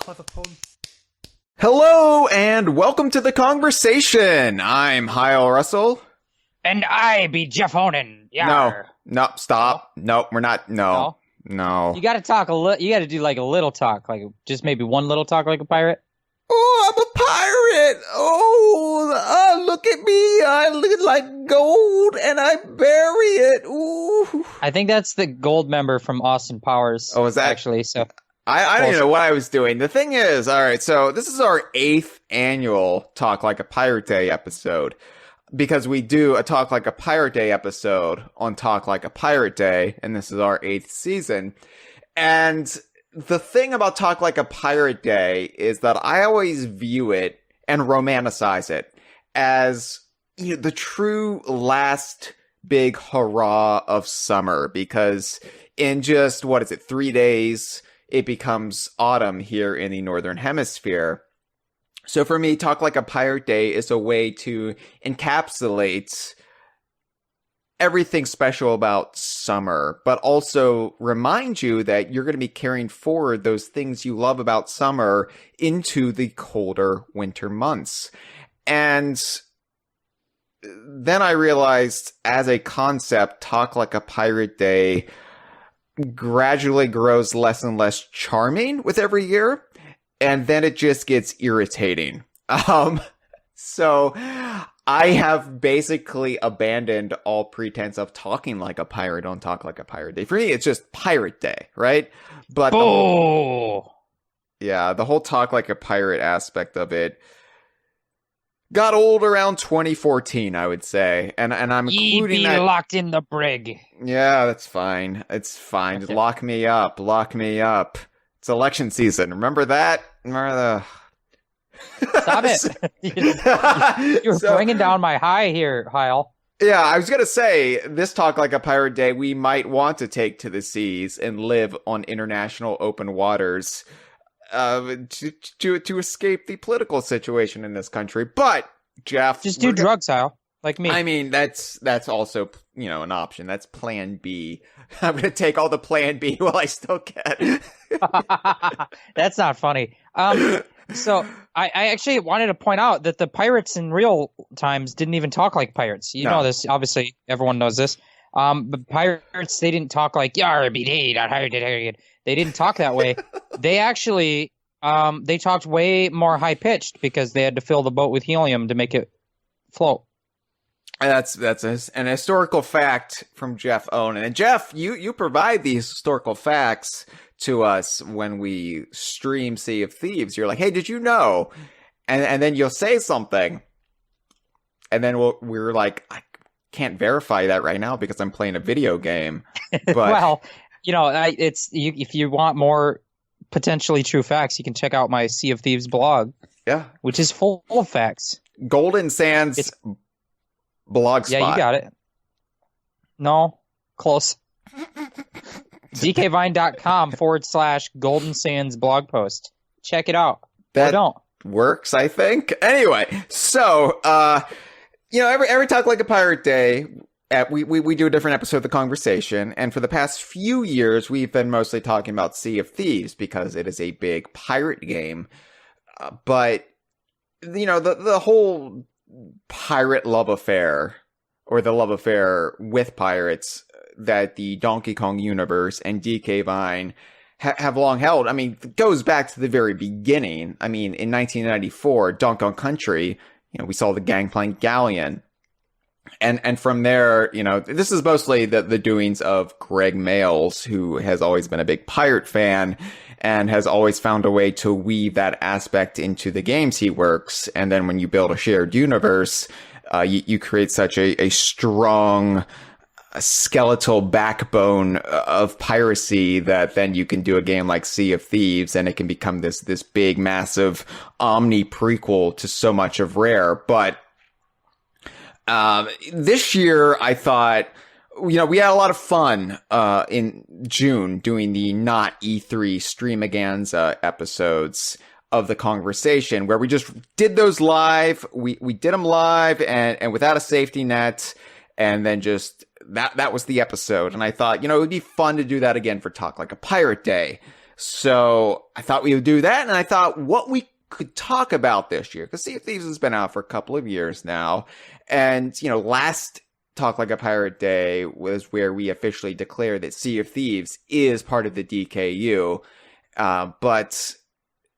clever pun. Hello and welcome to the Kongversation. I'm Hyle Russell. And I be Jeff Onan. Yar. No, stop. No, we're not. No. You got to talk a little. You got to do like a little talk, like just maybe one little talk, like a pirate. Oh, I'm a pirate. Oh, look at me. I look like gold and I bury it. Ooh. I think that's the gold member from Austin Powers. Oh, is that actually? So I don't even know what I was doing. The thing is, all right, so this is our 8th annual Talk Like a Pirate Day episode. Because we do a Talk Like a Pirate Day episode on Talk Like a Pirate Day, and this is our 8th season. And the thing about Talk Like a Pirate Day is that I always view it and romanticize it as the true last big hurrah of summer. Because in just, 3 days, it becomes autumn here in the Northern Hemisphere. So for me, Talk Like a Pirate Day is a way to encapsulate everything special about summer, but also remind you that you're going to be carrying forward those things you love about summer into the colder winter months. And then I realized, as a concept, Talk Like a Pirate Day gradually grows less and less charming with every year. And then it just gets irritating. So I have basically abandoned all pretense of talking like a pirate on Talk Like a Pirate Day. For me, it's just Pirate Day, right? But the whole Talk Like a Pirate aspect of it got old around 2014, I would say. And I'm including that. Locked in the brig. Yeah, that's fine. It's fine. Just lock me up. Lock me up. It's election season. Remember that? Stop it. You're bringing down my high here, Hyle. Yeah, I was going to say, this Talk Like a Pirate Day, we might want to take to the seas and live on international open waters to escape the political situation in this country. But, Jeff... Just do drugs, Hyle. Like me. I mean, that's also, an option. That's plan B. I'm going to take all the plan B while I still can. That's not funny. So I actually wanted to point out that the pirates in real times didn't even talk like pirates. You know this. Obviously, everyone knows this. But pirates, they didn't talk like, yar, be they didn't talk that way. They actually, they talked way more high-pitched because they had to fill the boat with helium to make it float. That's an historical fact from Jeff Onan. And Jeff, you provide these historical facts to us when we stream Sea of Thieves. You're like, hey, did you know? And then you'll say something. And then we're like, I can't verify that right now because I'm playing a video game. But well, if you want more potentially true facts, you can check out my Sea of Thieves blog. Yeah. Which is full of facts. Golden Sands blog spot. Yeah, you got it. No, close. dkvine.com/Golden Sands blog post. Check it out. That don't. Works, I think. Anyway, so, every Talk Like a Pirate Day, we do a different episode of the Kongversation, and for the past few years, we've been mostly talking about Sea of Thieves because it is a big pirate game. But, the whole pirate love affair, or the love affair with pirates that the Donkey Kong universe and DK Vine have long held. I mean, it goes back to the very beginning. I mean, in 1994, Donkey Kong Country, we saw the Gangplank Galleon. And from there, this is mostly the doings of Greg Mayles, who has always been a big pirate fan and has always found a way to weave that aspect into the games he works. And then when you build a shared universe, you create such a strong skeletal backbone of piracy that then you can do a game like Sea of Thieves and it can become this big, massive omni prequel to so much of Rare. But this year, I thought, we had a lot of fun in June doing the not E3 Streamaganza episodes of the Kongversation, where we just did those live. We did them live and without a safety net, and then just that was the episode. And I thought, it would be fun to do that again for Talk Like a Pirate Day. So I thought we would do that, and I thought what we could talk about this year, because Sea of Thieves has been out for a couple of years now, and last Talk Like a Pirate Day was where we officially declared that Sea of Thieves is part of the DKU, but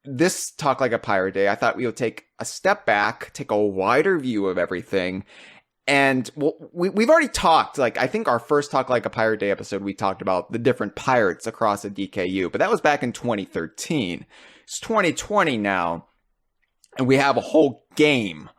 this Talk Like a Pirate Day, I thought we would take a step back, take a wider view of everything. And we've already talked, I think our first Talk Like a Pirate Day episode, we talked about the different pirates across the DKU, but that was back in 2013. It's 2020 now, and we have a whole game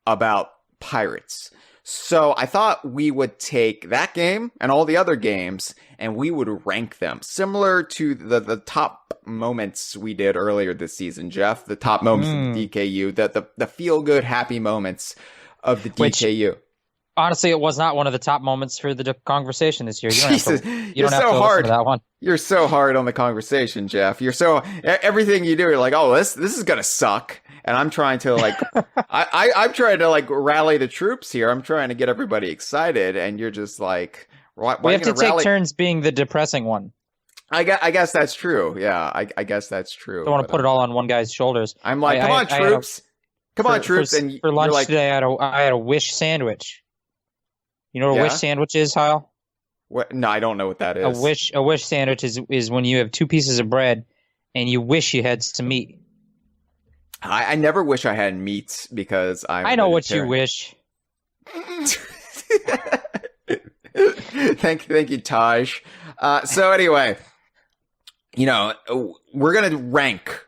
about pirates. So I thought we would take that game and all the other games, and we would rank them, similar to the top moments we did earlier this season, Jeff. The top moments of the DKU, the feel-good, happy moments of the DKU. Honestly, it was not one of the top moments for the conversation this year. You don't Jesus, you're so hard. Listen to that one. You're so hard on the conversation, Jeff. You're so everything you do. You're like, oh, this is gonna suck, and I'm trying to I'm trying to rally the troops here. I'm trying to get everybody excited, and you're just like, why we have to take turns being the depressing one. I guess that's true. Yeah, I guess that's true. Don't want to put it all on one guy's shoulders. I'm like, come on, troops. Come on, troops. And for lunch today, I had a Wish sandwich. You know what a Wish sandwich is, Hyle? What? No, I don't know what that is. A Wish sandwich is when you have two pieces of bread and you wish you had some meat. I never wish I had meat because I know what you wish. Thank you, Taj. So anyway, we're gonna rank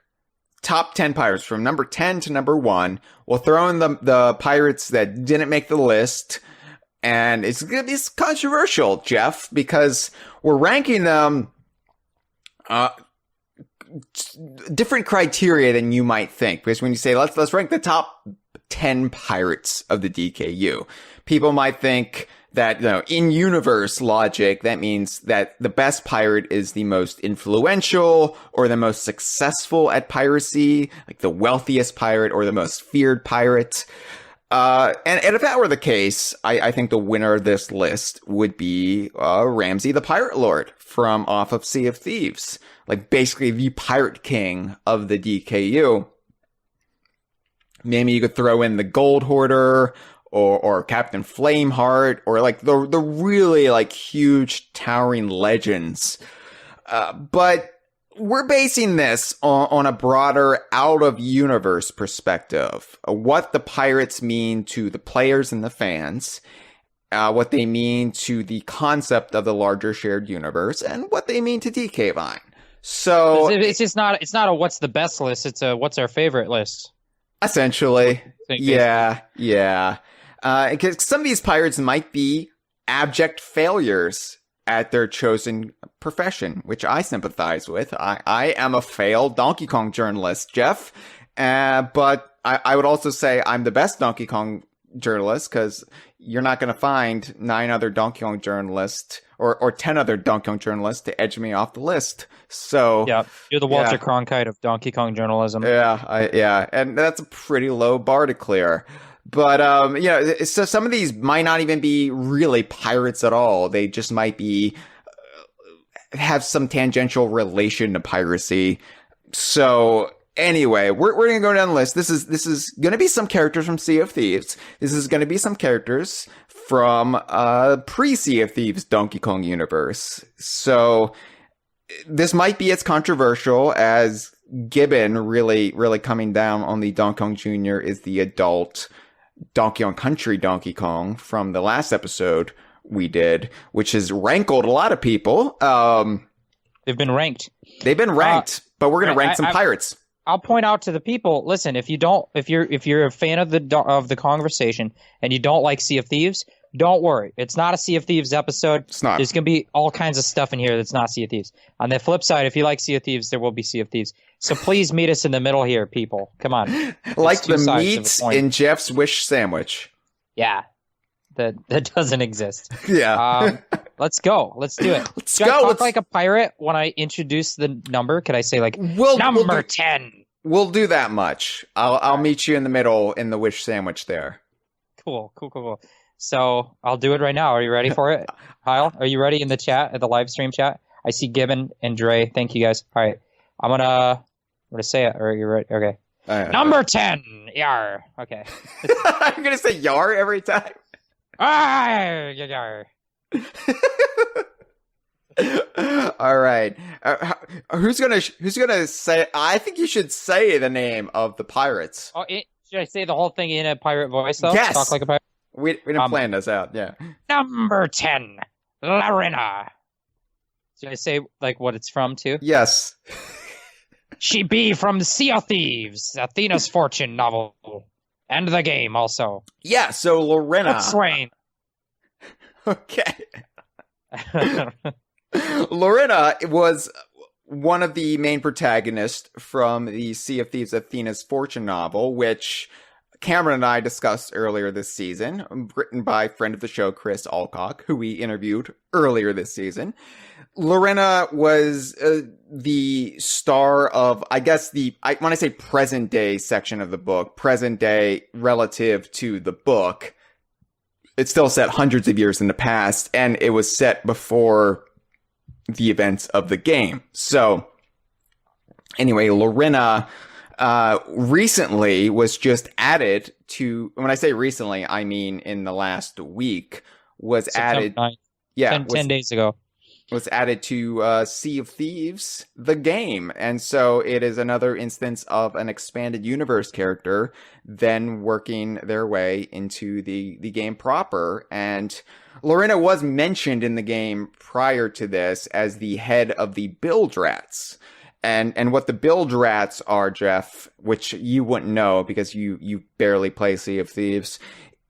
top 10 pirates from number 10 to number 1. We'll throw in the pirates that didn't make the list. And it's controversial, Jeff, because we're ranking them different criteria than you might think. Because when you say, let's rank the top 10 pirates of the DKU, people might think that, in universe logic, that means that the best pirate is the most influential or the most successful at piracy, like the wealthiest pirate or the most feared pirate. And if that were the case, I think the winner of this list would be Ramsay the Pirate Lord from off of Sea of Thieves, basically the pirate king of the DKU. Maybe you could throw in the Gold Hoarder or Captain Flameheart or the really huge towering legends. But we're basing this on a broader out-of-universe perspective. What the pirates mean to the players and the fans, what they mean to the concept of the larger shared universe, and what they mean to DK Vine. So it's not a what's the best list, it's a what's our favorite list. Essentially. Yeah. Because some of these pirates might be abject failures at their chosen profession, which I sympathize with. I am a failed Donkey Kong journalist, Jeff. But I would also say I'm the best Donkey Kong journalist because you're not going to find 9 other Donkey Kong journalists or 10 other Donkey Kong journalists to edge me off the list. So yeah, you're the Walter Cronkite of Donkey Kong journalism. Yeah, and that's a pretty low bar to clear. But, so some of these might not even be really pirates at all. They just might be, have some tangential relation to piracy. So anyway, we're going to go down the list. This is going to be some characters from Sea of Thieves. This is going to be some characters from, pre-Sea of Thieves Donkey Kong universe. So this might be as controversial as Gibbon really coming down on the Donkey Kong Jr. is the adult Donkey Kong Country Donkey Kong from the last episode we did, which has rankled a lot of people. They've been ranked, but we're going to rank some pirates. I'll point out to the people, listen, if you're a fan of the Kongversation and you don't like Sea of Thieves, don't worry. It's not a Sea of Thieves episode. It's not. There's going to be all kinds of stuff in here that's not Sea of Thieves. On the flip side, if you like Sea of Thieves, there will be Sea of Thieves. So please meet us in the middle here, people. Come on. Like the meat in Jeff's Wish sandwich. Yeah. That doesn't exist. Yeah. Let's go. Let's do it. Let's go. Talk like a pirate when I introduce the number? Could I say number 10? We'll do that much. I'll meet you in the middle in the Wish sandwich there. Cool. So I'll do it right now. Are you ready for it? Hyle, are you ready in the chat, at the live stream chat? I see Gibbon and Dre. Thank you guys. All right. I'm gonna say it. Or you're right. Okay. Number 10. Yar. Okay. I'm gonna say yar every time. Yar. All right. Who's gonna say? I think you should say the name of the pirates. Oh, should I say the whole thing in a pirate voice though? Yes. Talk like a pirate. We didn't plan this out. Yeah. Number 10, Larina. Should I say like what it's from too? Yes. She be from the Sea of Thieves, Athena's Fortune novel, and the game also. Yeah. So Lorena. Swain. Okay. Lorena was one of the main protagonists from the Sea of Thieves Athena's Fortune novel, which Cameron and I discussed earlier this season, written by friend of the show, Chris Alcock, who we interviewed earlier this season. Lorena was the star of, I guess, when I say present day section of the book, present day relative to the book, it's still set hundreds of years in the past, and it was set before the events of the game. So, anyway, Lorena recently was just added to, when I say recently, I mean in the last week, was September added. 9th, Yeah. 10 days ago. Was added to Sea of Thieves, the game. And so it is another instance of an expanded universe character then working their way into the game proper. And Lorena was mentioned in the game prior to this as the head of the Bilge Rats. And what the Bilge Rats are, Jeff, which you wouldn't know because you barely play Sea of Thieves,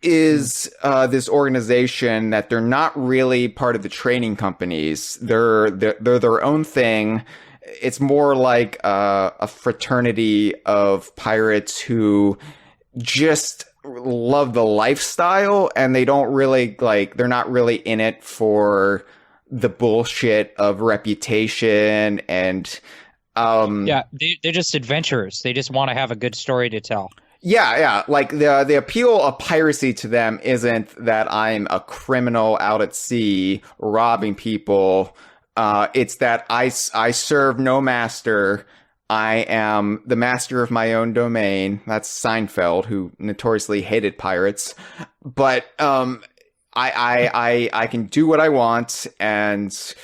is this organization that they're not really part of the trading companies. They're their own thing. It's more like a fraternity of pirates who just love the lifestyle, and they don't really they're not really in it for the bullshit of reputation and they're just adventurers. They just want to have a good story to tell. Yeah. Like the appeal of piracy to them isn't that I'm a criminal out at sea robbing people. It's that I serve no master. I am the master of my own domain. That's Seinfeld, who notoriously hated pirates. But I can do what I want, and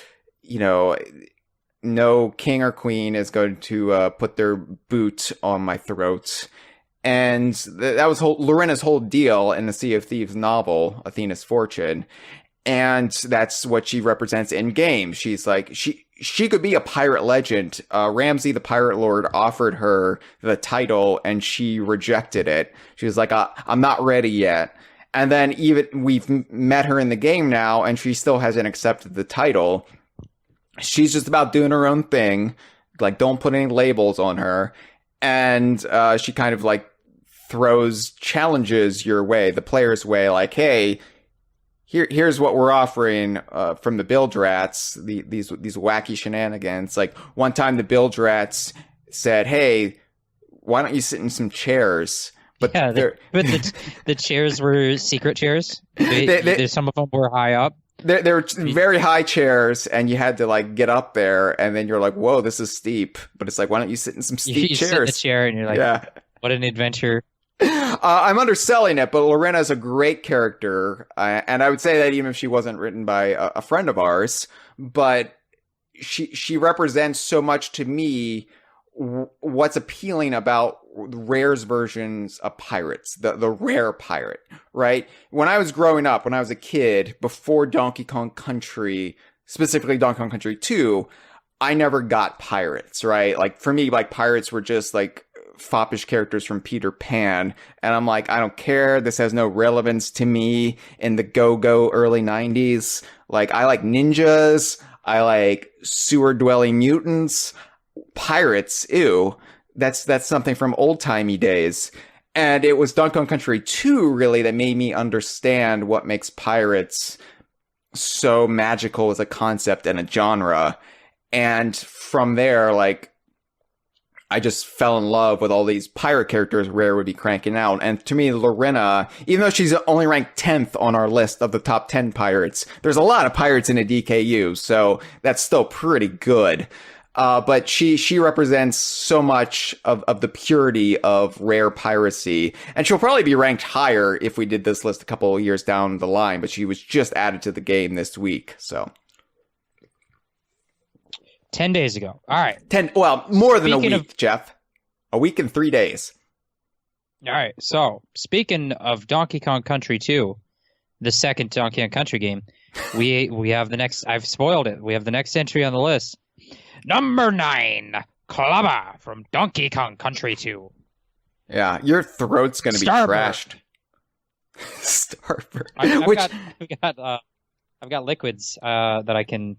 no king or queen is going to put their boot on my throat. And that was Lorena's whole deal in the Sea of Thieves novel, Athena's Fortune. And that's what she represents in game. She's like, she could be a pirate legend. Ramsay, the pirate lord, offered her the title and she rejected it. She was like, I'm not ready yet. And then even we've met her in the game now and she still hasn't accepted the title. She's just about doing her own thing. Like, don't put any labels on her. And she kind of throws challenges your way, the player's way, like, hey, here's what we're offering from the Bilge Rats, these wacky shenanigans. Like, one time the Bilge Rats said, hey, why don't you sit in some chairs? But the chairs were secret chairs. Some of them were high up. They were very high chairs, and you had to get up there, and then you're like, whoa, this is steep. But it's like, why don't you sit in some steep chairs? Sit in a chair, and you're like, yeah. What an adventure. I'm underselling it, but Lorena is a great character, and I would say that even if she wasn't written by a friend of ours, but she represents so much to me what's appealing about Rare's versions of pirates, the rare pirate, right? When I was growing up, when I was a kid, before Donkey Kong Country, specifically Donkey Kong Country 2, I never got pirates, right? Like, for me, pirates were just foppish characters from Peter Pan, and I'm like, I don't care, this has no relevance to me in the go-go early 90s. I like ninjas, I like sewer-dwelling mutants. Pirates, ew, that's something from old-timey days. And it was Donkey Kong Country 2 really that made me understand what makes pirates so magical as a concept and a genre. And from there, I just fell in love with all these pirate characters Rare would be cranking out. And to me, Lorena, even though she's only ranked 10th on our list of the top 10 pirates, there's a lot of pirates in a DKU, so that's still pretty good. But she represents so much of the purity of rare piracy, and she'll probably be ranked higher if we did this list a couple of years down the line, but she was just added to the game this week, so. 10 days ago. All right. More than a week, Jeff. A week and 3 days. All right. So, speaking of Donkey Kong Country 2, the second Donkey Kong Country game, we have the next. I've spoiled it. We have the next entry on the list. Number 9, Clubber from Donkey Kong Country 2. Yeah, your throat's going to be trashed. Starboard. I've got liquids that I can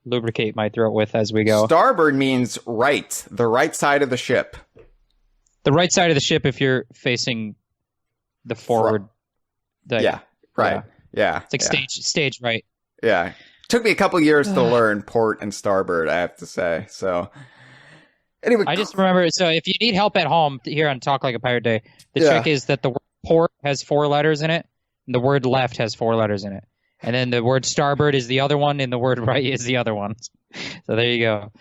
lubricate my throat with as we go. Starboard means right, the right side of the ship. The right side of the ship if you're facing the forward. Right. Yeah. It's like stage right. Yeah. Took me a couple years to learn port and starboard, I have to say. So anyway, I just remember, so if you need help at home here on Talk Like a Pirate Day, the trick is that the word port has 4 letters in it, and the word left has 4 letters in it. And then the word starboard is the other one, and the word right is the other one. So there you go.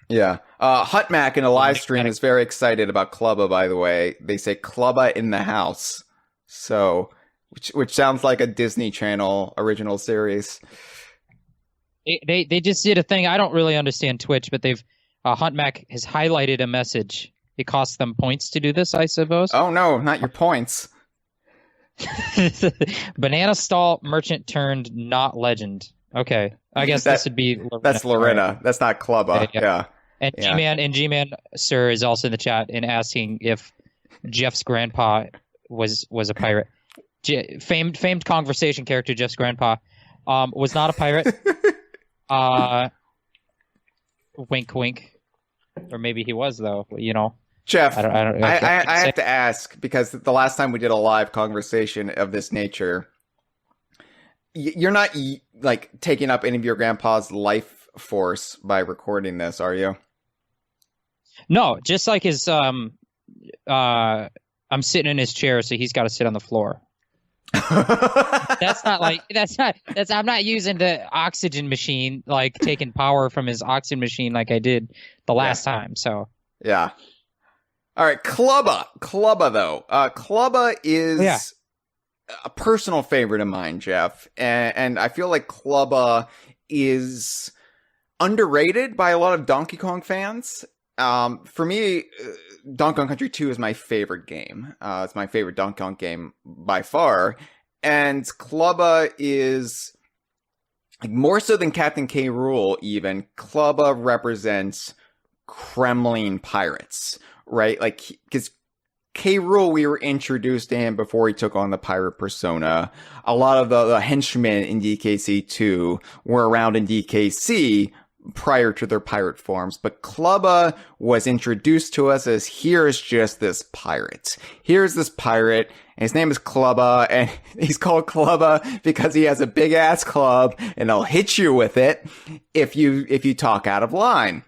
Yeah. Hutmac in a live stream is very excited about Clubba, by the way. They say Clubba in the house. So, which sounds like a Disney Channel original series. They just did a thing. I don't really understand Twitch, but they've Hutmac has highlighted a message. It costs them points to do this, I suppose. Oh, no, not your points. Banana stall merchant turned not legend. Okay, I guess this would be Lorena. That's Lorena. Right. That's not Clubba. Yeah. And G-Man Sir is also in the chat and asking if Jeff's grandpa was a pirate. Famed Kongversation character Jeff's grandpa was not a pirate. Wink, wink. Or maybe he was, though. You know. Jeff, I have to ask, because the last time we did a live conversation of this nature, you're not like taking up any of your grandpa's life force by recording this, are you? No, just like his I'm sitting in his chair, so he's got to sit on the floor. that's I'm not using the oxygen machine, like taking power from his oxygen machine like I did the last time. So yeah. All right, Clubba though. Clubba is a personal favorite of mine, Jeff, and I feel like Clubba is underrated by a lot of Donkey Kong fans. For me, Donkey Kong Country 2 is my favorite game. It's my favorite Donkey Kong game by far, and Clubba is like more so than Captain K Rool. Even Clubba represents Kremlin pirates. Right, like, because K Rool, we were introduced to him before he took on the pirate persona. A lot of the henchmen in DKC 2 were around in DKC prior to their pirate forms, but Clubba was introduced to us as, here's just this pirate. Here's this pirate, and his name is Clubba, and he's called Clubba because he has a big-ass club, and he'll hit you with it if you talk out of line.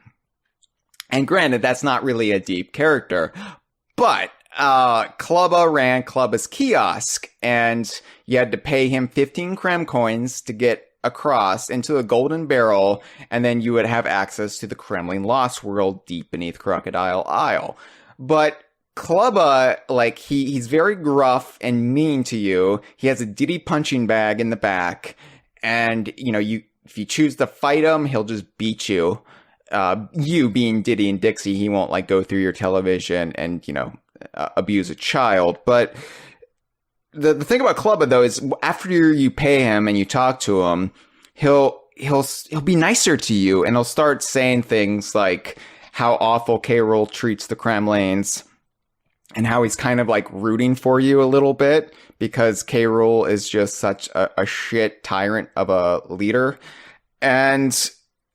And granted, that's not really a deep character, but Clubba ran Clubba's kiosk, and you had to pay him 15 Krem coins to get across into a golden barrel, and then you would have access to the Kremlin Lost World deep beneath Crocodile Isle. But Clubba, like, he's very gruff and mean to you. He has a Diddy punching bag in the back, and, you know, if you choose to fight him, he'll just beat you. You being Diddy and Dixie, he won't like go through your television and, you know, abuse a child. But the thing about Clubba though is after you pay him and you talk to him, he'll be nicer to you, and he'll start saying things like how awful K Rool treats the Kremlins and how he's kind of like rooting for you a little bit because K Rool is just such a shit tyrant of a leader. And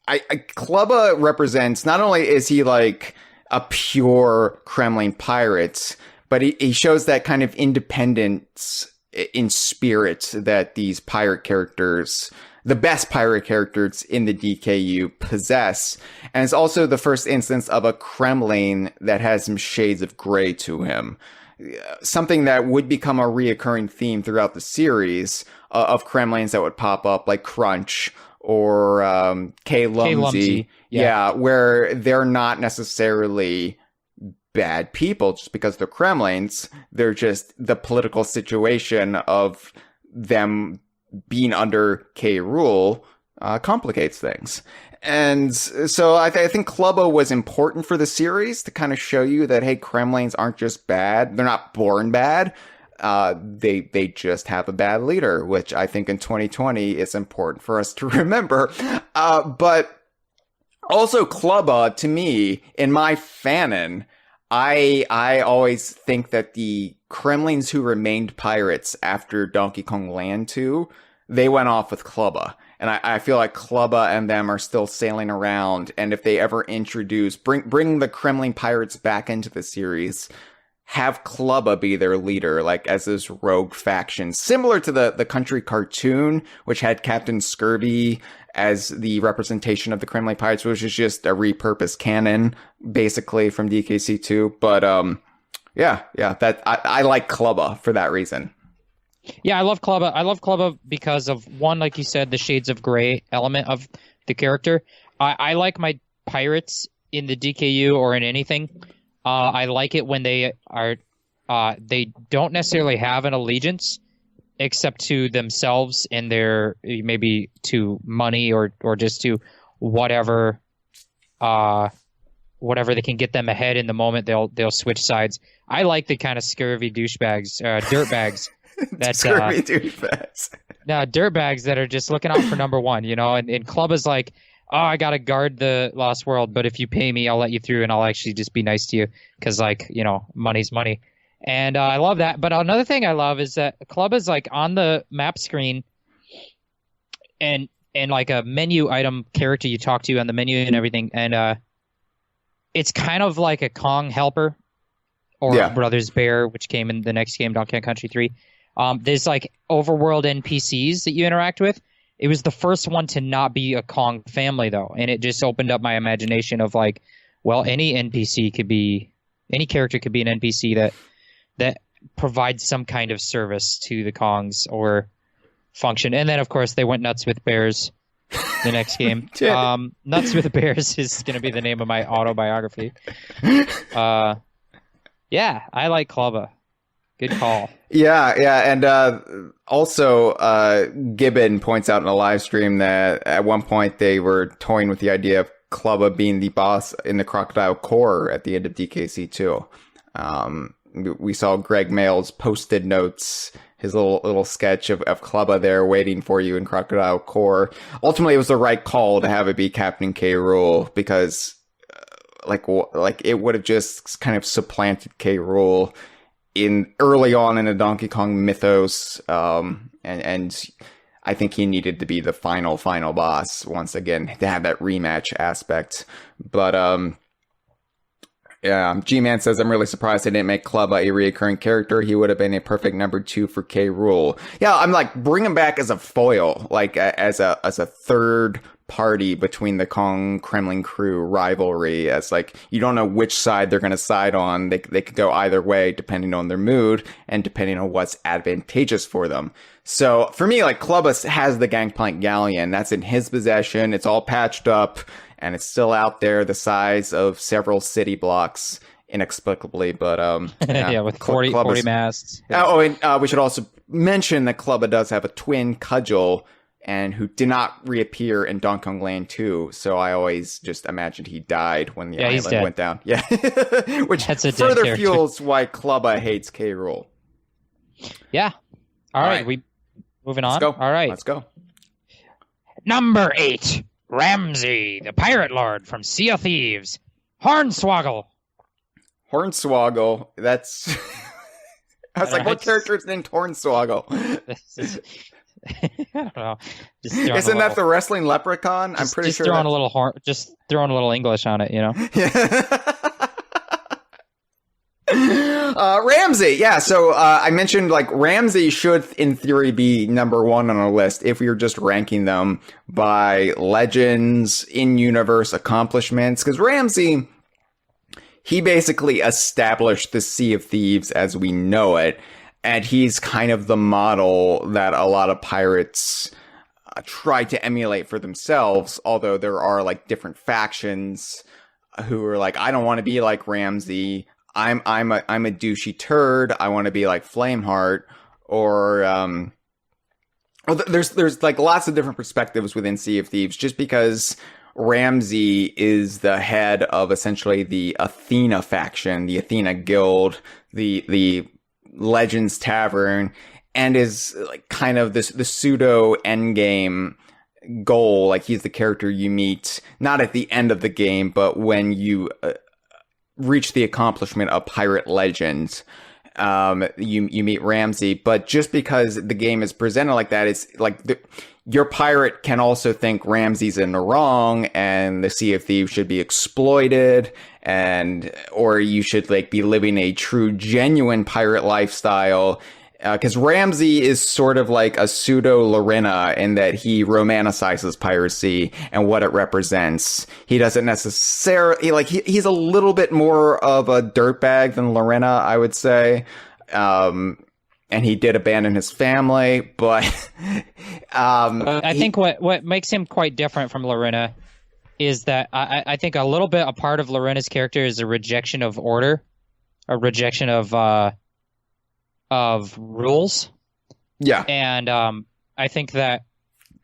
Clubba represents, not only is he like a pure Kremlin pirate, but he shows that kind of independence in spirit that these pirate characters, the best pirate characters in the DKU, possess. And it's also the first instance of a Kremlin that has some shades of gray to him. something that would become a reoccurring theme throughout the series of Kremlings that would pop up, like Crunch or K Lumsy. Yeah, where they're not necessarily bad people just because they're Kremlings. They're just the political situation of them being under K Rool complicates things. And so I think Klubba was important for the series to kind of show you that, hey, Kremlings aren't just bad. They're not born bad. They just have a bad leader, which I think in 2020 is important for us to remember. But also Klubba, to me, in my fanon, I always think that the Kremlings who remained pirates after Donkey Kong Land 2, they went off with Klubba. And I feel like Klubba and them are still sailing around. And if they ever bring the Kremling pirates back into the series, have Klubba be their leader, like as this rogue faction, similar to the country cartoon, which had Captain Scurvy as the representation of the Kremling pirates, which is just a repurposed canon, basically from DKC2. But that I like Klubba for that reason. Yeah, I love Klubba. I love Klubba because of, one, like you said, the shades of gray element of the character. I like my pirates in the DKU or in anything. I like it when they are they don't necessarily have an allegiance except to themselves and their maybe to money or just to whatever they can get them ahead in the moment. They'll switch sides. I like the kind of scurvy douchebags, dirtbags. That's dirtbags that are just looking out for number one, and Club is like, oh, I gotta guard the Lost World, but if you pay me, I'll let you through, and I'll actually just be nice to you because, money's money. And I love that. But another thing I love is that Club is like on the map screen, and like a menu item character you talk to on the menu and everything, and it's kind of like a Kong helper or Brothers Bear, which came in the next game, Donkey Kong Country 3. There's like overworld NPCs that you interact with. It was the first one to not be a Kong family, though, and it just opened up my imagination of like, well, any character could be an NPC that provides some kind of service to the Kongs or function. And then, of course, they went nuts with bears the next game. Nuts with Bears is going to be the name of my autobiography. Yeah, I like Klubba. Good call. Yeah, and also Gibbon points out in a live stream that at one point they were toying with the idea of Klubba being the boss in the Crocodile Core at the end of DKC2. We saw Greg Mail's posted notes, his little sketch of Klubba there waiting for you in Crocodile Core. Ultimately, it was the right call to have it be Captain K Rool because, like it would have just kind of supplanted K Rool early on in the Donkey Kong mythos, and I think he needed to be the final boss once again to have that rematch aspect. But yeah, G-Man says, I'm really surprised they didn't make Klubba a reoccurring character. He would have been a perfect number 2 for K Rool. Yeah, I'm like, bring him back as a foil, like as a third party between the Kong Kremling crew rivalry, as like, you don't know which side they're going to side on. They could go either way depending on their mood and depending on what's advantageous for them. So for me, like, Klubba has the Gangplank Galleon. That's in his possession. It's all patched up. And it's still out there the size of several city blocks, inexplicably. But yeah, with 40 masts. Yeah. Oh, and we should also mention that Klubba does have a twin Cudgel, and who did not reappear in Donkey Kong Land 2. So I always just imagined he died when the island went down. Yeah, which further fuels why Klubba hates K Rool. Yeah. All right, we moving on. Let's go. All right, let's go. Number 8. Ramsey, the Pirate Lord from Sea of Thieves. Hornswoggle. That's... I was like, what character is named Hornswoggle? I don't know. Isn't that the wrestling leprechaun? I'm pretty sure. Just throwing a little English on it, Ramsey, yeah. So I mentioned like Ramsey should, in theory, be number 1 on our list if we were just ranking them by legends, in-universe accomplishments. Because Ramsey, he basically established the Sea of Thieves as we know it, and he's kind of the model that a lot of pirates try to emulate for themselves, although there are like different factions who are like, I don't want to be like Ramsey. I'm a douchey turd. I want to be like Flameheart, or there's like lots of different perspectives within Sea of Thieves. Just because Ramsey is the head of essentially the Athena faction, the Athena Guild, the Legends Tavern, and is like kind of the pseudo endgame goal. Like he's the character you meet not at the end of the game, but when you reach the accomplishment of Pirate Legends. You meet Ramsey, but just because the game is presented like that, it's like your pirate can also think Ramsey's in the wrong, and the Sea of Thieves should be exploited, or you should like be living a true, genuine pirate lifestyle. Because Ramsey is sort of like a pseudo Lorena in that he romanticizes piracy and what it represents. He doesn't necessarily like he's a little bit more of a dirtbag than Lorena, I would say. And he did abandon his family, but I think what makes him quite different from Lorena is that I think a little bit a part of Lorena's character is a rejection of order, a rejection of rules. Yeah. And I think that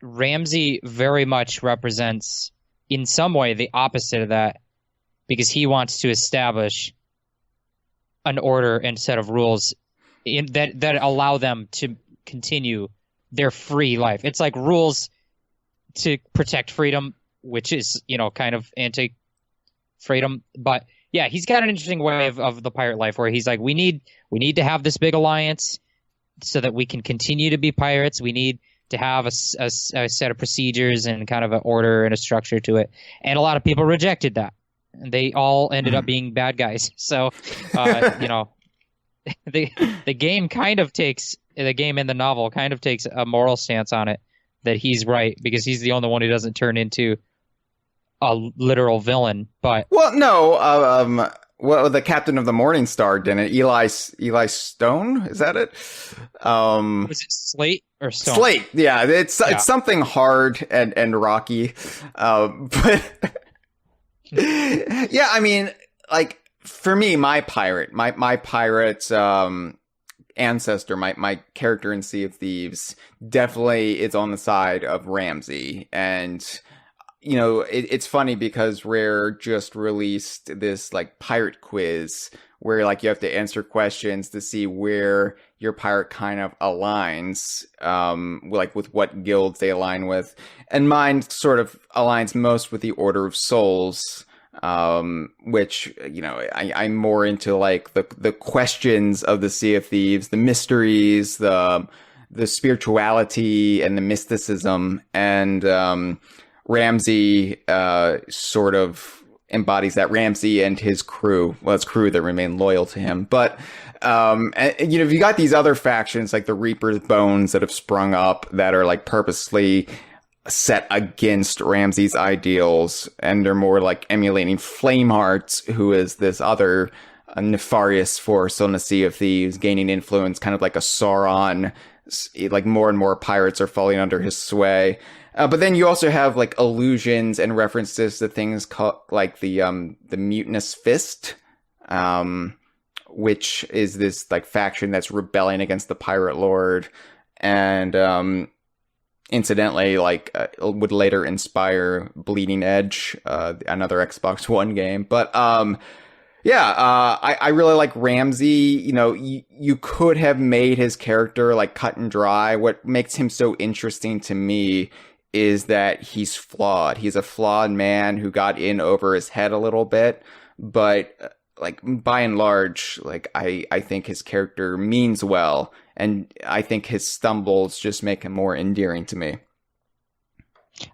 Ramsey very much represents, in some way, the opposite of that, because he wants to establish an order and set of rules that allow them to continue their free life. It's like rules to protect freedom, which is, kind of anti-freedom. But yeah, he's got an interesting way of the pirate life where he's like, we need to have this big alliance so that we can continue to be pirates. We need to have a set of procedures and kind of an order and a structure to it. And a lot of people rejected that. And they all ended up being bad guys. So, the game the game in the novel kind of takes a moral stance on it, that he's right because he's the only one who doesn't turn into a literal villain. But no, the captain of the Morning Star didn't. Eli Stone, is that it? Was it Slate or Stone? Slate, yeah. It's something hard and rocky, but yeah. I mean, like for me, my pirate ancestor, my character in Sea of Thieves, definitely is on the side of Ramsey. And it's funny because Rare just released this like pirate quiz where like you have to answer questions to see where your pirate kind of aligns, like with what guilds they align with. And mine sort of aligns most with the Order of Souls, which, I'm more into like the questions of the Sea of Thieves, the mysteries, the spirituality and the mysticism. And, Ramsey sort of embodies that. Ramsey and his crew, his crew that remain loyal to him. But, if you got these other factions like the Reaper's Bones that have sprung up that are like purposely set against Ramsey's ideals, and they're more like emulating Flameheart, who is this other nefarious force on the Sea of Thieves, gaining influence, kind of like a Sauron. Like more and more pirates are falling under his sway. But then you also have like allusions and references to things called like the Mutinous Fist, which is this like faction that's rebelling against the Pirate Lord, and incidentally, like would later inspire Bleeding Edge, another Xbox One game. But I really like Ramsey. You could have made his character like cut and dry. What makes him so interesting to me is that he's flawed. He's a flawed man who got in over his head a little bit, but like by and large, like I think his character means well, and I think his stumbles just make him more endearing to me.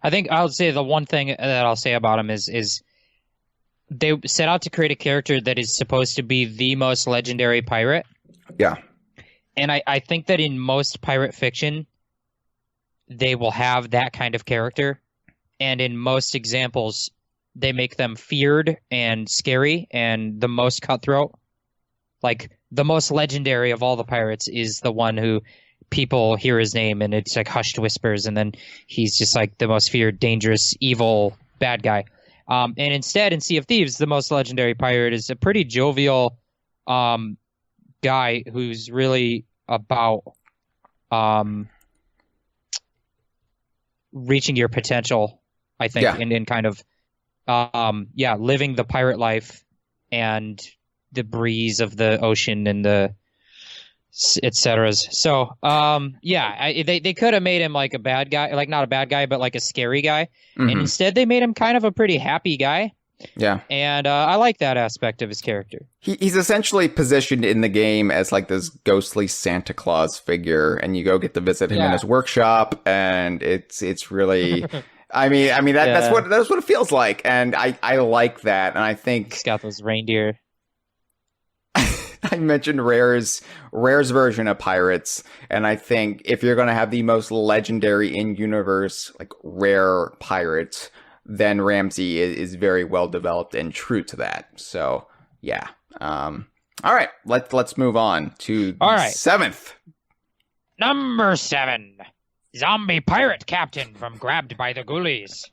I think I would say the one thing that I'll say about him is they set out to create a character that is supposed to be the most legendary pirate. Yeah. And I think that in most pirate fiction, they will have that kind of character. And in most examples, they make them feared and scary and the most cutthroat. Like, the most legendary of all the pirates is the one who people hear his name and it's like hushed whispers, and then he's just like the most feared, dangerous, evil, bad guy. And instead, in Sea of Thieves, the most legendary pirate is a pretty jovial guy who's really about reaching your potential, I think, and kind of living the pirate life and the breeze of the ocean and the et ceteras. So they could have made him like a bad guy, like not a bad guy, but like a scary guy. Mm-hmm. And instead they made him kind of a pretty happy guy. Yeah. And I like that aspect of his character. He's essentially positioned in the game as like this ghostly Santa Claus figure, and you go get to visit him in his workshop, and it's really I mean that's what it feels like, and I like that, and I think he's got those reindeer. I mentioned Rare's version of pirates, and I think if you're going to have the most legendary in-universe, like, rare pirates, then Ramsey is very well developed and true to that. So, yeah. All right, let's move on to the 7th. Number 7. Zombie pirate captain from Grabbed by the Ghoulies.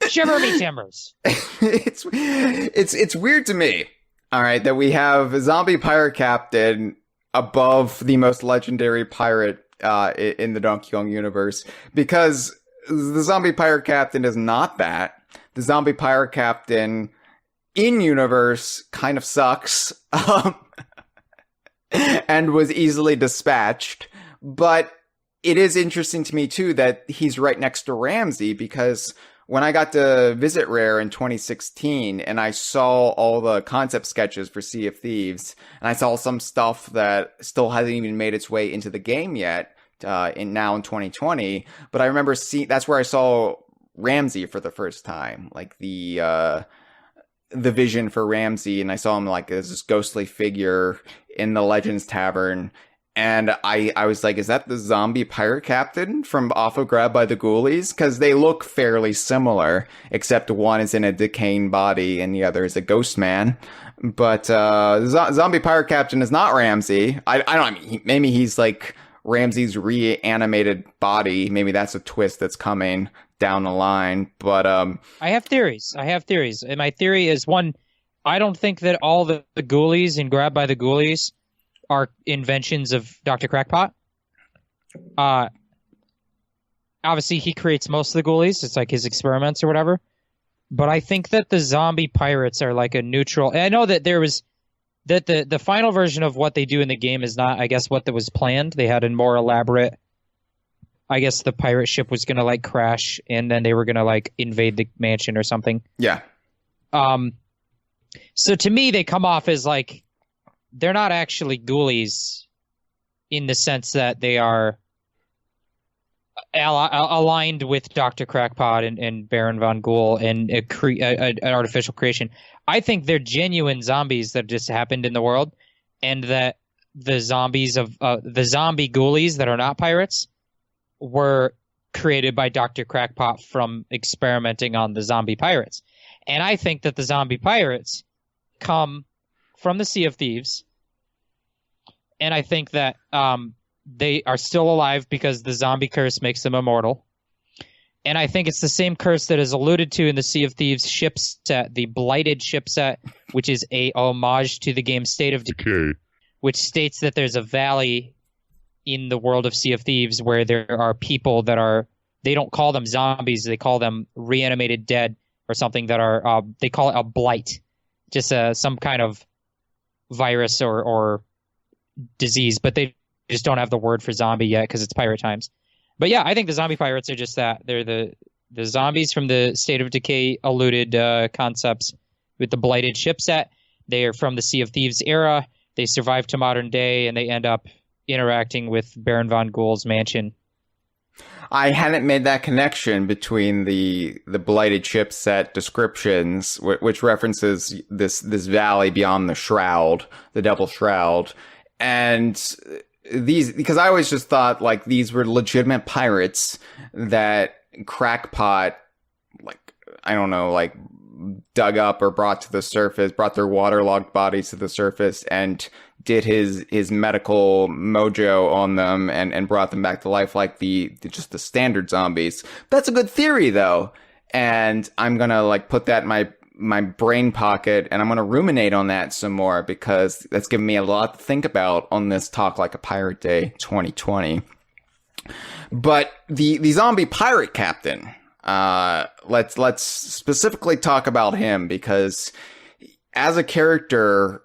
Shiver me timbers. It's weird to me. All right, that we have a zombie pirate captain above the most legendary pirate in the Donkey Kong universe, because the zombie pirate captain is not that. The zombie pirate captain in universe kind of sucks and was easily dispatched. But it is interesting to me, too, that he's right next to Ramsey, because when I got to visit Rare in 2016 and I saw all the concept sketches for Sea of Thieves, and I saw some stuff that still hasn't even made its way into the game yet, in 2020, but I remember that's where I saw Ramsey for the first time, like the vision for Ramsey, and I saw him like as this ghostly figure in the Legends Tavern. And I was like, is that the zombie pirate captain from off of Grabbed by the Ghoulies? Because they look fairly similar, except one is in a decaying body and the other is a ghost man. But the zombie pirate captain is not Ramsey. I don't know, maybe he's like Ramsey's reanimated body. Maybe that's a twist that's coming down the line. But I have theories. And my theory is, one, I don't think that all the Ghoulies in Grabbed by the Ghoulies are inventions of Dr. Crackpot. Obviously, he creates most of the Ghoulies. It's like his experiments or whatever. But I think that the zombie pirates are like a neutral. And I know that there was that the final version of what they do in the game is not, I guess, what that was planned. They had a more elaborate. I guess the pirate ship was gonna like crash, and then they were gonna like invade the mansion or something. Yeah. So to me, they come off as like, they're not actually ghoulies in the sense that they are aligned with Dr. Crackpot and Baron Von Ghoul and an artificial creation. I think they're genuine zombies that just happened in the world, and that the zombies of the zombie ghoulies that are not pirates were created by Dr. Crackpot from experimenting on the zombie pirates. And I think that the zombie pirates come from the Sea of Thieves, and I think that they are still alive because the zombie curse makes them immortal. And I think it's the same curse that is alluded to in the Sea of Thieves ship set, the Blighted ship set, which is a homage to the game State of Decay, which states that there's a valley in the world of Sea of Thieves where there are people that are, they don't call them zombies, they call them reanimated dead or something, that are, they call it a blight, just some kind of virus or disease, but they just don't have the word for zombie yet because it's pirate times. But yeah, I think the zombie pirates are just that. They're the zombies from the State of Decay alluded concepts with the Blighted ship set. They are from the Sea of Thieves era. They survive to modern day, and they end up interacting with Baron Von Ghoul's mansion. I hadn't made that connection between the Blighted ship set descriptions, which references this valley beyond the Shroud, the Devil's Shroud, and these, because I always just thought like these were legitimate pirates that Crackpot, like, I don't know, like dug up or brought to the surface, brought their waterlogged bodies to the surface and did his medical mojo on them and brought them back to life like just the standard zombies. That's a good theory though. And I'm going to like put that in my brain pocket, and I'm going to ruminate on that some more because that's given me a lot to think about on this Talk Like a Pirate Day 2020. But the zombie pirate captain, let's specifically talk about him because as a character,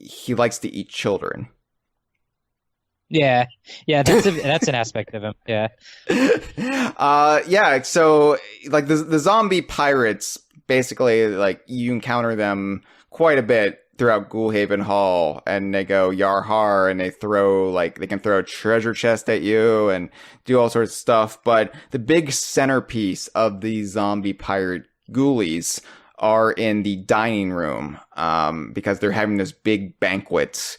he likes to eat children. Yeah, that's an aspect of him. Yeah, yeah. So like the zombie pirates, basically, like you encounter them quite a bit throughout Ghoulhaven Hall, and they go yar har, and they can throw a treasure chest at you and do all sorts of stuff. But the big centerpiece of these zombie pirate ghoulies are in the dining room, because they're having this big banquet.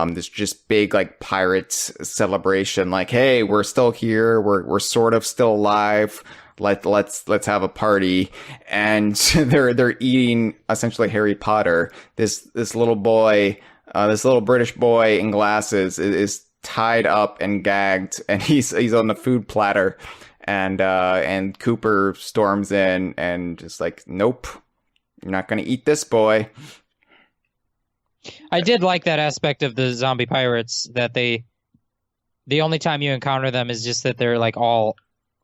This just big like pirates celebration, like, hey, we're still here, we're sort of still alive. Let's have a party. And they're eating essentially Harry Potter. This little boy, this little British boy in glasses is tied up and gagged, and he's on the food platter. And Cooper storms in and just like, nope, you're not gonna eat this boy. I did like that aspect of the zombie pirates, that the only time you encounter them is just that they're like all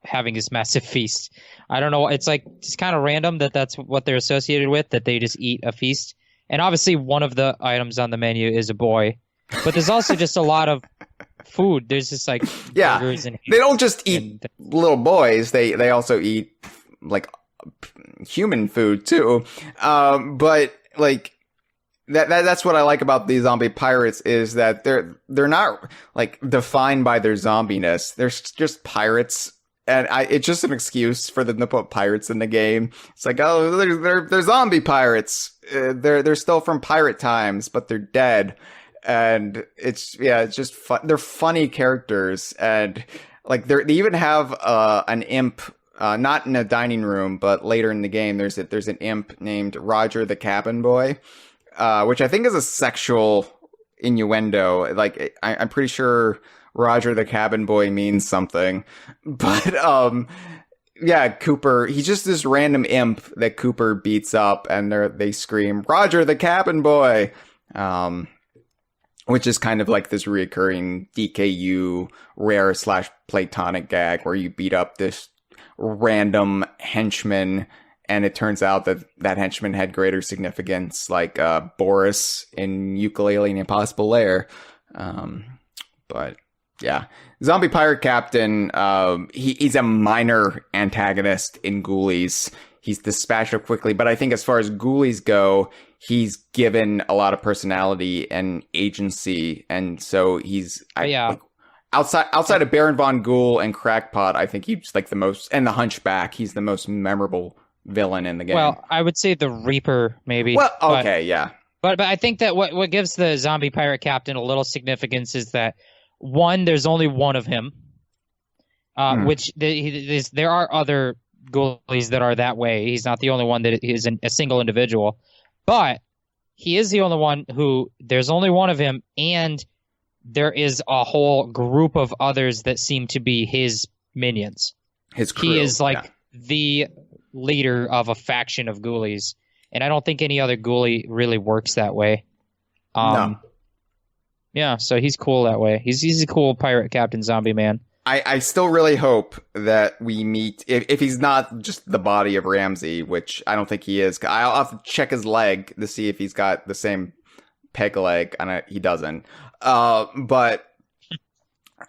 having this massive feast. I don't know. It's like just kind of random that's what they're associated with, that they just eat a feast. And obviously one of the items on the menu is a boy, but there's also just a lot of food. There's just like burgers and they don't just eat little boys. They also eat like human food too. But like, that's what I like about these zombie pirates, is that they're not like defined by their zombiness. They're just pirates, and it's just an excuse for them to put pirates in the game. It's like, oh, they're zombie pirates. They're still from pirate times, but they're dead, and it's just fun. They're funny characters, and like they even have an imp. Not in a dining room, but later in the game, there's an imp named Roger the Cabin Boy. Which I think is a sexual innuendo. Like, I'm pretty sure Roger the Cabin Boy means something. But, yeah, Cooper, he's just this random imp that Cooper beats up, and they scream, Roger the Cabin Boy! Which is kind of like this reoccurring DKU rare / platonic gag where you beat up this random henchman, and it turns out that henchman had greater significance, like Boris in Yooka-Laylee and Impossible Lair. But yeah, Zombie Pirate Captain, he's a minor antagonist in Ghoulies. He's dispatched up quickly, but I think as far as Ghoulies go, he's given a lot of personality and agency, and so he's outside of Baron von Ghoul and Crackpot, I think he's like the most, and the Hunchback, he's the most memorable villain in the game. Well, I would say the Reaper, maybe. Well, okay, yeah. But I think that what gives the Zombie Pirate Captain a little significance is that, one, there's only one of him, which there are other ghoulies that are that way. He's not the only one that is a single individual. But he is the only one who, there's only one of him, and there is a whole group of others that seem to be his minions. His crew. He is like the leader of a faction of ghoulies, and I don't think any other ghoulie really works that way. No. Yeah, so he's cool that way. He's a cool pirate captain zombie man. I still really hope that we meet, if he's not just the body of Ramsey, which I don't think he is. I'll have to check his leg to see if he's got the same peg leg, and he doesn't. But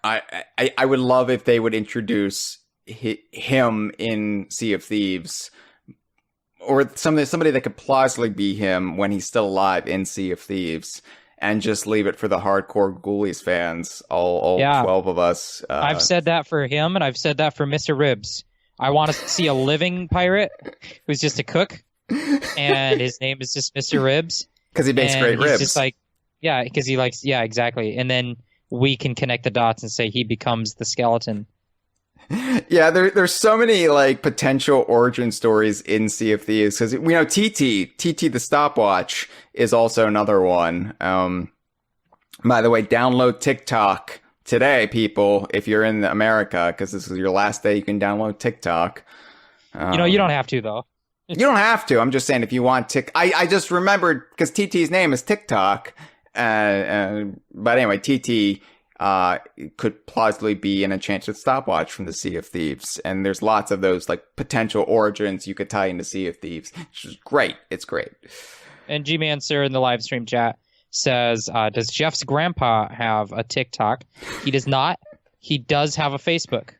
I would love if they would introduce him in Sea of Thieves, or somebody that could plausibly be him when he's still alive in Sea of Thieves, and just leave it for the hardcore Ghoulies fans, all 12 of us. I've said that for him, and I've said that for Mr. Ribs. I want to see a living pirate who's just a cook, and his name is just Mr. Ribs. Because he makes great ribs. Just like, yeah, because he likes, yeah, exactly. And then we can connect the dots and say he becomes the skeleton. Yeah, there's so many like potential origin stories in Sea of Thieves because we know TT the stopwatch is also another one. By the way, download TikTok today, people, if you're in America, because this is your last day. You can download TikTok. You don't have to though. You don't have to. I'm just saying if you want I just remembered because TT's name is TikTok. But anyway, TT could plausibly be an enchanted stopwatch from the Sea of Thieves. And there's lots of those like potential origins you could tie into Sea of Thieves, which is great. It's great. And G-Mancer in the live stream chat says, does Jeff's grandpa have a TikTok? He does not. He does have a Facebook.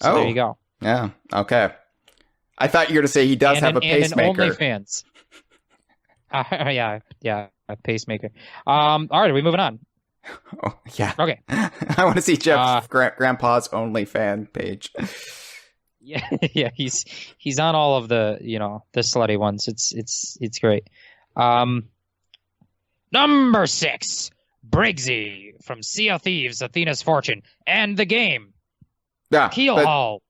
So there you go. Yeah. Okay. I thought you were going to say he does have a pacemaker. And an OnlyFans. Yeah, a pacemaker. All right, are we moving on? Oh, yeah. Okay. I want to see Jeff's grandpa's OnlyFans page. Yeah, he's on all of the the slutty ones. It's great. Number 6, Briggsy from Sea of Thieves, Athena's Fortune, and the game. Yeah, Keelhaul.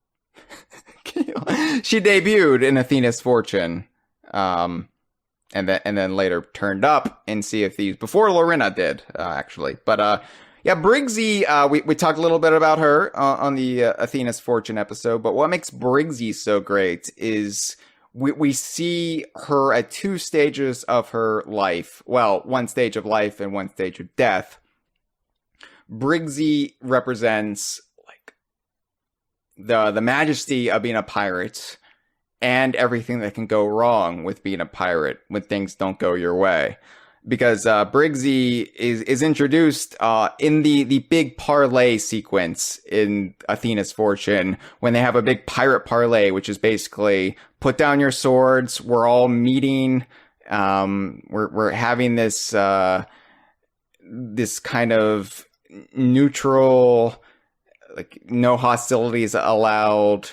She debuted in Athena's Fortune, and then later turned up in Sea of Thieves before Lorena did, actually. But Briggsy, we talked a little bit about her on the Athena's Fortune episode. But what makes Briggsy so great is we see her at 2 stages of her life. Well, 1 stage of life and 1 stage of death. Briggsy represents the majesty of being a pirate and everything that can go wrong with being a pirate when things don't go your way. Because Briggsy is introduced in the big parlay sequence in Athena's Fortune when they have a big pirate parlay, which is basically put down your swords. We're all meeting. We're having this this kind of neutral, like no hostilities allowed.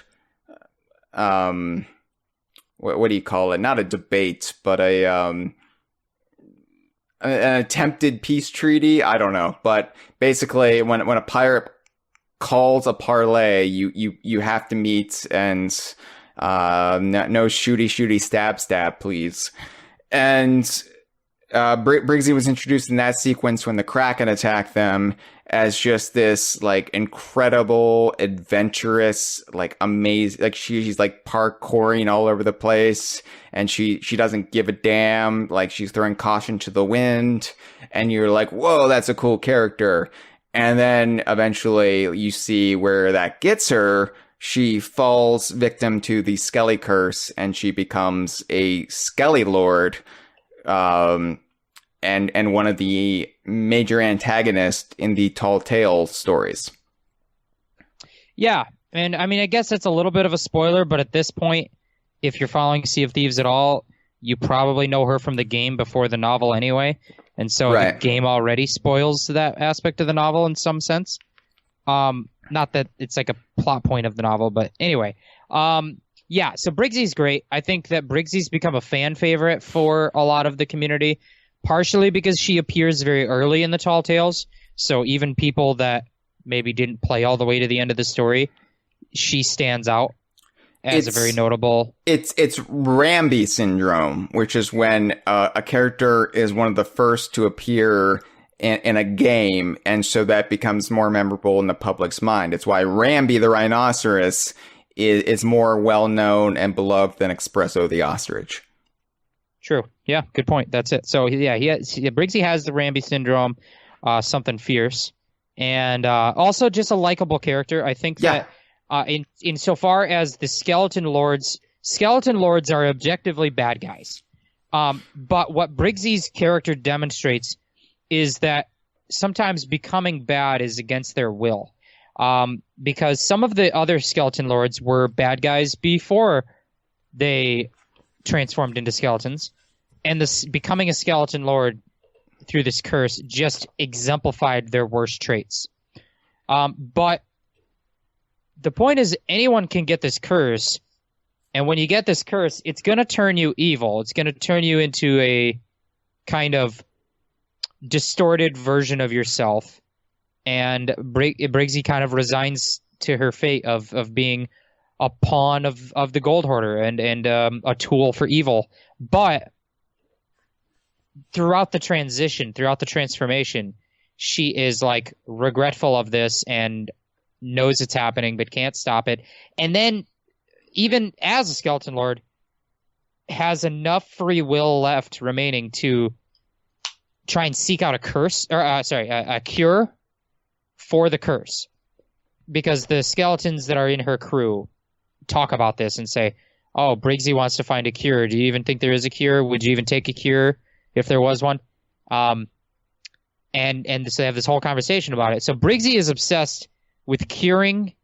What do you call it? Not a debate, but an attempted peace treaty. I don't know, but basically, when a pirate calls a parlay, you have to meet and no shooty stab, please. And Briggsy was introduced in that sequence when the Kraken attacked them as just this like incredible, adventurous, like amazing, like she's like parkouring all over the place, and she doesn't give a damn, like she's throwing caution to the wind, and you're like, whoa, that's a cool character. And then eventually you see where that gets her. She falls victim to the Skelly curse, and she becomes a Skelly Lord, and one of the major antagonists in the Tall Tales stories. Yeah, and I mean, I guess that's a little bit of a spoiler, but at this point, if you're following Sea of Thieves at all, you probably know her from the game before the novel anyway, and so the game already spoils that aspect of the novel in some sense. Not that it's like a plot point of the novel, but anyway. Yeah, so Briggsy's great. I think that Briggsy's become a fan favorite for a lot of the community, partially because she appears very early in the Tall Tales. So even people that maybe didn't play all the way to the end of the story, she stands out as a very notable. It's Ramby syndrome, which is when a character is one of the first to appear in a game, and so that becomes more memorable in the public's mind. It's why Ramby the rhinoceros is more well-known and beloved than Espresso the ostrich. True. Yeah, good point. That's it. So, yeah, Briggsy has the Ramby syndrome, something fierce, and also just a likable character. I think that in so far as the Skeleton Lords are objectively bad guys. But what Briggsy's character demonstrates is that sometimes becoming bad is against their will. Because some of the other Skeleton Lords were bad guys before they transformed into skeletons, and this becoming a Skeleton Lord through this curse just exemplified their worst traits. But the point is, anyone can get this curse, and when you get this curse, it's going to turn you evil. It's going to turn you into a kind of distorted version of yourself. And Briggsy kind of resigns to her fate of being a pawn of the Gold Hoarder and a tool for evil. But throughout the transformation, she is like regretful of this and knows it's happening but can't stop it. And then even as a Skeleton Lord, has enough free will left remaining to try and seek out a cure for the curse. Because the skeletons that are in her crew talk about this and say, oh, Briggsy wants to find a cure. Do you even think there is a cure? Would you even take a cure if there was one? And so they have this whole conversation about it. So Briggsy is obsessed with curing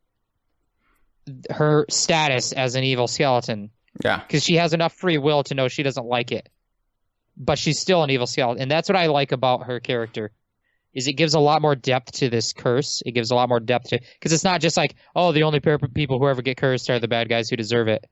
her status as an evil skeleton. Yeah. Because she has enough free will to know she doesn't like it. But she's still an evil skeleton. And that's what I like about her character, is it gives a lot more depth to this curse. It gives a lot more depth to... Because it's not just like, oh, the only people who ever get cursed are the bad guys who deserve it.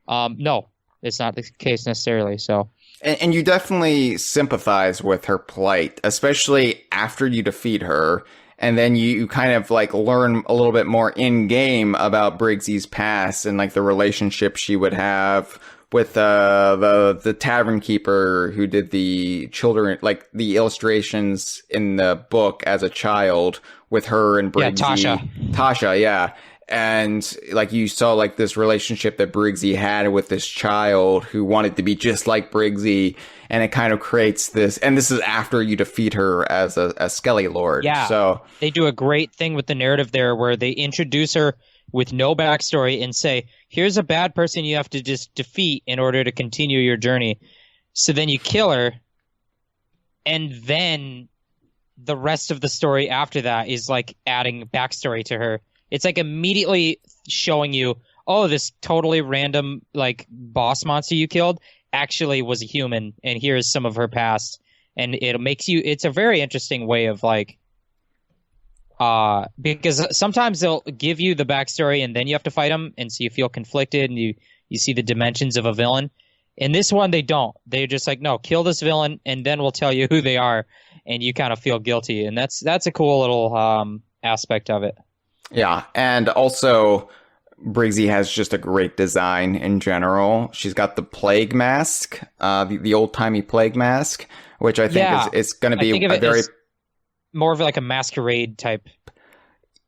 No, it's not the case necessarily, so... And you definitely sympathize with her plight, especially after you defeat her. And then you kind of like learn a little bit more in game about Briggsy's past and like the relationship she would have with the tavern keeper who did the children, like the illustrations in the book as a child with her and Briggsy. Yeah, Tasha, yeah. And like you saw like this relationship that Briggsy had with this child who wanted to be just like Briggsy, and it kind of creates this, and this is after you defeat her as a Skelly Lord. Yeah. So they do a great thing with the narrative there where they introduce her with no backstory and say, here's a bad person you have to just defeat in order to continue your journey. So then you kill her, and then the rest of the story after that is like adding backstory to her. It's like immediately showing you, oh, this totally random like boss monster you killed actually was a human, and here's some of her past. And it makes you, it's a very interesting way of like, because sometimes they'll give you the backstory and then you have to fight them, and so you feel conflicted and you see the dimensions of a villain. In this one, they don't. They're just like, no, kill this villain and then we'll tell you who they are, and you kind of feel guilty. And that's a cool little aspect of it. yeah, and also Briggsy has just a great design in general. She's got the plague mask, the old-timey plague mask, which I think is going to be a very... more of like a masquerade type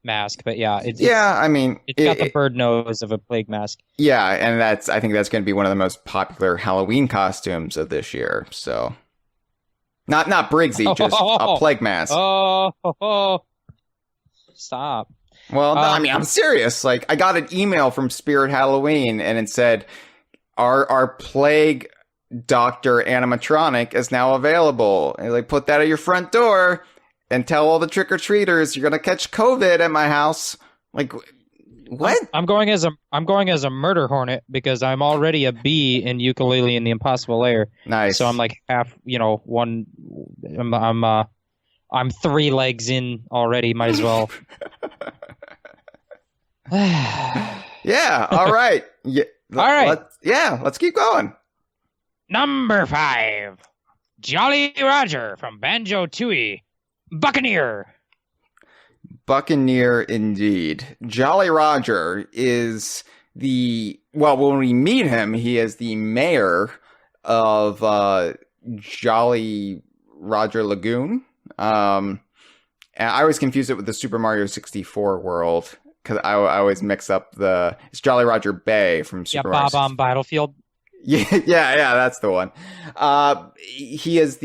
mask, but yeah. It's got the bird nose of a plague mask. Yeah, and I think that's going to be one of the most popular Halloween costumes of this year, so... Not Briggsy, just a plague mask. Stop. Well, no, I mean, I'm serious. Like, I got an email from Spirit Halloween, and it said, our plague doctor animatronic is now available. And like, put that at your front door and tell all the trick-or-treaters you're gonna catch COVID at my house. Like, what? I'm going as a murder hornet because I'm already a bee in Ukulele in the Impossible Lair. Nice. So I'm like half, one. I'm 3 legs in already. Might as well. Yeah. All right. Yeah. All right. Let's keep going. Number 5, Jolly Roger from Banjo-Tooie, Buccaneer. Buccaneer, indeed. Jolly Roger is when we meet him, he is the mayor of Jolly Roger Lagoon. And I always confuse it with the Super Mario 64 world, because I always mix up it's Jolly Roger Bay from Super Mario 64. Bob on Battlefield. Yeah, that's the one. He is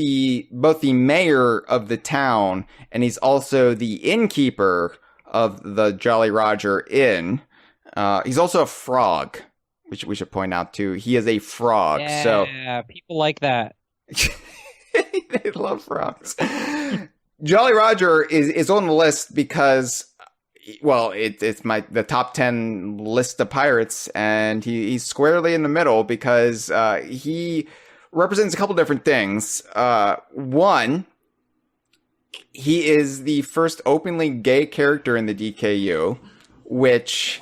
both the mayor of the town, and he's also the innkeeper of the Jolly Roger Inn. He's also a frog, which we should point out too. He is a frog. Yeah, people like that. They love frogs. Jolly Roger is on the list because, well, it's the top 10 list of pirates, and he's squarely in the middle because he represents a couple different things. One, he is the first openly gay character in the DKU, which,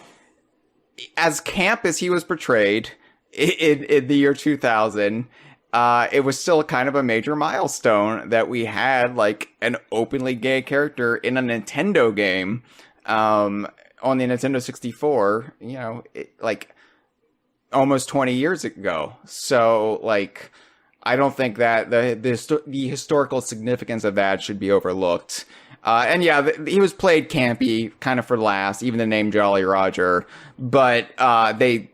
as camp as he was portrayed in the year 2000, it was still kind of a major milestone that we had like an openly gay character in a Nintendo game. on the Nintendo 64, like almost 20 years ago. So, like, I don't think that the historical significance of that should be overlooked. And yeah, he was played campy, kind of for laughs, even the name Jolly Roger. But they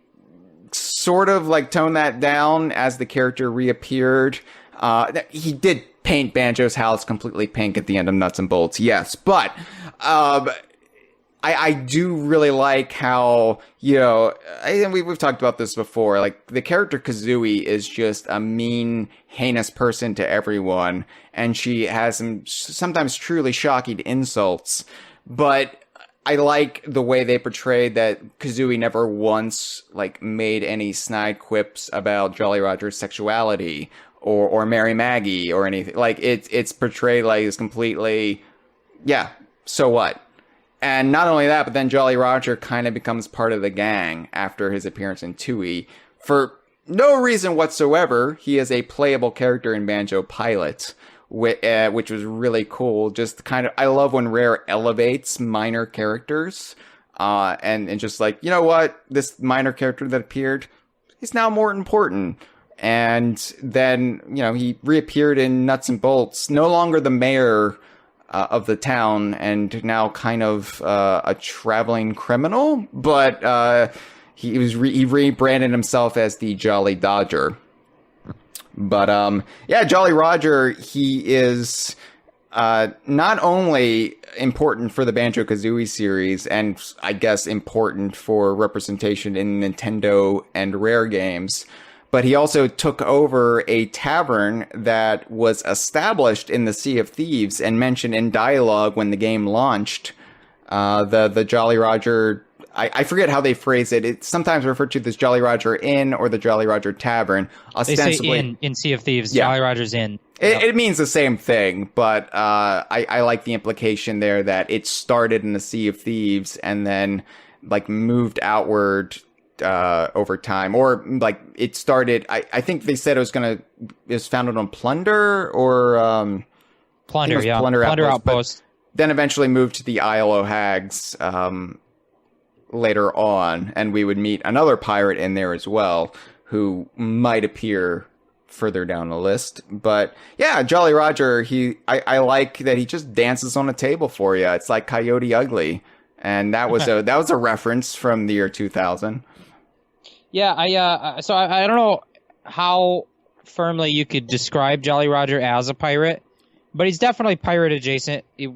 sort of like toned that down as the character reappeared. He did paint Banjo's house completely pink at the end of Nuts and Bolts, yes. But I do really like how, we've talked about this before, like, the character Kazooie is just a mean, heinous person to everyone, and she has some sometimes truly shocking insults, but I like the way they portrayed that Kazooie never once, like, made any snide quips about Jolly Roger's sexuality, or Mary Maggie, or anything. Like, it's portrayed like it's completely, yeah, so what? And not only that, but then Jolly Roger kind of becomes part of the gang after his appearance in Tooie. For no reason whatsoever, he is a playable character in Banjo Pilot, which was really cool. Just kind of, I love when Rare elevates minor characters, and just like, you know what? This minor character that appeared is now more important. And then, he reappeared in Nuts and Bolts, no longer the mayor of the town, and now kind of a traveling criminal, but he rebranded himself as the Jolly Dodger. But yeah, Jolly Roger, he is not only important for the Banjo-Kazooie series, and I guess important for representation in Nintendo and Rare games, but he also took over a tavern that was established in the Sea of Thieves and mentioned in dialogue when the game launched. The Jolly Roger, I forget how they phrase it. It's sometimes referred to as Jolly Roger Inn or the Jolly Roger Tavern. Ostensibly, they say in Sea of Thieves, yeah. Jolly Roger's Inn. It means the same thing, but I like the implication there that it started in the Sea of Thieves and then, like, moved outward over time, or like it started. I think they said it was founded on Plunder or Plunder, yeah, Plunder Outpost. Then eventually moved to the Isle o' Hags later on, and we would meet another pirate in there as well, who might appear further down the list. But yeah, Jolly Roger, I like that he just dances on a table for you. It's like Coyote Ugly, and that was a reference from the year 2000. Yeah, so I don't know how firmly you could describe Jolly Roger as a pirate, but he's definitely pirate adjacent. He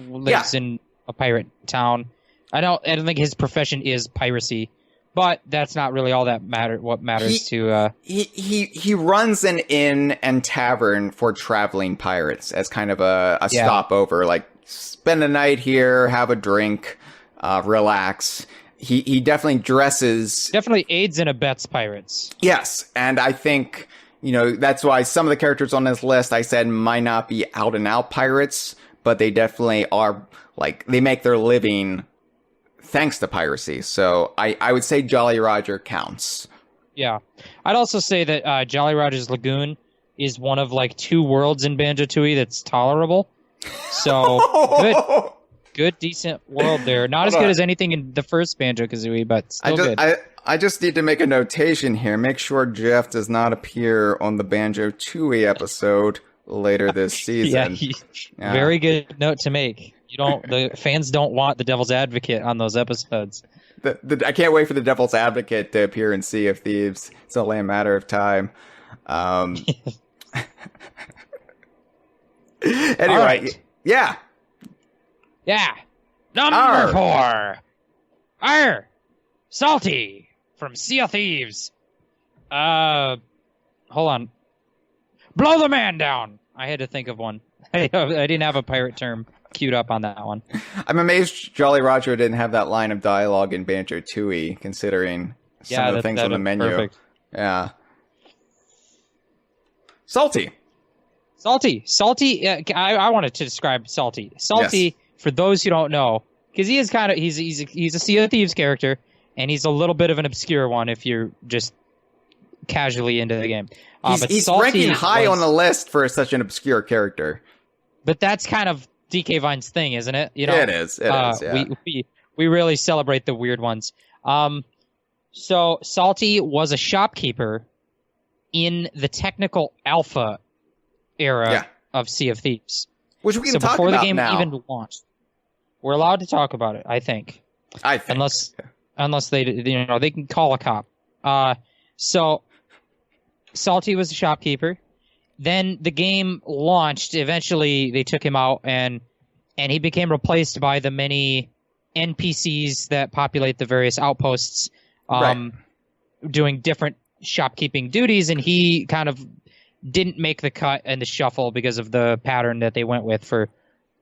lives in a pirate town. I don't think his profession is piracy, but that's not really all that what matters to. He runs an inn and tavern for traveling pirates as kind of a stopover, like spend the night here, have a drink, relax. He definitely definitely aids and abets pirates. Yes, and I think, that's why some of the characters on this list I said might not be out and out pirates, but they definitely are, like, they make their living thanks to piracy. So I would say Jolly Roger counts. Yeah. I'd also say that Jolly Roger's Lagoon is one of, like, 2 worlds in Banjo-Tooie that's tolerable. So good, decent world there. Not as good as anything in the first Banjo-Kazooie, but still good. I just need to make a notation here. Make sure Jeff does not appear on the Banjo-Tooie episode later this season. Yeah. Very good note to make. The fans don't want the Devil's Advocate on those episodes. I can't wait for the Devil's Advocate to appear in Sea of Thieves. It's only a matter of time. Anyway, right. Yeah. Number 4. Salty from Sea of Thieves. Hold on. Blow the man down. I had to think of one. I didn't have a pirate term queued up on that one. I'm amazed Jolly Roger didn't have that line of dialogue in Banjo-Tooie, considering some of the things on the menu. Perfect. Yeah. Salty. I wanted to describe Salty. Yes. For those who don't know, because he is he's a Sea of Thieves character, and he's a little bit of an obscure one if you're just casually into the game. He's ranking high on the list for such an obscure character. But that's kind of DK Vine's thing, isn't it? It is. Yeah. We really celebrate the weird ones. So Salty was a shopkeeper in the technical alpha era of Sea of Thieves. Which we can talk before about the game now. even launched. We're allowed to talk about it, I think. Unless they, they can call a cop. So Salty was a shopkeeper. Then the game launched. Eventually, they took him out, and he became replaced by the many NPCs that populate the various outposts, doing different shopkeeping duties. And he kind of didn't make the cut and the shuffle because of the pattern that they went with for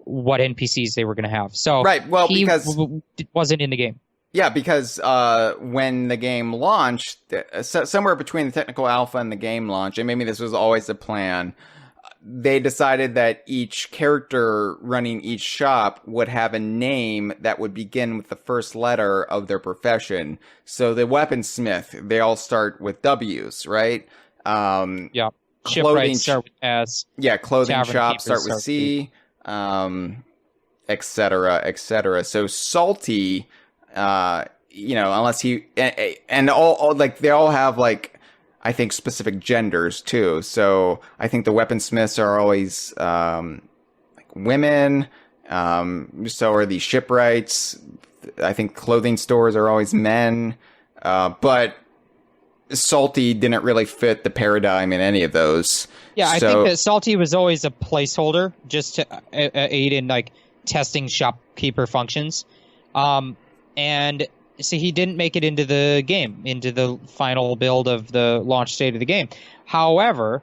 what NPCs they were going to have. So he wasn't in the game. Yeah, because when the game launched, somewhere between the technical alpha and the game launch, and maybe this was always the plan, they decided that each character running each shop would have a name that would begin with the first letter of their profession. So the weaponsmith, they all start with W's, right? Yeah. Shipwrights start with S. Yeah, clothing Tavern shops start with C, et cetera. So Salty... unless he and all like they all have like I think specific genders too. So I think the weaponsmiths are always like women. So are the shipwrights. I think clothing stores are always men. But Salty didn't really fit the paradigm in any of those. Yeah, I think that Salty was always a placeholder just to aid in like testing shopkeeper functions. And so he didn't make it into the game, into the final build of the launch state of the game. However,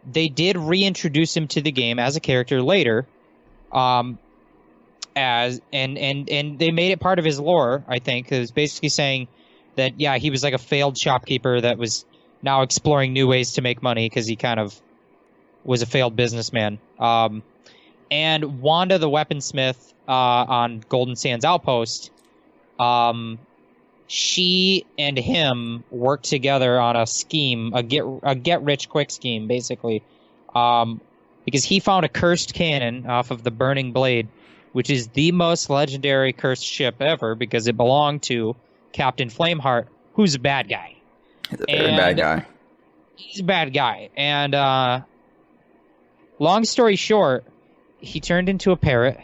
they did reintroduce him to the game as a character later, and they made it part of his lore. I think it was basically saying that he was like a failed shopkeeper that was now exploring new ways to make money because he kind of was a failed businessman. And Wanda the weaponsmith on Golden Sands Outpost. She and him worked together on a scheme, a get rich quick scheme, basically, because he found a cursed cannon off of the Burning Blade, which is the most legendary cursed ship ever because it belonged to Captain Flameheart, who's a bad guy. He's a very bad guy. He's a bad guy, and long story short, he turned into a parrot.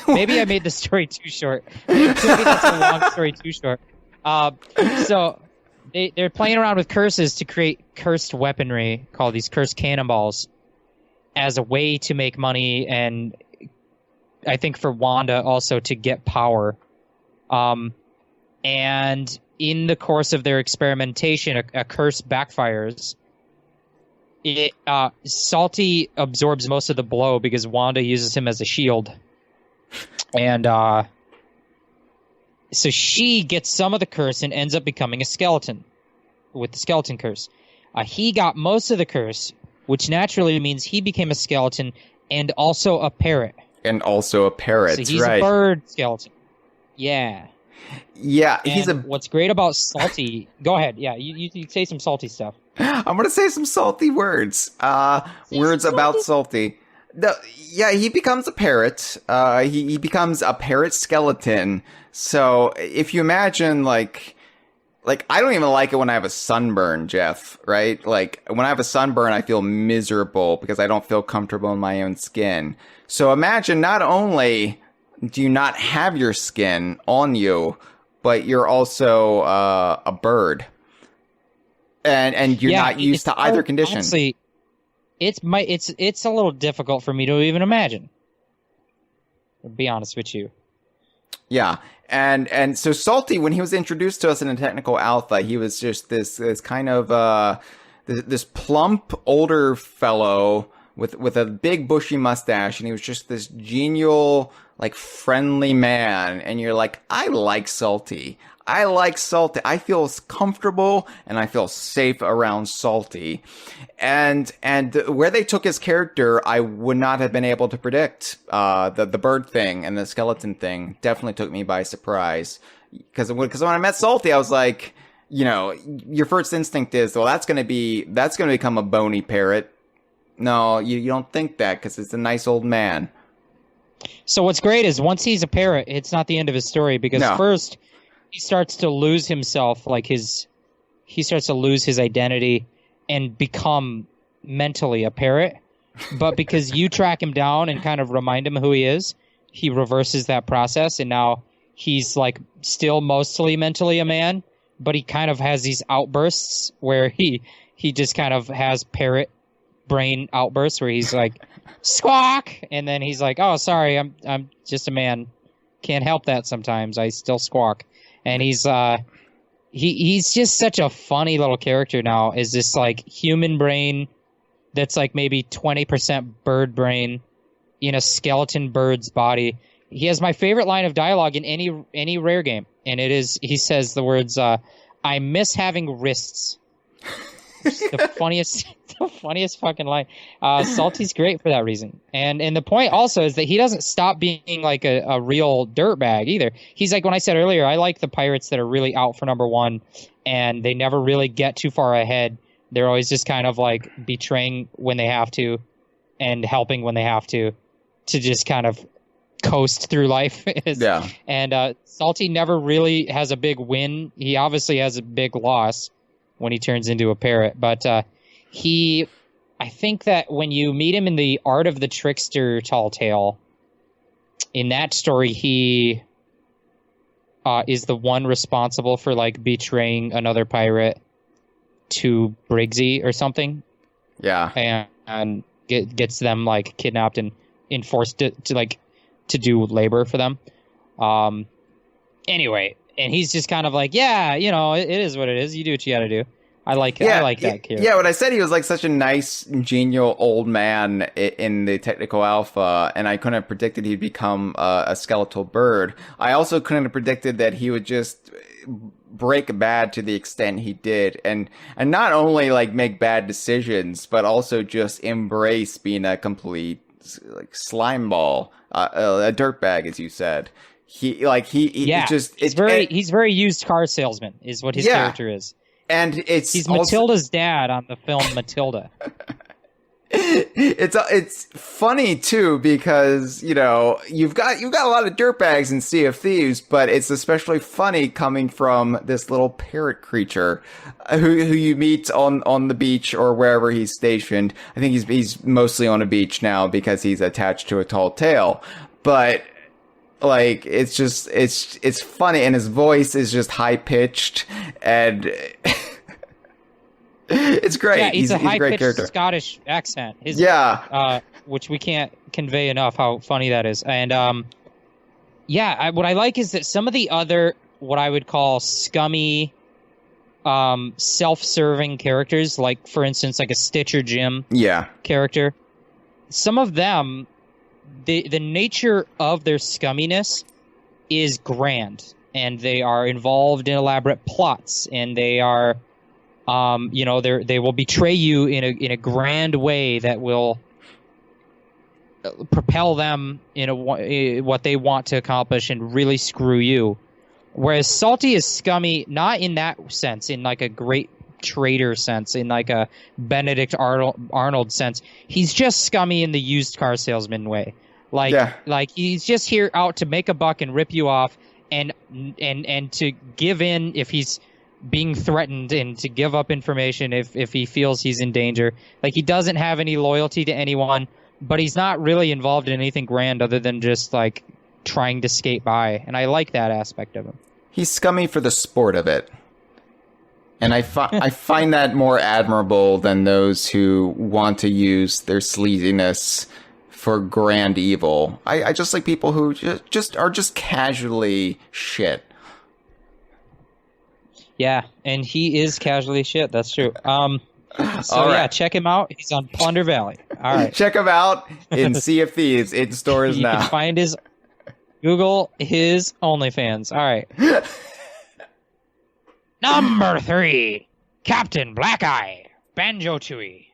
Maybe I made the story too short. Maybe that's a long story too short. So they're playing around with curses to create cursed weaponry called these cursed cannonballs as a way to make money, and I think for Wanda also to get power. And in the course of their experimentation, a curse backfires. Salty absorbs most of the blow because Wanda uses him as a shield. And so she gets some of the curse and ends up becoming a skeleton with the skeleton curse. He got most of the curse, which naturally means he became a skeleton and also a parrot. So he's a bird skeleton. Yeah. Yeah, What's great about Salty... Go ahead, yeah, you say some salty stuff. I'm going to say some salty words. Words about Salty. He becomes a parrot. He becomes a parrot skeleton. So if you imagine, like I don't even like it when I have a sunburn, Jeff, right? Like, when I have a sunburn, I feel miserable because I don't feel comfortable in my own skin. So imagine not only do you not have your skin on you, but you're also a bird. And you're not used to either condition. Honestly, it's a little difficult for me to even imagine. To be honest with you. Yeah. And so Salty, when he was introduced to us in a technical alpha, he was just this kind of this plump older fellow with a big bushy mustache, and he was just this genial, like, friendly man. And you're like, I like Salty. I feel comfortable and I feel safe around Salty. And where they took his character, I would not have been able to predict. The bird thing and the skeleton thing definitely took me by surprise. Because when I met Salty, I was like, your first instinct is, well, that's going to become a bony parrot. No, you don't think that because it's a nice old man. So what's great is once he's a parrot, it's not the end of his story because No. first he starts to lose himself, he starts to lose his identity and become mentally a parrot. But because you track him down and kind of remind him who he is, he reverses that process, and now he's like still mostly mentally a man, but he kind of has these outbursts where he just kind of has parrot brain outbursts where he's like squawk, and then he's like, oh sorry, I'm just a man, can't help that, sometimes I still squawk. And he's just such a funny little character now, is this like human brain that's like maybe 20% bird brain in a skeleton bird's body. He has my favorite line of dialogue in any Rare game, and it is, he says the words, I miss having wrists. The funniest fucking line. Salty's great for that reason. And the point also is that he doesn't stop being like a real dirtbag either. He's like, when I said earlier, I like the pirates that are really out for number one, and they never really get too far ahead. They're always just kind of like betraying when they have to and helping when they have to just kind of coast through life. Yeah. And Salty never really has a big win. He obviously has a big loss when he turns into a parrot. But I think that when you meet him in the Art of the Trickster Tall Tale, in that story, he is the one responsible for like betraying another pirate to Briggsy or something. Yeah. And gets them like kidnapped and enforced to do labor for them. Anyway, and he's just kind of like, yeah, you know, it is what it is. You do what you got to do. I like that character. Yeah, when I said he was like such a nice, genial old man in the technical alpha, and I couldn't have predicted he'd become a skeletal bird. I also couldn't have predicted that he would just break bad to the extent he did, and not only like make bad decisions, but also just embrace being a complete like slime ball, a dirtbag, as you said. He's very used car salesman is what his character is. And he's Matilda's dad on the film Matilda. It's funny too, because you know you've got a lot of dirtbags in Sea of Thieves, but it's especially funny coming from this little parrot creature who you meet on the beach or wherever he's stationed. I think he's mostly on a beach now because he's attached to a tall tale, but like it's funny, and his voice is just high pitched, and it's great. Yeah, he's a a great character. Scottish accent. Which we can't convey enough how funny that is. And what I like is that some of the other what I would call scummy, self-serving characters, like for instance, like a Stitcher Jim character, some of them, the nature of their scumminess is grand, and they are involved in elaborate plots, and they are, they will betray you in a grand way that will propel them in what they want to accomplish and really screw you. Whereas Salty is scummy, not in that sense, in like a great traitor sense, in like a Benedict Arnold sense. He's just scummy in the used car salesman way. Like he's just here out to make a buck and rip you off, and to give in if he's being threatened, and to give up information if he feels he's in danger. Like, he doesn't have any loyalty to anyone, but he's not really involved in anything grand other than just like trying to skate by, and I like that aspect of him. He's scummy for the sport of it. And I find that more admirable than those who want to use their sleaziness for grand evil. I just like people who just are just casually shit. Yeah, and he is casually shit. That's true. Check him out. He's on Plunder Valley. All right. Check him out in Sea of Thieves. In stores now. You can Google his OnlyFans. All right. Number 3, Captain Blackeye, Banjo-Tooie.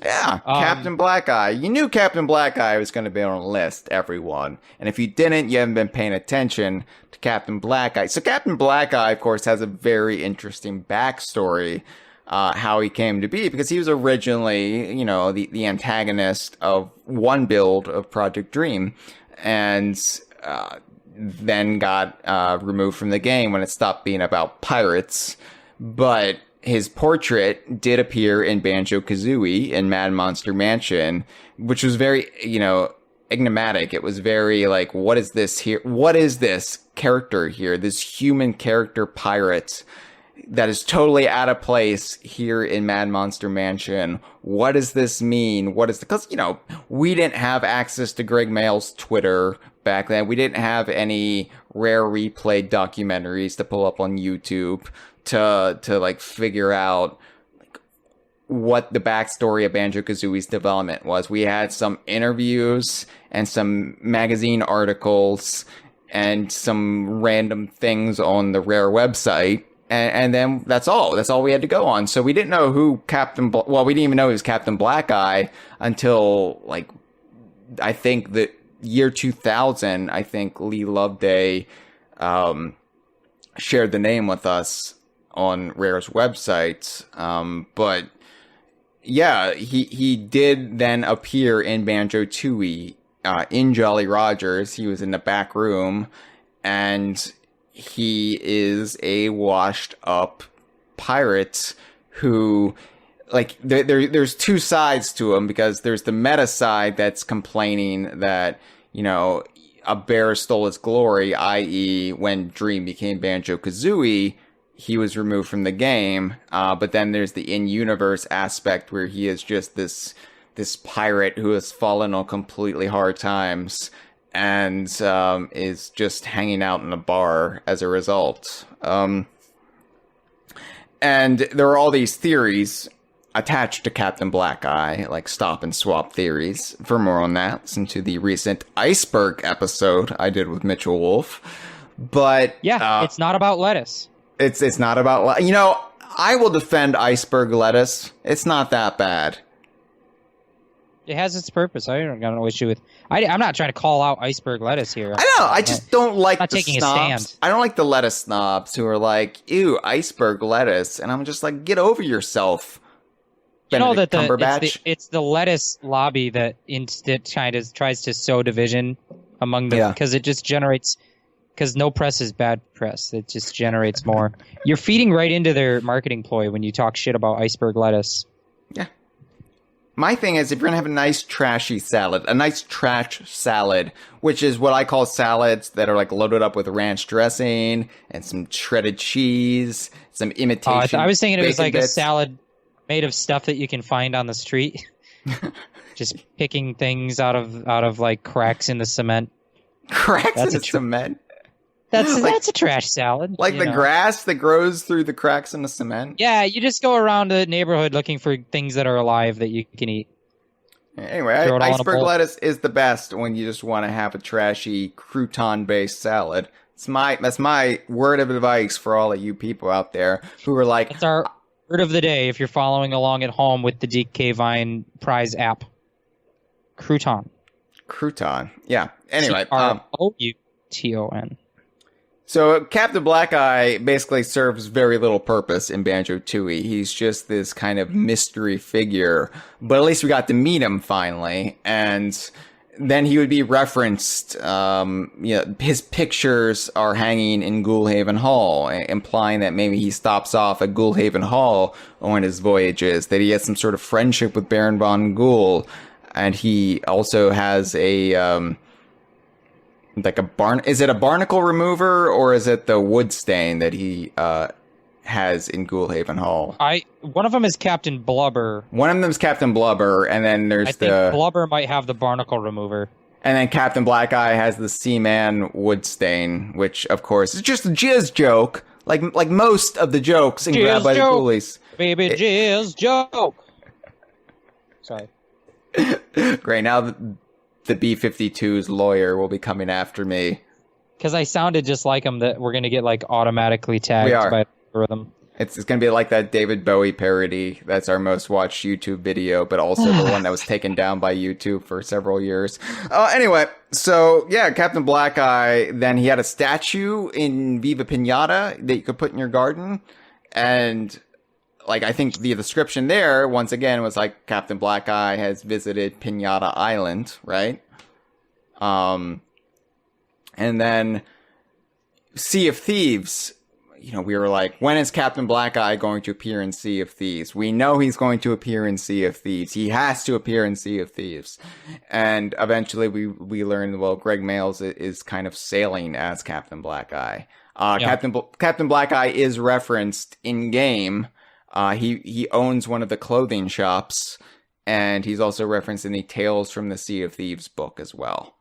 Yeah, Captain Blackeye. You knew Captain Blackeye was going to be on a list, everyone. And if you didn't, you haven't been paying attention to Captain Blackeye. So Captain Blackeye, of course, has a very interesting backstory, how he came to be, because he was originally, the antagonist of one build of Project Dream. and then got removed from the game when it stopped being about pirates. But his portrait did appear in Banjo-Kazooie in Mad Monster Mansion, which was very, enigmatic. It was very like, what is this here? What is this character here? This human character pirate that is totally out of place here in Mad Monster Mansion. What does this mean? Because, we didn't have access to Greg Mail's Twitter back then. We didn't have any Rare Replay documentaries to pull up on YouTube to like figure out like what the backstory of Banjo-Kazooie's development was. We had some interviews and some magazine articles and some random things on the Rare website. And then that's all. That's all we had to go on. So we didn't know who we didn't even know he was Captain Black Eye until, like, I think the year 2000, I think Lee Loveday shared the name with us on Rare's website. But, yeah, he did then appear in Banjo-Tooie in Jolly Rogers. He was in the back room, and he is a washed up pirate who, like, there's two sides to him, because there's the meta side that's complaining that, a bear stole his glory, i.e. when Dream became Banjo-Kazooie, he was removed from the game. But then there's the in-universe aspect where he is just this pirate who has fallen on completely hard times and is just hanging out in a bar as a result. And there are all these theories attached to Captain Black Eye, like stop and swap theories. For more on that, listen to the recent Iceberg episode I did with Mitchell Wolf. But yeah, it's not about lettuce. It's not about I will defend Iceberg lettuce. It's not that bad. It has its purpose. I don't got no issue with. I'm not trying to call out iceberg lettuce here. I know. I just don't like the taking snobs. a stand. I don't like the lettuce snobs who are like, "Ew, iceberg lettuce," and I'm just like, "Get over yourself." Benedict Cumberbatch. It's the lettuce lobby that tries to sow division among the because it just generates. Because no press is bad press. It just generates more. You're feeding right into their marketing ploy when you talk shit about iceberg lettuce. Yeah. My thing is, if you're going to have a nice trashy salad, a nice trash salad, which is what I call salads that are like loaded up with ranch dressing and some shredded cheese, some imitation. I was thinking it was like bits. A salad made of stuff that you can find on the street. Just picking things out of like cracks in the cement. Cracks in the cement? That's a trash salad. Like the grass that grows through the cracks in the cement? Yeah, you just go around the neighborhood looking for things that are alive that you can eat. Anyway, iceberg lettuce is the best when you just want to have a trashy crouton-based salad. That's my word of advice for all of you people out there who are like... It's our word of the day if you're following along at home with the DK Vine prize app. Crouton. Crouton. Yeah. Anyway. Crouton. So Captain Black Eye basically serves very little purpose in Banjo-Tooie. He's just this kind of mystery figure, but at least we got to meet him finally, and then he would be referenced. His pictures are hanging in Ghoulhaven Hall, implying that maybe he stops off at Ghoulhaven Hall on his voyages, that he has some sort of friendship with Baron von Ghoul, and he also has a... like is it a barnacle remover or is it the wood stain that he has in Ghoulhaven Hall? One of them is Captain Blubber. One of them is Captain Blubber, and then I think Blubber might have the barnacle remover. And then Captain Black Eye has the Seaman wood stain, which of course is just a jizz joke, like most of the jokes in Grab by the Ghoulies. Baby jizz joke. Sorry. Great. Now the B-52's lawyer will be coming after me. Because I sounded just like him, that we're going to get like automatically tagged by the algorithm. It's going to be like that David Bowie parody. That's our most watched YouTube video, but also the one that was taken down by YouTube for several years. Anyway, so yeah, Captain Black Eye, then he had a statue in Viva Pinata that you could put in your garden. And like, I think the description there, once again, was like Captain Black Eye has visited Pinata Island, right? And then Sea of Thieves, we were like, when is Captain Black Eye going to appear in Sea of Thieves? We know he's going to appear in Sea of Thieves. He has to appear in Sea of Thieves. And eventually we learned, well, Greg Mayles is kind of sailing as Captain Black Eye. Captain Black Eye is referenced in game. He owns one of the clothing shops, and he's also referenced in the Tales from the Sea of Thieves book as well.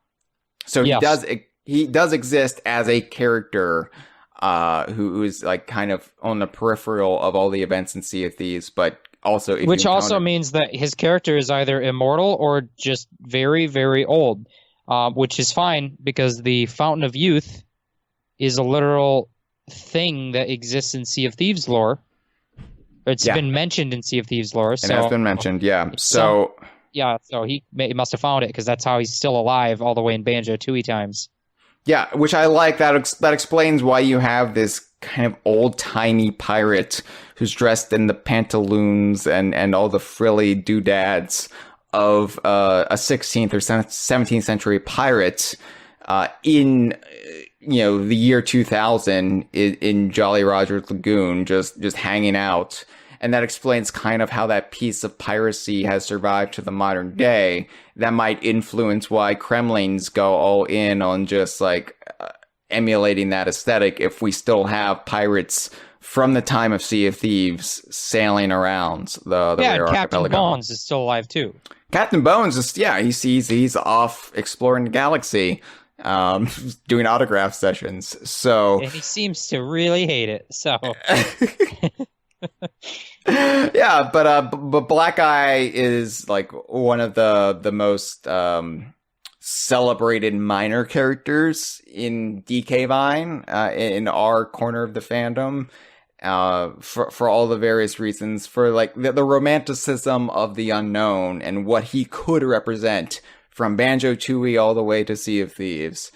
So he does exist as a character who is like kind of on the peripheral of all the events in Sea of Thieves, but also means that his character is either immortal or just very, very old, which is fine because the Fountain of Youth is a literal thing that exists in Sea of Thieves lore. It's been mentioned in Sea of Thieves lore. So, it has been mentioned, yeah. So he must have found it because that's how he's still alive all the way in Banjo-Tooie times. Yeah, which I like. That explains why you have this kind of old-timey pirate who's dressed in the pantaloons and all the frilly doodads of a 16th or 17th century pirate in the year 2000 in Jolly Roger's Lagoon, just hanging out. And that explains kind of how that piece of piracy has survived to the modern day. That might influence why Kremlings go all in on just like emulating that aesthetic if we still have pirates from the time of Sea of Thieves sailing around the Rare Captain Archipelago. Bones is still alive too. Captain Bones he's off exploring the galaxy, doing autograph sessions. So and he seems to really hate it. So yeah, but Black Eye is like one of the most celebrated minor characters in DK Vine, in our corner of the fandom, for all the various reasons, for like the romanticism of the unknown and what he could represent from Banjo-Tooie all the way to Sea of Thieves.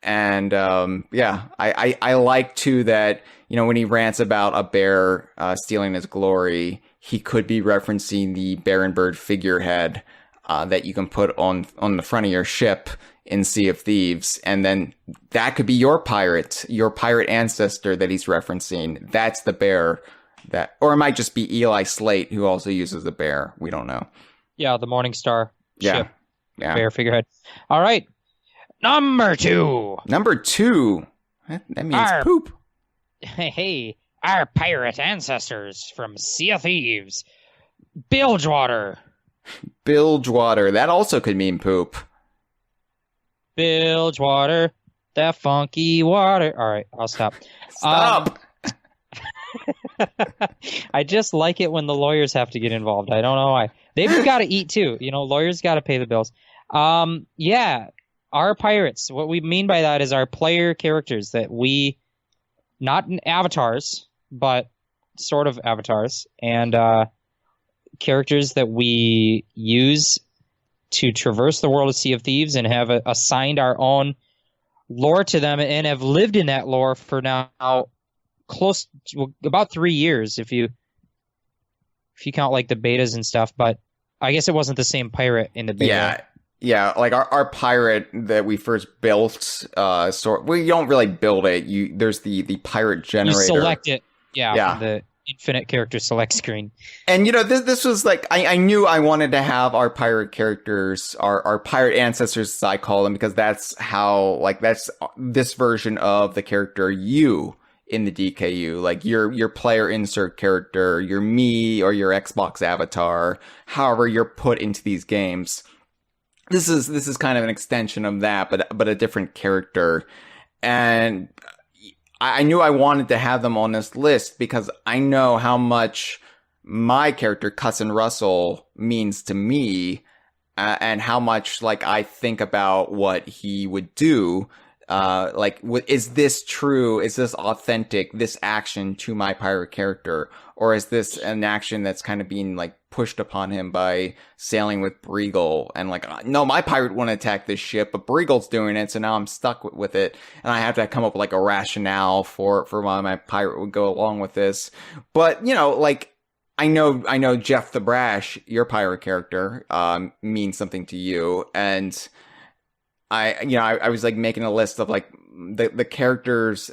And I like too that when he rants about a bear stealing his glory, he could be referencing the Bear and Bird figurehead that you can put on the front of your ship in Sea of Thieves, and then that could be your pirate ancestor that he's referencing. That's the bear or it might just be Eli Slate, who also uses the bear. We don't know. Yeah, the Morningstar ship. Yeah. Bear figurehead. All right. Number two. That means poop. Hey, our pirate ancestors from Sea of Thieves. Bilgewater. That also could mean poop. Bilgewater, that funky water. All right, I'll stop. Stop. I just like it when the lawyers have to get involved. I don't know why. They've got to eat too. Lawyers got to pay the bills. Our pirates. What we mean by that is our player characters that we, not in avatars, but sort of avatars, and characters that we use to traverse the world of Sea of Thieves and have assigned our own lore to them and have lived in that lore for now close to about 3 years if you count like the betas and stuff. But I guess it wasn't the same pirate in the beta. Yeah, like our pirate that we first built, we don't really build it. There's the pirate generator. You select it. Yeah. The infinite character select screen. And this was like I knew I wanted to have our pirate characters, our pirate ancestors, as I call them, because that's this version of the character you in the DKU, like your player insert character, your me or your Xbox avatar, however you're put into these games. This is kind of an extension of that, but a different character. And I knew I wanted to have them on this list because I know how much my character, Cousin Russell, means to me, and how much I think about what he would do. Is this true? Is this authentic, this action to my pirate character? Or is this an action that's kind of being pushed upon him by sailing with Breagle? And no, my pirate won't attack this ship, but Breagle's doing it. So now I'm stuck with it. And I have to come up with a rationale for why my pirate would go along with this. But, I know Jeff the Brash, your pirate character, means something to you. And I was like making a list of like the characters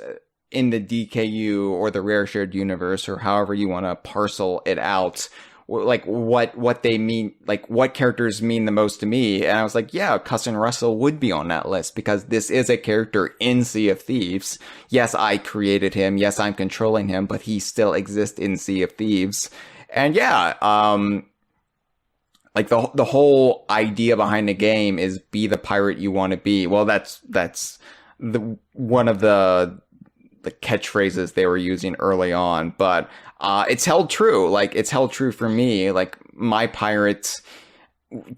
in the DKU or the Rare Shared Universe, or however you want to parcel it out, like what they mean, like what characters mean the most to me. And I was like, yeah, Cousin Russell would be on that list because this is a character in Sea of Thieves. Yes, I created him. Yes, I'm controlling him, but he still exists in Sea of Thieves. And yeah, like the whole idea behind the game is be the pirate you want to be. Well, that's the one of the catchphrases they were using early on, but it's held true. Like, it's held true for me. Like, my pirate,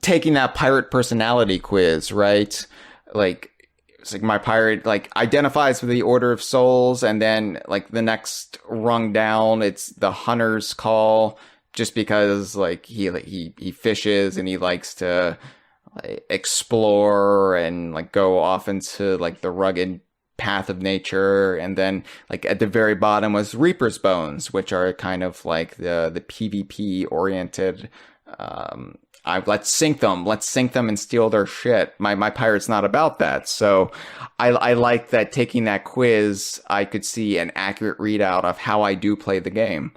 taking that pirate personality quiz, right? Like, it's like my pirate, like, identifies with the Order of Souls, and then, like, the next rung down, it's the Hunter's Call, just because, like, he fishes and he likes to like, explore and, like, go off into, like, the rugged path of nature. And then like at the very bottom was Reaper's Bones, which are kind of like the PvP oriented, let's sink them and steal their shit. My pirate's not about that. So I like that taking that quiz, I could see an accurate readout of how I do play the game.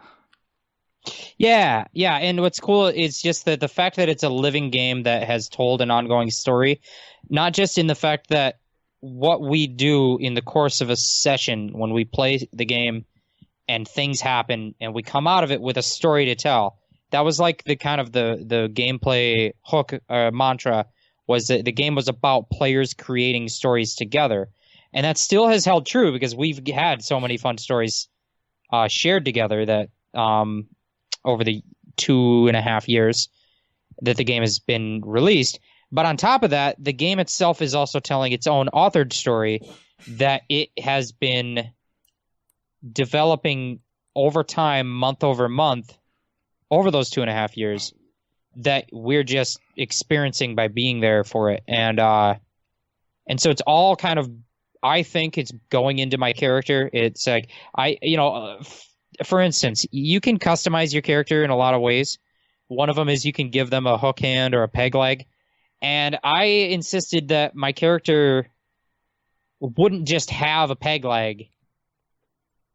Yeah. And what's cool is just that the fact that it's a living game that has told an ongoing story, not just in the fact that what we do in the course of a session when we play the game and things happen and we come out of it with a story to tell. That was like the kind of the gameplay hook mantra, was that the game was about players creating stories together. And that still has held true because we've had so many fun stories shared together that over the 2.5 years that the game has been released. But on top of that, the game itself is also telling its own authored story that it has been developing over time, month over month, over those 2.5 years, that we're just experiencing by being there for it. And so it's all kind of, I think it's going into my character. It's like, for instance, you can customize your character in a lot of ways. One of them is you can give them a hook hand or a peg leg. And I insisted that my character wouldn't just have a peg leg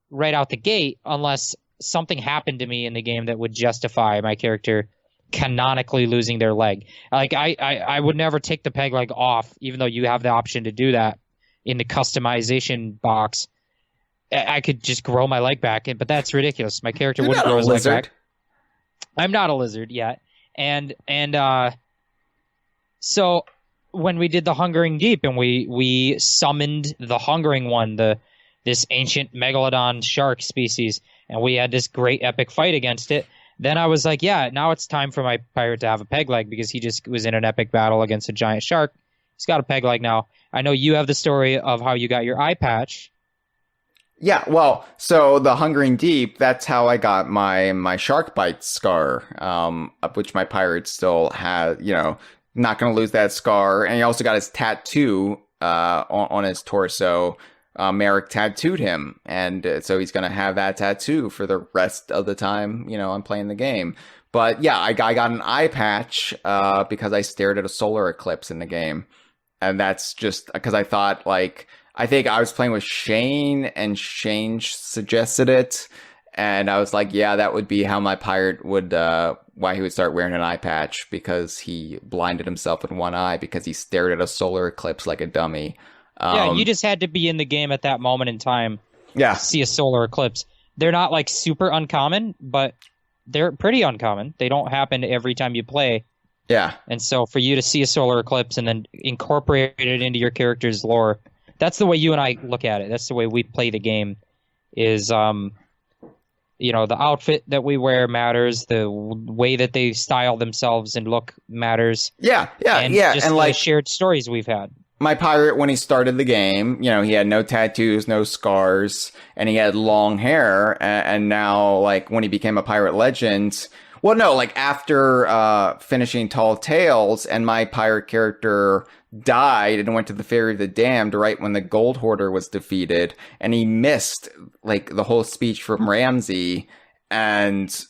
right out the gate unless something happened to me in the game that would justify my character canonically losing their leg. Like, I would never take the peg leg off, even though you have the option to do that in the customization box. I could just grow my leg back, but that's ridiculous. My character wouldn't grow his leg back. I'm not a lizard yet. And so when we did the Hungering Deep and we summoned the Hungering One, this ancient megalodon shark species, and we had this great epic fight against it, then I was like, yeah, now it's time for my pirate to have a peg leg because he just was in an epic battle against a giant shark. He's got a peg leg now. I know you have the story of how you got your eye patch. Yeah, well, so the Hungering Deep, that's how I got my shark bite scar, of which my pirate still has, not going to lose that scar. And he also got his tattoo on his torso. Merrick tattooed him, and so he's going to have that tattoo for the rest of the time, I'm playing the game. But yeah, I got an eye patch because I stared at a solar eclipse in the game. And that's just because I thought, I think I was playing with Shane, and Shane suggested it. And I was like, yeah, that would be how my pirate would, why he would start wearing an eye patch, because he blinded himself in one eye because he stared at a solar eclipse like a dummy. Yeah, you just had to be in the game at that moment in time to see a solar eclipse. They're not super uncommon, but they're pretty uncommon. They don't happen every time you play. Yeah. And so for you to see a solar eclipse and then incorporate it into your character's lore, that's the way you and I look at it. That's the way we play the game. Is the outfit that we wear matters, the way that they style themselves and look matters. Yeah. And the shared stories we've had. My pirate, when he started the game, he had no tattoos, no scars, and he had long hair. And now, when he became a pirate legend, after finishing Tall Tales, and my pirate character died and went to the Ferry of the Damned right when the Gold Hoarder was defeated, and he missed the whole speech from Ramsey, and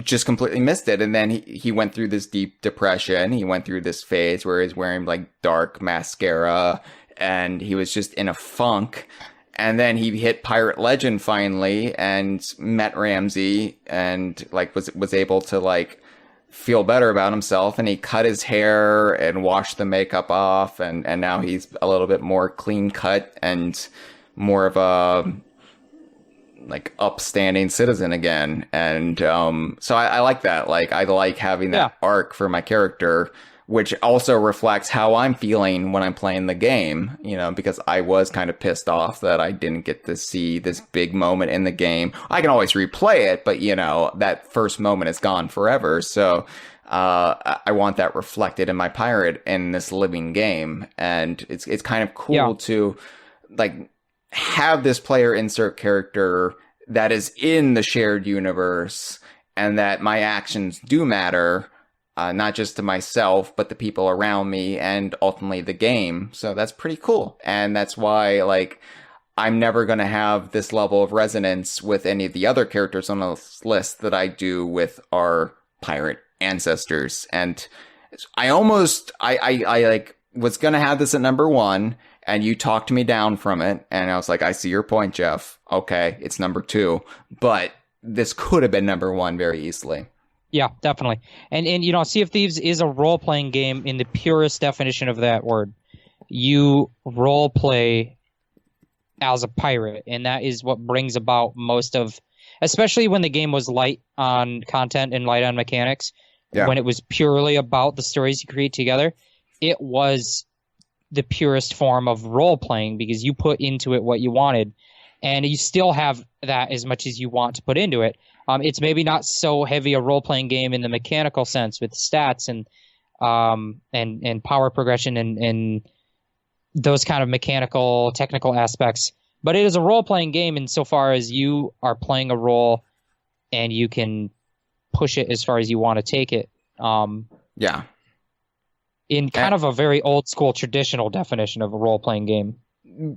just completely missed it. And then he went through this deep depression. He went through this phase where he's wearing like dark mascara and he was just in a funk. And then he hit Pirate Legend finally and met Ramsey and like was able to like feel better about himself, and he cut his hair and washed the makeup off, and now he's a little bit more clean cut and more of a like upstanding citizen again. And so I like that. Like I like having that arc for my character, which also reflects how I'm feeling when I'm playing the game, you know, because I was kind of pissed off that I didn't get to see this big moment in the game. I can always replay it, but you know, that first moment is gone forever. So I want that reflected in my pirate in this living game. And it's kind of cool to like have this player insert character that is in the shared universe and that my actions do matter. Not just to myself, but the people around me and ultimately the game. So that's pretty cool. And that's why, like, I'm never going to have this level of resonance with any of the other characters on this list that I do with our pirate ancestors. And I like was going to have this at number 1, and you talked me down from it. And I was like, I see your point, Jeff. Okay, it's number 2. But this could have been number 1 very easily. Yeah, definitely. And you know, Sea of Thieves is a role-playing game in the purest definition of that word. You role-play as a pirate, and that is what brings about most of, especially when the game was light on content and light on mechanics, when it was purely about the stories you create together, it was the purest form of role-playing because you put into it what you wanted, and you still have that as much as you want to put into it. It's maybe not so heavy a role-playing game in the mechanical sense with stats and power progression and those kind of mechanical, technical aspects. But it is a role-playing game insofar as you are playing a role and you can push it as far as you want to take it. In kind of a very old-school, traditional definition of a role-playing game.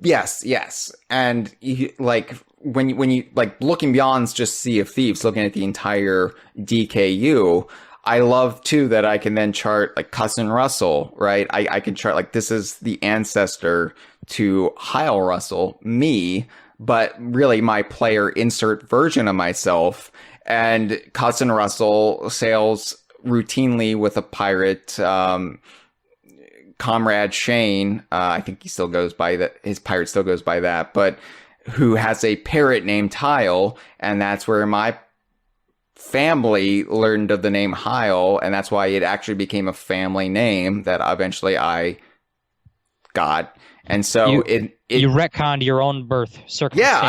Yes. And like when you like looking beyond just Sea of Thieves, looking at the entire DKU, I love too that I can then chart like Cousin Russell, right? I can chart like this is the ancestor to Hyle Russell, me, but really my player insert version of myself. And Cousin Russell sails routinely with a pirate, Comrade Shane, I think he still goes by that. His pirate still goes by that, but who has a parrot named Hyle, and that's where my family learned of the name Hyle, and that's why it actually became a family name that eventually I got. And so you retconned your own birth circumstances. Yeah,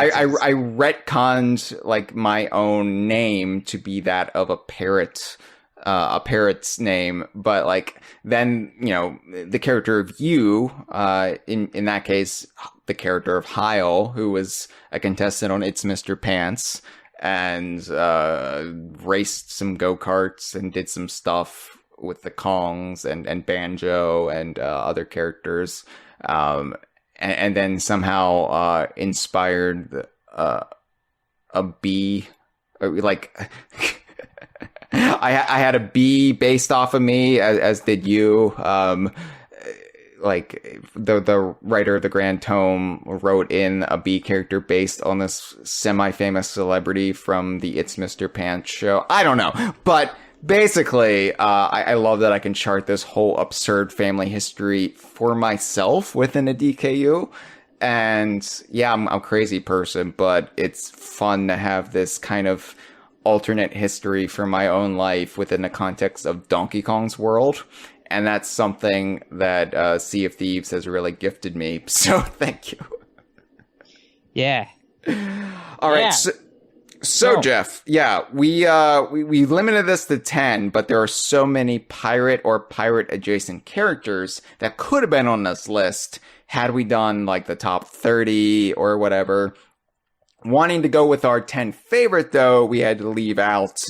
I retconned like my own name to be that of a parrot's name, but like then, you know, the character of you, in that case, the character of Hyle, who was a contestant on It's Mr. Pants and raced some go-karts and did some stuff with the Kongs and Banjo and other characters, and then somehow inspired a bee, like I had a bee based off of me, as did you. Like the writer of the Grand Tome wrote in a bee character based on this semi-famous celebrity from the It's Mr. Pants show. I don't know, but basically, I love that I can chart this whole absurd family history for myself within a DKU. And yeah, I'm a crazy person, but it's fun to have this kind of alternate history for my own life within the context of Donkey Kong's world. And that's something that Sea of Thieves has really gifted me. So thank you. Yeah. All right. So Jeff, we limited this to 10, but there are so many pirate or pirate adjacent characters that could have been on this list had we done like the top 30 or whatever. Wanting to go with our 10 favorite, though, we had to leave out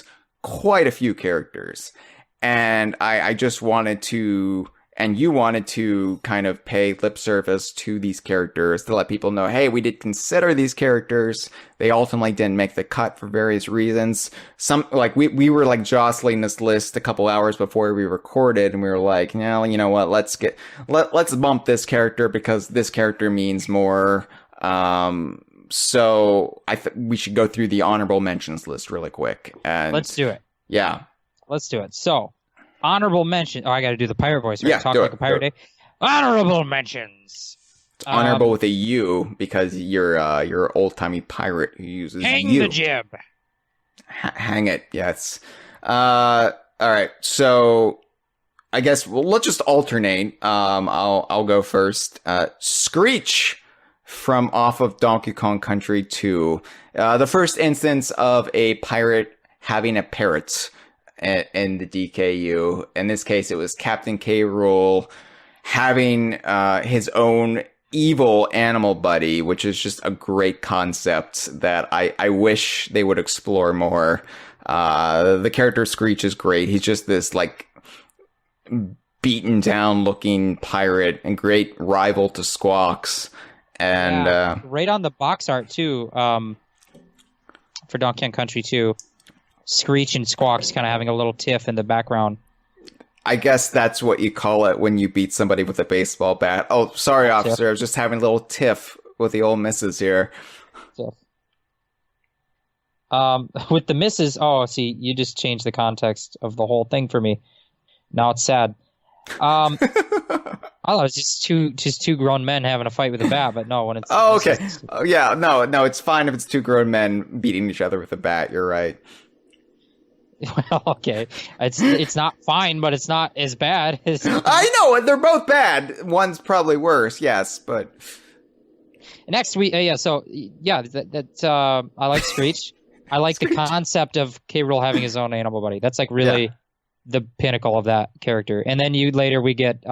quite a few characters. And I just wanted to and you wanted to kind of pay lip service to these characters to let people know, hey, we did consider these characters. They ultimately didn't make the cut for various reasons. Some, like, we were like jostling this list a couple hours before we recorded, and we were like, no, you know what, let's bump this character because this character means more. So we should go through the honorable mentions list really quick. And let's do it. Yeah. Let's do it. So, honorable mention. Oh, I got to do the pirate voice. Right? Yeah, Talk like a pirate day. Honorable mentions. It's honorable with a U because you're an old-timey pirate who uses hang U. the jib. Hang it, yes. All right, so I guess let's just alternate. I'll go first. Screech from off of Donkey Kong Country 2. The first instance of a pirate having a parrot in the DKU. In this case, it was Captain K Rool having his own evil animal buddy, which is just a great concept that I wish they would explore more. The character Screech is great. He's just this like beaten down looking pirate and great rival to Squawks. And right on the box art too, for Donkey Kong Country 2, Screech and Squawks kind of having a little tiff in the background. I guess that's what you call it when you beat somebody with a baseball bat. Oh, sorry, officer. Tiff. I was just having a little tiff with the old missus here. Tiff. With the missus, see, you just changed the context of the whole thing for me. Now it's sad. I thought it was just two grown men having a fight with a bat, but no, when it's okay. Oh, yeah, no, it's fine if it's two grown men beating each other with a bat. You're right. Well, okay, it's not fine, but it's not as bad as I know they're both bad. One's probably worse, yes, but next week, I like Screech. I like the concept of K Rool having his own animal buddy. That's like really the pinnacle of that character. And then we get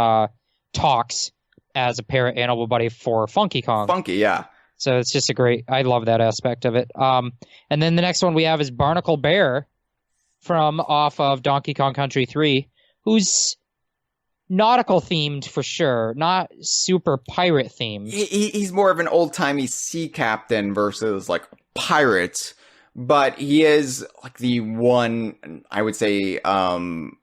Talks as a parrot animal buddy for Funky Kong. Funky, yeah. So it's just I love that aspect of it. And then the next one we have is Barnacle Bear from off of Donkey Kong Country 3, who's nautical themed for sure, not super pirate themed. He's more of an old-timey sea captain versus like pirates, but he is like the one, I would say, kind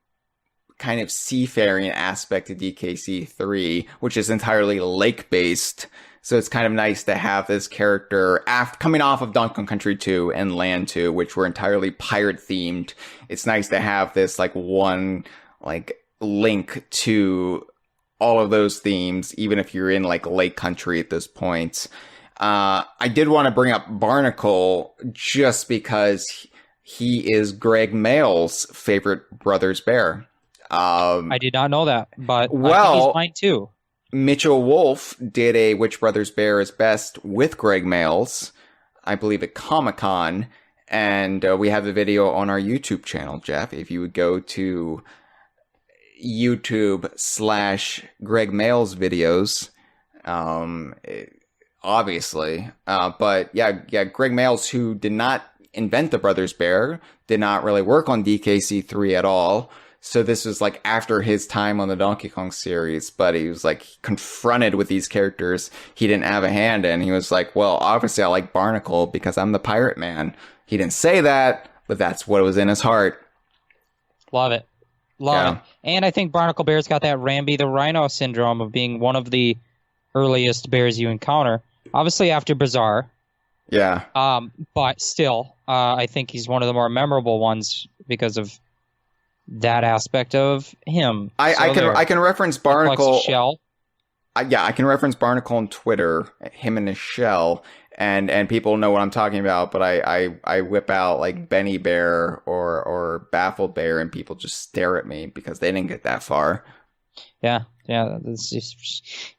of seafaring aspect of DKC 3, which is entirely lake-based. So it's kind of nice to have this character coming off of Donkey Kong Country 2 and Land 2, which were entirely pirate themed. It's nice to have this like one like link to all of those themes, even if you're in like lake country at this point. I did want to bring up Barnacle just because he is Greg Mail's favorite Brothers Bear. I did not know that, but I think he's mine too. Mitchell Wolf did a Which Brothers Bear is Best with Greg Mails, I believe at Comic-Con, and we have the video on our YouTube channel, Jeff. If you would go to YouTube/Greg Mails videos, obviously. But yeah, Greg Mails, who did not invent the Brothers Bear, did not really work on DKC 3 at all. So this was like after his time on the Donkey Kong series, but he was like confronted with these characters he didn't have a hand in. He was like, well, obviously I like Barnacle because I'm the pirate man. He didn't say that, but that's what was in his heart. Love it. Love it. And I think Barnacle Bear's got that Rambi the Rhino syndrome of being one of the earliest bears you encounter. Obviously after Bazaar. Yeah. But still, I think he's one of the more memorable ones because of that aspect of him. I can reference Barnacle. Shell. I can reference Barnacle on Twitter, him and his shell, and people know what I'm talking about. But I whip out like Benny Bear or Baffled Bear, and people just stare at me because they didn't get that far. Yeah. That's just...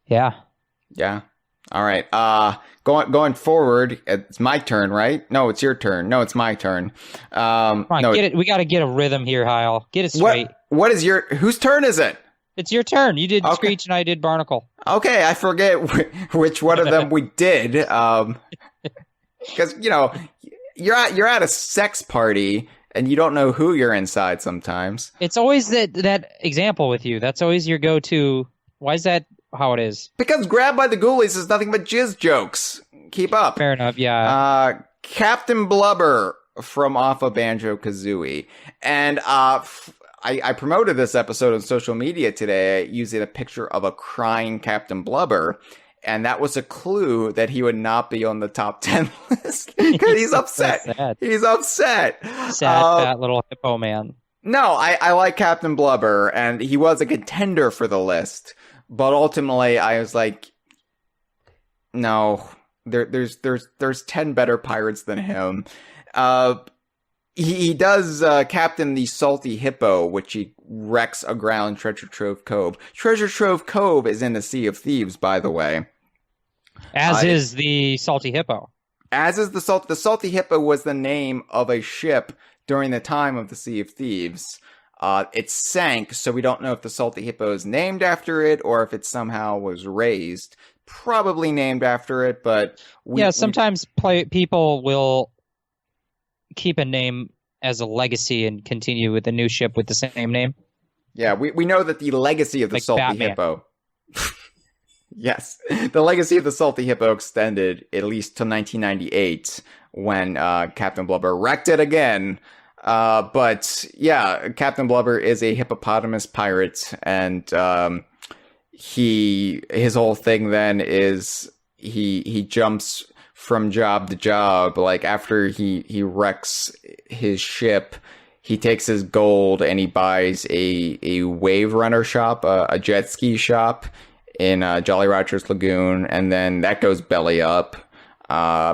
Yeah. All right. Going forward, it's my turn, right? No, it's your turn. No, it's my turn. Come on, no, get it. We got to get a rhythm here, Hyle. Get it straight. What is whose turn is it? It's your turn. You did Screech and I did Barnacle. Okay, I forget which one of them we did. Because you're at a sex party and you don't know who you're inside sometimes. It's always that example with you. That's always your go-to. Why is that how it is? Because Grabbed by the Ghoulies is nothing but jizz jokes. Keep up. Fair enough, yeah. Captain Blubber from off of Banjo-Kazooie. And I promoted this episode on social media today using a picture of a crying Captain Blubber. And that was a clue that he would not be on the top 10 list because he's upset. So he's upset. Sad, fat little hippo man. No, I like Captain Blubber, and he was a contender for the list. But ultimately, I was like, no, there's 10 better pirates than him. He does captain the Salty Hippo, which he wrecks aground Treasure Trove Cove. Treasure Trove Cove is in the Sea of Thieves, by the way. As is the Salty Hippo. As is the Salty Hippo was the name of a ship during the time of the Sea of Thieves. It sank, so we don't know if the Salty Hippo is named after it or if it somehow was raised. Probably named after it, but sometimes people will keep a name as a legacy and continue with the new ship with the same name. Yeah, we know that the legacy of the Salty Batman. Hippo. Yes, the legacy of the Salty Hippo extended at least to 1998 when Captain Blubber wrecked it again. But yeah, Captain Blubber is a hippopotamus pirate, and his whole thing then is he jumps from job to job. Like after he wrecks his ship, he takes his gold and he buys a wave runner shop, a jet ski shop in Jolly Roger's Lagoon, and then that goes belly up.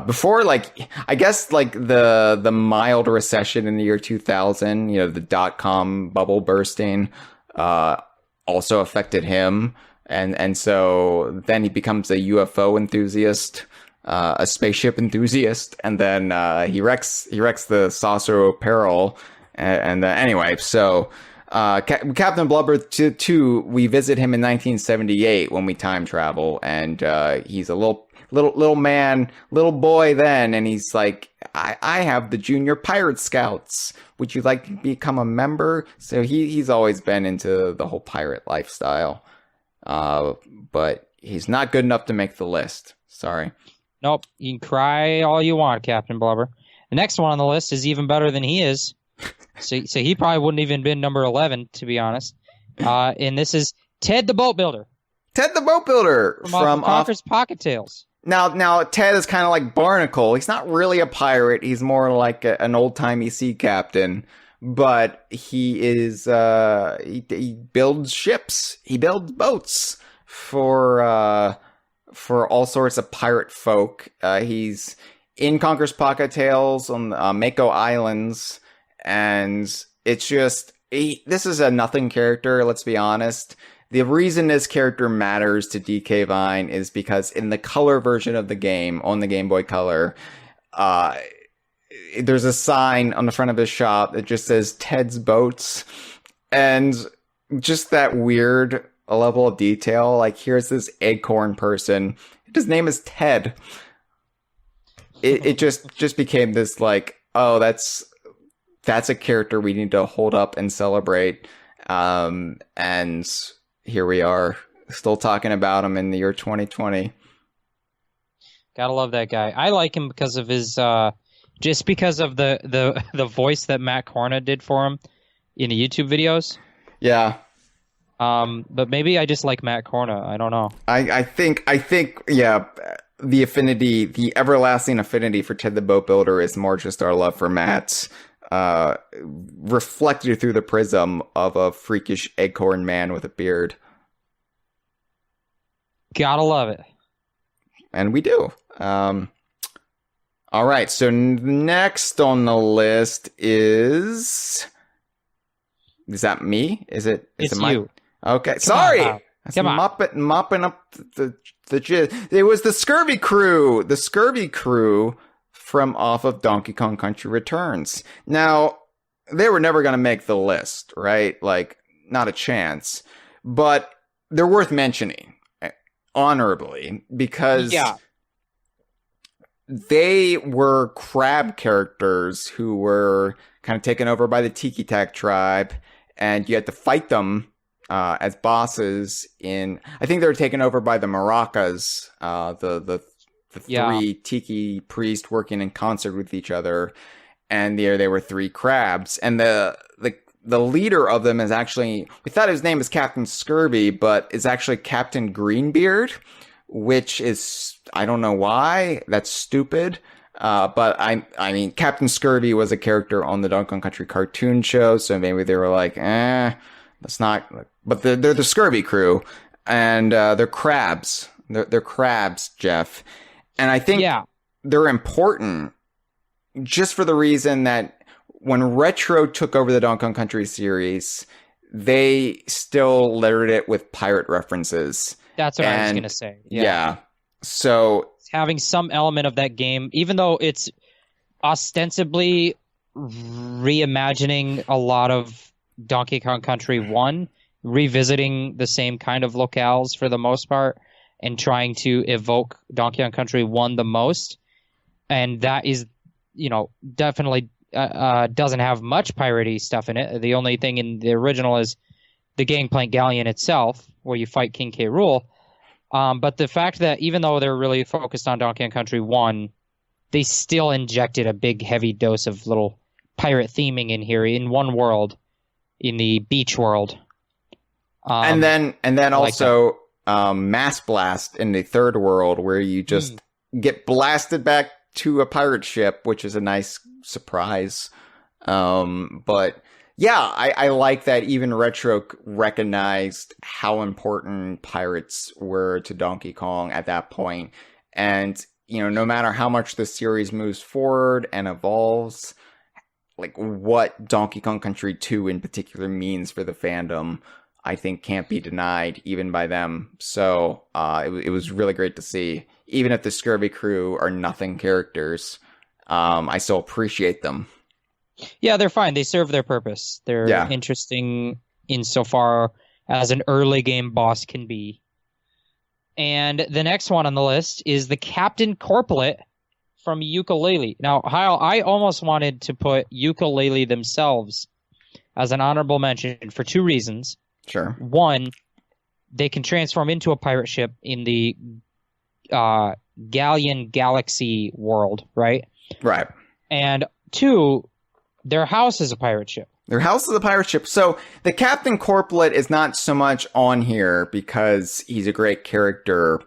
Before, I guess the mild recession in the year 2000, the .com bubble bursting, also affected him. And so then he becomes a UFO enthusiast, a spaceship enthusiast, and then he wrecks the Saucer of Peril. And anyway, so Captain Blubber 2, we visit him in 1978 when we time travel, and he's a little man, little boy then, and he's like, I have the Junior Pirate Scouts. Would you like to become a member? So he's always been into the whole pirate lifestyle. But he's not good enough to make the list. Sorry. Nope. You can cry all you want, Captain Blubber. The next one on the list is even better than he is. So he probably wouldn't even been number 11, to be honest. And this is Ted the Boat Builder. Ted the Boat Builder from Conker's Pocket Tales. Now Ted is kind of like Barnacle. He's not really a pirate. He's more like an old-timey sea captain. But he is he builds ships. He builds boats for all sorts of pirate folk. He's in Conker's Pocket Tales on Mako Islands, and it's just this is a nothing character. Let's be honest. The reason this character matters to DK Vine is because in the color version of the game, on the Game Boy Color, there's a sign on the front of his shop that just says Ted's Boats. And just that weird level of detail. Like, here's this acorn person. His name is Ted. It just became this like, oh, that's a character we need to hold up and celebrate. And here we are, still talking about him in the year 2020. Gotta love that guy. I like him because of his just because of the voice that Matt Corna did for him in the YouTube videos. Yeah. But maybe I just like Matt Corna. I don't know. I think yeah, the affinity, the everlasting affinity for Ted the Boat Builder is more just our love for Matt, reflected through the prism of a freakish acorn man with a beard. Gotta love it. And we do. All right, so next on the list is that me? Is it you? Okay, Come sorry. on, Come on. Mopping up the jizz. It was the Scurvy Crew. The Scurvy Crew from off of Donkey Kong Country Returns. Now, they were never going to make the list, right? Like, not a chance. But they're worth mentioning honorably because they were crab characters who were kind of taken over by the Tiki Tak tribe, and you had to fight them as bosses. I think they were taken over by the Maracas, the three Tiki priests working in concert with each other, and they were three crabs, and the leader of them is actually, we thought his name was Captain Scurvy, but it's actually Captain Greenbeard, which is, I don't know why, that's stupid. But I mean, Captain Scurvy was a character on the Donkey Kong Country cartoon show, so maybe they were like, that's not, but they're the Scurvy crew, and they're crabs. They're crabs, Jeff. And I think they're important just for the reason that when Retro took over the Donkey Kong Country series, they still littered it with pirate references. That's what I was going to say. Yeah. So having some element of that game, even though it's ostensibly reimagining a lot of Donkey Kong Country 1, revisiting the same kind of locales for the most part, and trying to evoke Donkey Kong Country 1 the most. And that is, definitely doesn't have much piratey stuff in it. The only thing in the original is the Gangplank Galleon itself, where you fight King K Rool. But the fact that even though they're really focused on Donkey Kong Country 1, they still injected a big heavy dose of little pirate theming in here in one world, in the beach world. And then also Mass Blast in the third world, where you just get blasted back to a pirate ship, which is a nice surprise. But yeah, I like that even Retro recognized how important pirates were to Donkey Kong at that point. And, no matter how much the series moves forward and evolves, like what Donkey Kong Country 2 in particular means for the fandom, I think can't be denied even by them. So it was really great to see. Even if the Scurvy crew are nothing characters, I still appreciate them. Yeah, they're fine. They serve their purpose. They're interesting insofar as an early game boss can be. And the next one on the list is the Captain Corplet from Yooka-Laylee. Now, Hyle, I almost wanted to put Yooka-Laylee themselves as an honorable mention for two reasons. Sure. One, they can transform into a pirate ship in the Galleon Galaxy world, right? Right. And two, their house is a pirate ship. Their house is a pirate ship. So the Captain Corplet is not so much on here because he's a great character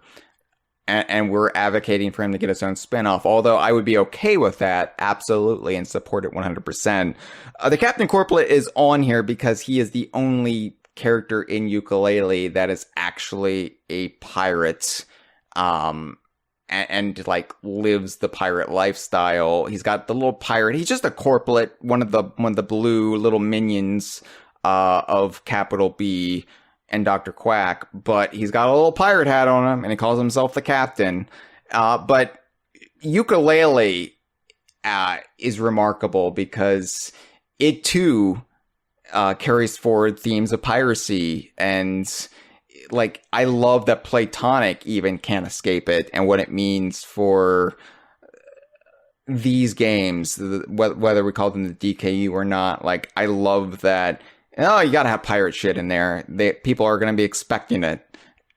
and we're advocating for him to get his own spinoff, although I would be okay with that, absolutely, and support it 100%. The Captain Corplet is on here because he is the only character in Yooka-Laylee that is actually a pirate, and like lives the pirate lifestyle. He's got the little pirate. He's just a corplet, one of the blue little minions of Capital B and Dr. Quack, but he's got a little pirate hat on him and he calls himself the captain. But Yooka-Laylee is remarkable because it too carries forward themes of piracy, and like I love that Playtonic even can't escape it and what it means for these games, whether we call them the DKU or not. Like I love that. Oh, you gotta have pirate shit in there. People are gonna be expecting it,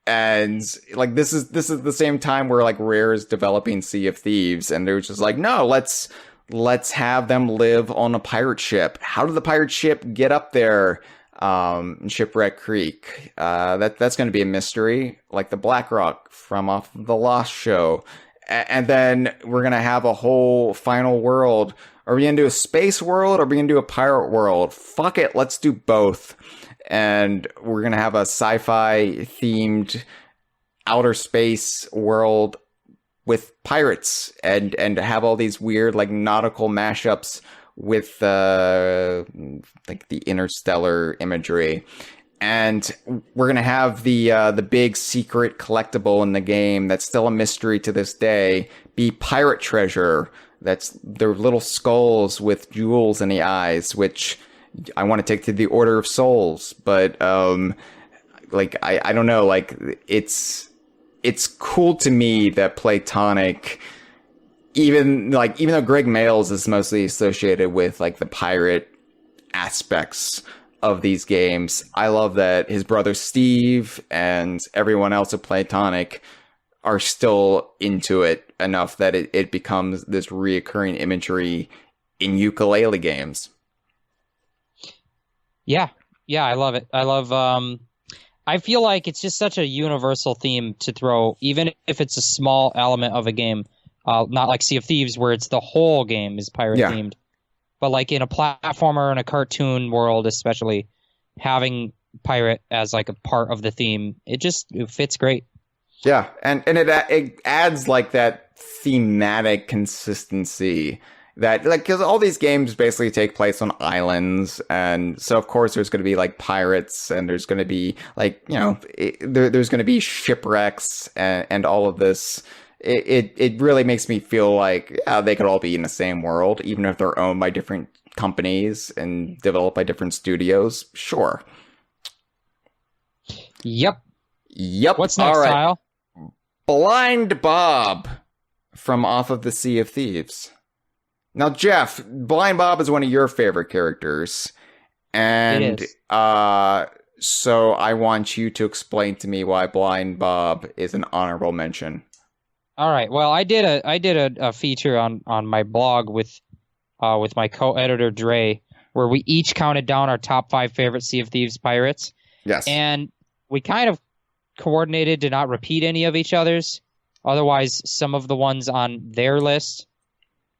and like this is the same time where like Rare is developing Sea of Thieves, and they're just like, no, let's have them live on a pirate ship. How did the pirate ship get up there? In Shipwreck Creek. That's going to be a mystery, like the Black Rock from off the Lost show. And then we're going to have a whole final world. Are we going to do a space world or are we going to do a pirate world? Fuck it, let's do both. And we're going to have a sci-fi themed outer space world with pirates and have all these weird like nautical mashups with like the interstellar imagery. And we're gonna have the big secret collectible in the game that's still a mystery to this day be pirate treasure. That's their little skulls with jewels in the eyes, which I want to take to the Order of Souls. But like I don't know, like it's cool to me that Playtonic even though Greg Mayles is mostly associated with like the pirate aspects of these games, I love that his brother Steve and everyone else at Playtonic are still into it enough that it becomes this reoccurring imagery in ukulele games. Yeah, I love it. I love. I feel like it's just such a universal theme to throw, even if it's a small element of a game. Not like Sea of Thieves, where it's the whole game is pirate themed, but like in a platformer and a cartoon world, especially having pirate as like a part of the theme, it fits great. Yeah, and it adds like that thematic consistency that, like, because all these games basically take place on islands, and so of course there's going to be like pirates, and there's going to be like, you know, there's going to be shipwrecks and all of this. It really makes me feel like they could all be in the same world, even if they're owned by different companies and developed by different studios. Sure. Yep. What's next, all right. Hyle? Blind Bob from Off of the Sea of Thieves. Now, Jeff, Blind Bob is one of your favorite characters, and it is. So I want you to explain to me why Blind Bob is an honorable mention. All right. Well, I did a feature on my blog with my co-editor Dre, where we each counted down our top 5 favorite Sea of Thieves pirates. Yes. And we kind of coordinated to not repeat any of each other's. Otherwise, some of the ones on their list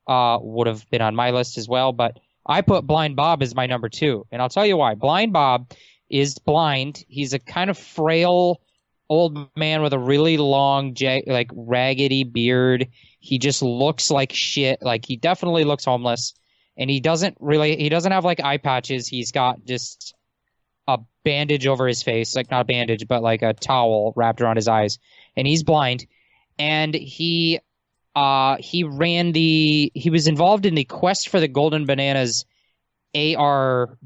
would have been on my list as well. But I put Blind Bob as my number 2, and I'll tell you why. Blind Bob is blind. He's a kind of frail old man with a really long, like raggedy beard. He just looks like shit. Like, he definitely looks homeless, and he doesn't have like eye patches. He's got just a bandage over his face, like not a bandage, but like a towel wrapped around his eyes, and he's blind. And he was involved in the quest for the Golden Bananas ARG,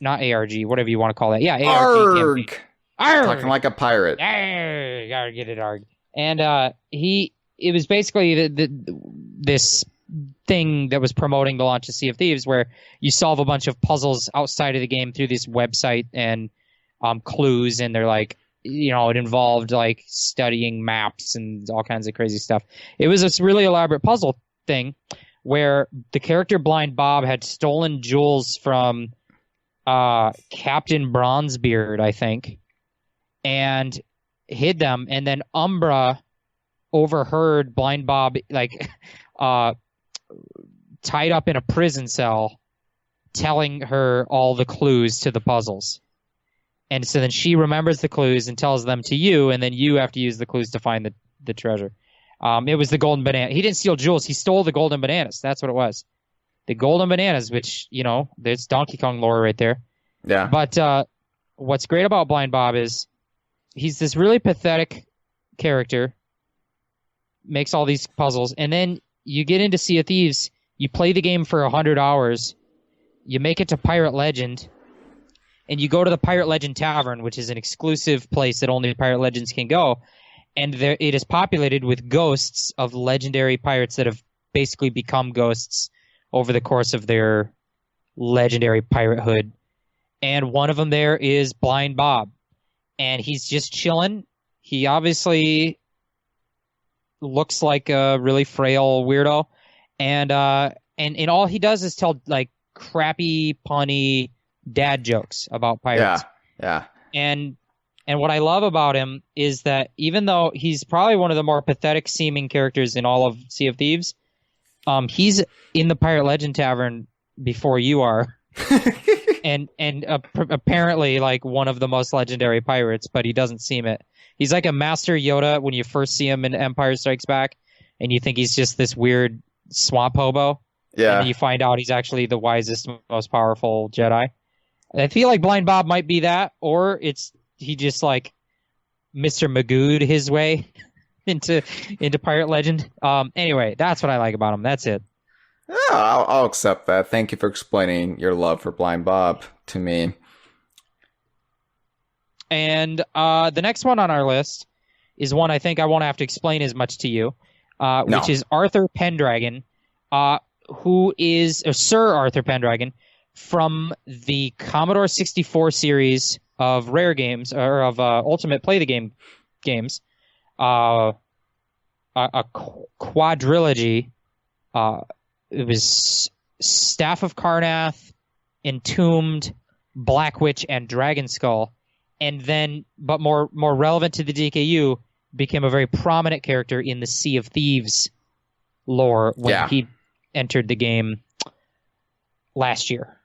not ARG, whatever you want to call that. Yeah, ARG campaign. Arg! Talking like a pirate. Arg! Gotta get it, arg. And it was basically this thing that was promoting the launch of Sea of Thieves, where you solve a bunch of puzzles outside of the game through this website and clues, and they're like, you know, it involved like studying maps and all kinds of crazy stuff. It was this really elaborate puzzle thing where the character Blind Bob had stolen jewels from Captain Bronzebeard, I think, and hid them, and then Umbra overheard Blind Bob like tied up in a prison cell telling her all the clues to the puzzles. And so then she remembers the clues and tells them to you, and then you have to use the clues to find the treasure. It was the golden banana. He didn't steal jewels. He stole the golden bananas. That's what it was. The golden bananas, which, you know, there's Donkey Kong lore right there. Yeah. But what's great about Blind Bob is he's this really pathetic character, makes all these puzzles, and then you get into Sea of Thieves, you play the game for 100 hours, you make it to Pirate Legend, and you go to the Pirate Legend Tavern, which is an exclusive place that only Pirate Legends can go, and it is populated with ghosts of legendary pirates that have basically become ghosts over the course of their legendary piratehood. And one of them there is Blind Bob, and he's just chilling. He obviously looks like a really frail weirdo, and all he does is tell like crappy, punny dad jokes about pirates. Yeah. And what I love about him is that even though he's probably one of the more pathetic seeming characters in all of Sea of Thieves, he's in the Pirate Legend Tavern before you are. and apparently like one of the most legendary pirates, but he doesn't seem it. He's like a Master Yoda when you first see him in Empire Strikes Back, and you think he's just this weird swamp hobo. Yeah. And then you find out he's actually the wisest, most powerful Jedi. I feel like Blind Bob might be that, or he just like Mr. Magoo'd his way into Pirate Legend. Anyway, that's what I like about him. That's it. Yeah, I'll accept that. Thank you for explaining your love for Blind Bob to me. And the next one on our list is one I think I won't have to explain as much to you. which No. is Arthur Pendragon, who is Sir Arthur Pendragon from the Commodore 64 series of rare games or of Ultimate Play the Game games, a quadrilogy. It was Staff of Karnath, Entombed, Black Witch, and Dragon Skull, and then, but more relevant to the DKU, became a very prominent character in the Sea of Thieves lore when he entered the game last year.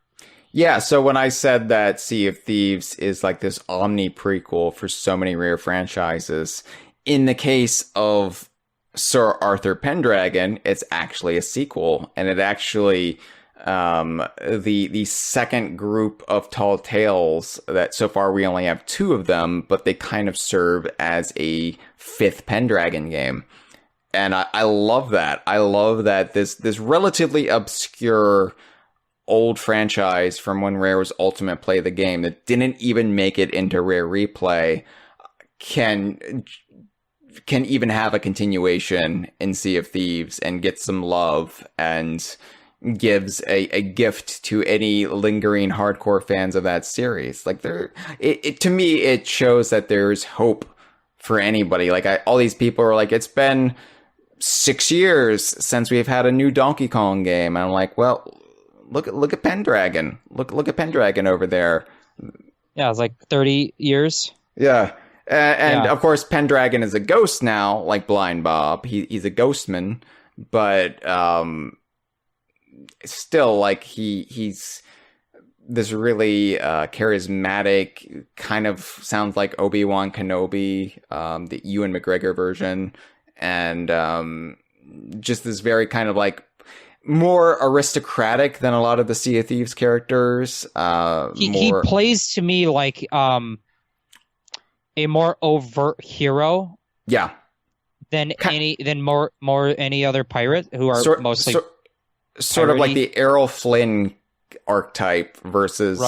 Yeah, so when I said that Sea of Thieves is like this omni prequel for so many rare franchises, in the case of Sir Arthur Pendragon, it's actually a sequel, and it actually the second group of tall tales that so far we only have 2 of them, but they kind of serve as a 5th Pendragon game. And I love that. I love that this relatively obscure old franchise from when Rare was Ultimate Play the Game that didn't even make it into Rare Replay can even have a continuation in Sea of Thieves and get some love and gives a gift to any lingering hardcore fans of that series. Like to me, it shows that there's hope for anybody. Like all these people are like, it's been 6 years since we've had a new Donkey Kong game. And I'm like, well, look at Pendragon. Look at Pendragon over there. Yeah, it's like 30 years. Yeah. And of course, Pendragon is a ghost now, like Blind Bob. He's a ghostman, but still, like he's this really charismatic, kind of sounds like Obi-Wan Kenobi, the Ewan McGregor version, and just this very kind of like more aristocratic than a lot of the Sea of Thieves characters. He plays to me like a more overt hero. Yeah. Than any other pirate who are mostly sort of like the Errol Flynn archetype versus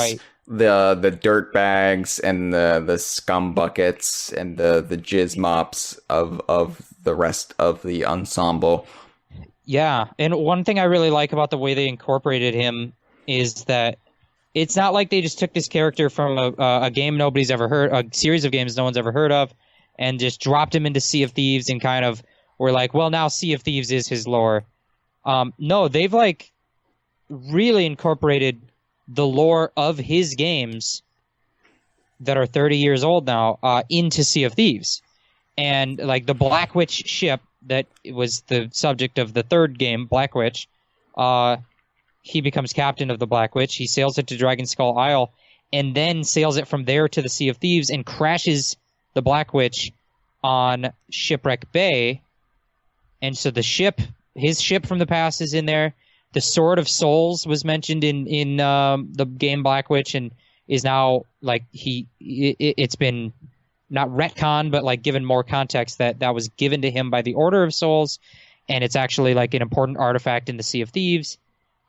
the dirt bags and the scum buckets and the jizz mops of the rest of the ensemble. Yeah, and one thing I really like about the way they incorporated him is that it's not like they just took this character from a game nobody's ever heard, a series of games no one's ever heard of, and just dropped him into Sea of Thieves and kind of were like, well, now Sea of Thieves is his lore. No, they've like really incorporated the lore of his games that are 30 years old now into Sea of Thieves. And like the Black Witch ship that was the subject of the third game, Black Witch, he becomes captain of the Black Witch. He sails it to Dragon Skull Isle and then sails it from there to the Sea of Thieves and crashes the Black Witch on Shipwreck Bay. And so his ship from the past is in there. The Sword of Souls was mentioned in the game Black Witch and is now like it's been not retconned, but like given more context that was given to him by the Order of Souls, and it's actually like an important artifact in the Sea of Thieves.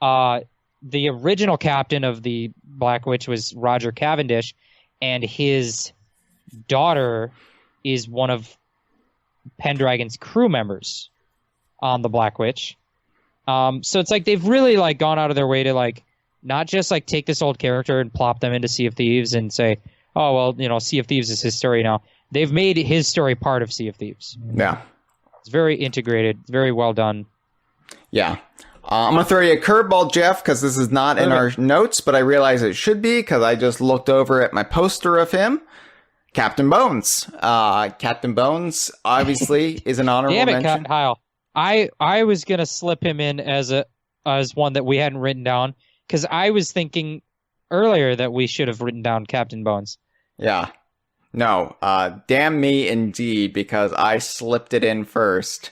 The original captain of the Black Witch was Roger Cavendish, and his daughter is one of Pendragon's crew members on the Black Witch. So it's like they've really like gone out of their way to like not just like take this old character and plop them into Sea of Thieves and say, oh, well, you know, Sea of Thieves is his story now. They've made his story part of Sea of Thieves. Yeah. It's very integrated, very well done. Yeah. I'm going to throw you a curveball, Jeff, because this is not in our notes, but I realize it should be because I just looked over at my poster of him. Captain Bones. Captain Bones, obviously, is an honorable mention. Damn it, Hyle. I was going to slip him in as one that we hadn't written down because I was thinking earlier that we should have written down Captain Bones. Yeah. No. Damn me indeed, because I slipped it in first.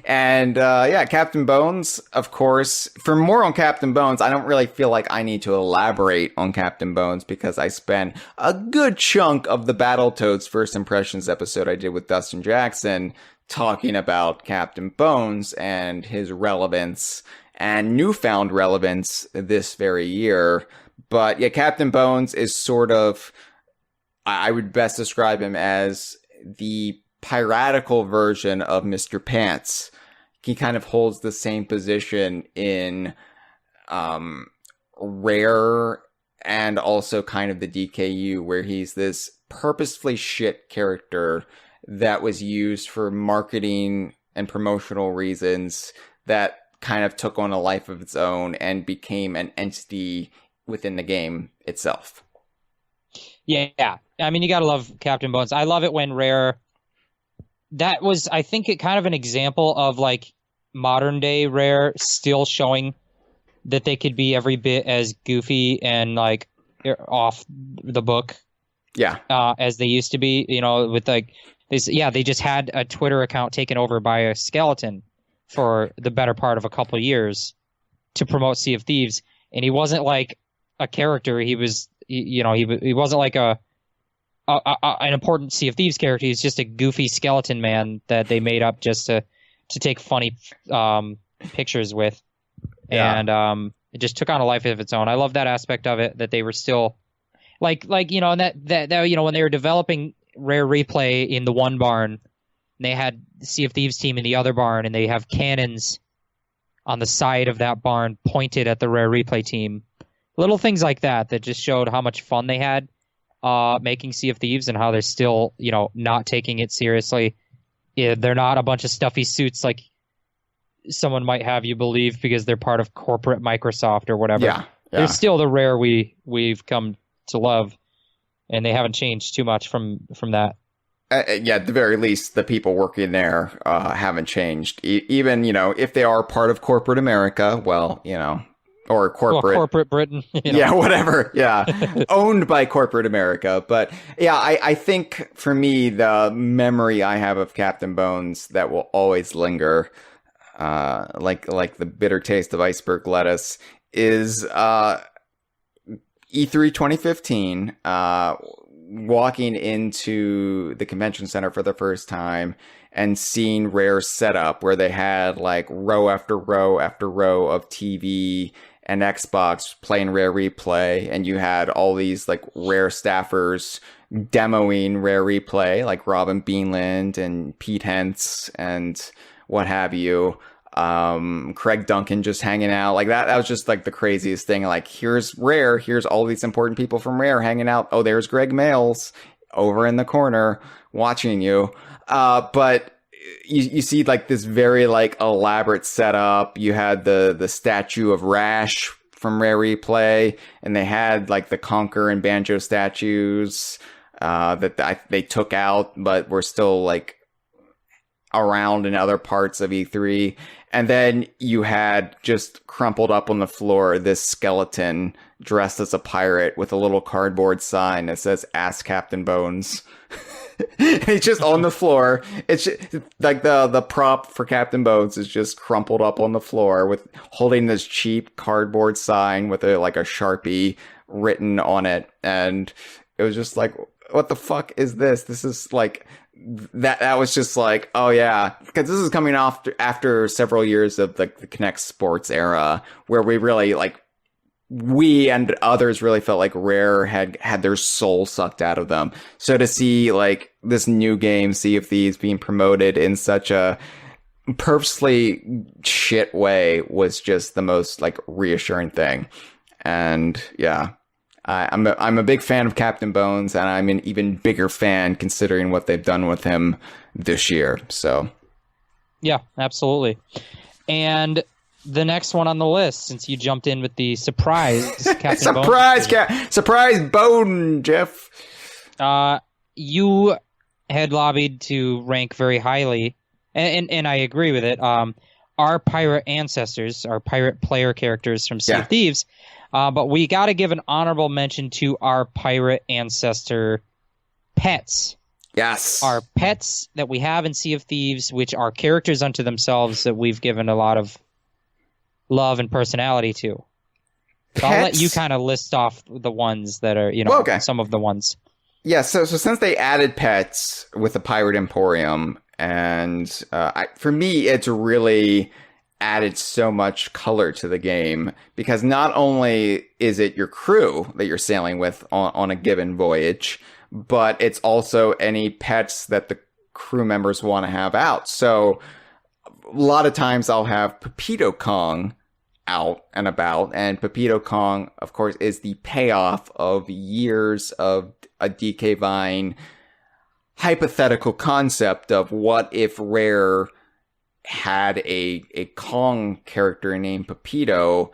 And Captain Bones, of course. For more on Captain Bones, I don't really feel like I need to elaborate on Captain Bones because I spent a good chunk of the Battletoads First Impressions episode I did with Dustin Jackson talking about Captain Bones and his relevance and newfound relevance this very year. But yeah, Captain Bones is sort of, I would best describe him as the piratical version of Mr. Pants. He kind of holds the same position in Rare and also kind of the DKU, where he's this purposefully shit character that was used for marketing and promotional reasons that kind of took on a life of its own and became an entity within the game itself. Yeah. I mean, you gotta love Captain Bones. I love it when Rare... That was, I think, it kind of an example of, like, modern day Rare still showing that they could be every bit as goofy and, like, off the book. Yeah. As they used to be, you know, with, like... they just had a Twitter account taken over by a skeleton for the better part of a couple years to promote Sea of Thieves, and he wasn't like a character. He was, he wasn't like an important Sea of Thieves character. He's just a goofy skeleton man that they made up just to take funny pictures with, and it just took on a life of its own. I love that aspect of it, that they were still like and that when they were developing Rare Replay in the one barn, and they had the Sea of Thieves team in the other barn, and they have cannons on the side of that barn pointed at the Rare Replay team. Little things like that just showed how much fun they had making Sea of Thieves, and how they're still, not taking it seriously. Yeah, they're not a bunch of stuffy suits like someone might have you believe because they're part of corporate Microsoft or whatever. Yeah. They're still the Rare we've come to love, and they haven't changed too much from that. At the very least, the people working there haven't changed. Even, if they are part of corporate America, or corporate Britain. Yeah, whatever. Yeah. Owned by corporate America. But yeah, I think for me, the memory I have of Captain Bones that will always linger, like the bitter taste of iceberg lettuce, is E3 2015, walking into the convention center for the first time and seeing Rare's setup, where they had like row after row after row of TV and Xbox playing Rare Replay, and you had all these like Rare staffers demoing Rare Replay, like Robin Beanland and Pete Hentz and what have you. Craig Duncan just hanging out like that. That was just like the craziest thing. Like, here's Rare, here's all these important people from Rare hanging out. Oh, there's Greg Mails over in the corner watching you. But you see like this very like elaborate setup. You had the statue of Rash from Rare Replay, and they had like the Conker and Banjo statues that they took out, but were still like around in other parts of E3. And then you had just crumpled up on the floor this skeleton dressed as a pirate with a little cardboard sign that says "Ask Captain Bones." He's just on the floor. It's just, like the prop for Captain Bones is just crumpled up on the floor with holding this cheap cardboard sign with a Sharpie written on it. And it was just like, what the fuck is this? This is like... That was just like, oh yeah, because this is coming off after several years of the Kinect Sports era, where we and others really felt like Rare had their soul sucked out of them. So to see like this new game, Sea of Thieves, being promoted in such a purposely shit way was just the most like reassuring thing. And yeah. I'm a big fan of Captain Bones, and I'm an even bigger fan considering what they've done with him this year. So, yeah, absolutely. And the next one on the list, since you jumped in with the surprise Captain Bones, surprise Bone, Jeff. You had lobbied to rank very highly, and I agree with it. Our pirate ancestors, our pirate player characters from Sea of Thieves. But we got to give an honorable mention to our pirate ancestor pets. Yes. Our pets that we have in Sea of Thieves, which are characters unto themselves that we've given a lot of love and personality to. So I'll let you kind of list off the ones that are, some of the ones. Yeah, so since they added pets with the Pirate Emporium, and for me, it's really... added so much color to the game, because not only is it your crew that you're sailing with on a given voyage, but it's also any pets that the crew members want to have out. So a lot of times I'll have Pepito Kong out and about, and Pepito Kong, of course, is the payoff of years of a DK Vine hypothetical concept of what if Rare had a Kong character named Pepito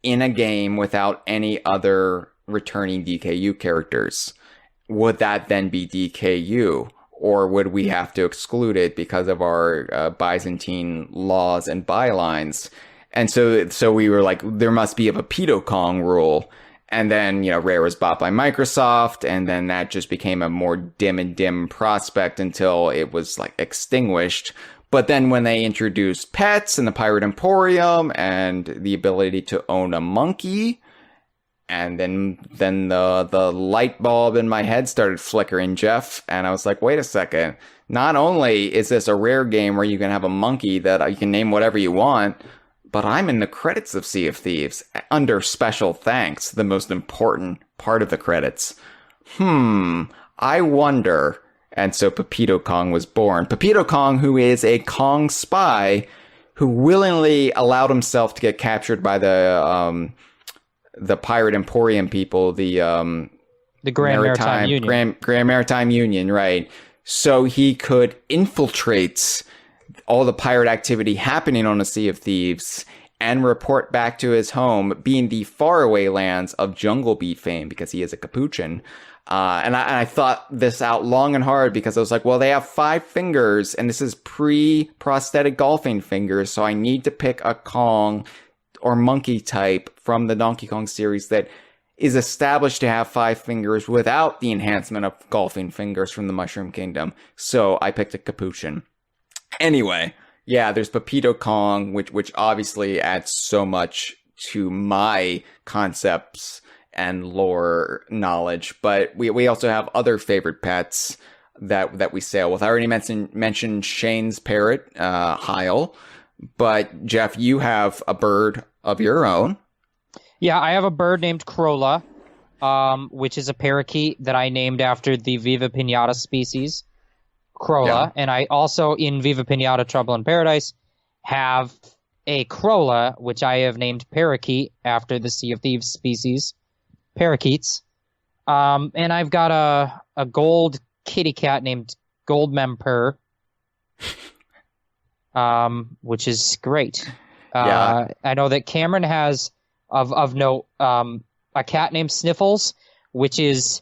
in a game without any other returning DKU characters. Would that then be DKU? Or would we have to exclude it because of our Byzantine laws and bylines? And so we were like, there must be a Pepito Kong rule. And then, Rare was bought by Microsoft, and then that just became a more dim and dim prospect until it was like extinguished. But then when they introduced pets and the Pirate Emporium and the ability to own a monkey, and then the light bulb in my head started flickering, Jeff, and I was like, wait a second. Not only is this a Rare game where you can have a monkey that you can name whatever you want, but I'm in the credits of Sea of Thieves under special thanks, the most important part of the credits. I wonder. And so Pepito Kong was born. Pepito Kong, who is a Kong spy who willingly allowed himself to get captured by the Pirate Emporium people, the Grand Maritime Union. Grand Maritime Union, right. So he could infiltrate all the pirate activity happening on the Sea of Thieves and report back to his home, being the faraway lands of Jungle Beat fame, because he is a Capuchin. And I thought this out long and hard, because I was like, well, they have 5 fingers, and this is pre-prosthetic golfing fingers, so I need to pick a Kong or monkey type from the Donkey Kong series that is established to have 5 fingers without the enhancement of golfing fingers from the Mushroom Kingdom. So I picked a Capuchin. Anyway, yeah, there's Pepito Kong, which obviously adds so much to my concepts and lore knowledge, but we also have other favorite pets that we sail with. I already mentioned Shane's parrot, Hyle, but Jeff, you have a bird of your own. Yeah, I have a bird named Crola, which is a parakeet that I named after the Viva Pinata species, Crola. Yeah. And I also, in Viva Pinata Trouble in Paradise, have a Crola, which I have named Parakeet after the Sea of Thieves species, parakeets. And I've got a gold kitty cat named Gold Memper, which is great. Yeah. I know that Cameron has, of note, a cat named Sniffles, which is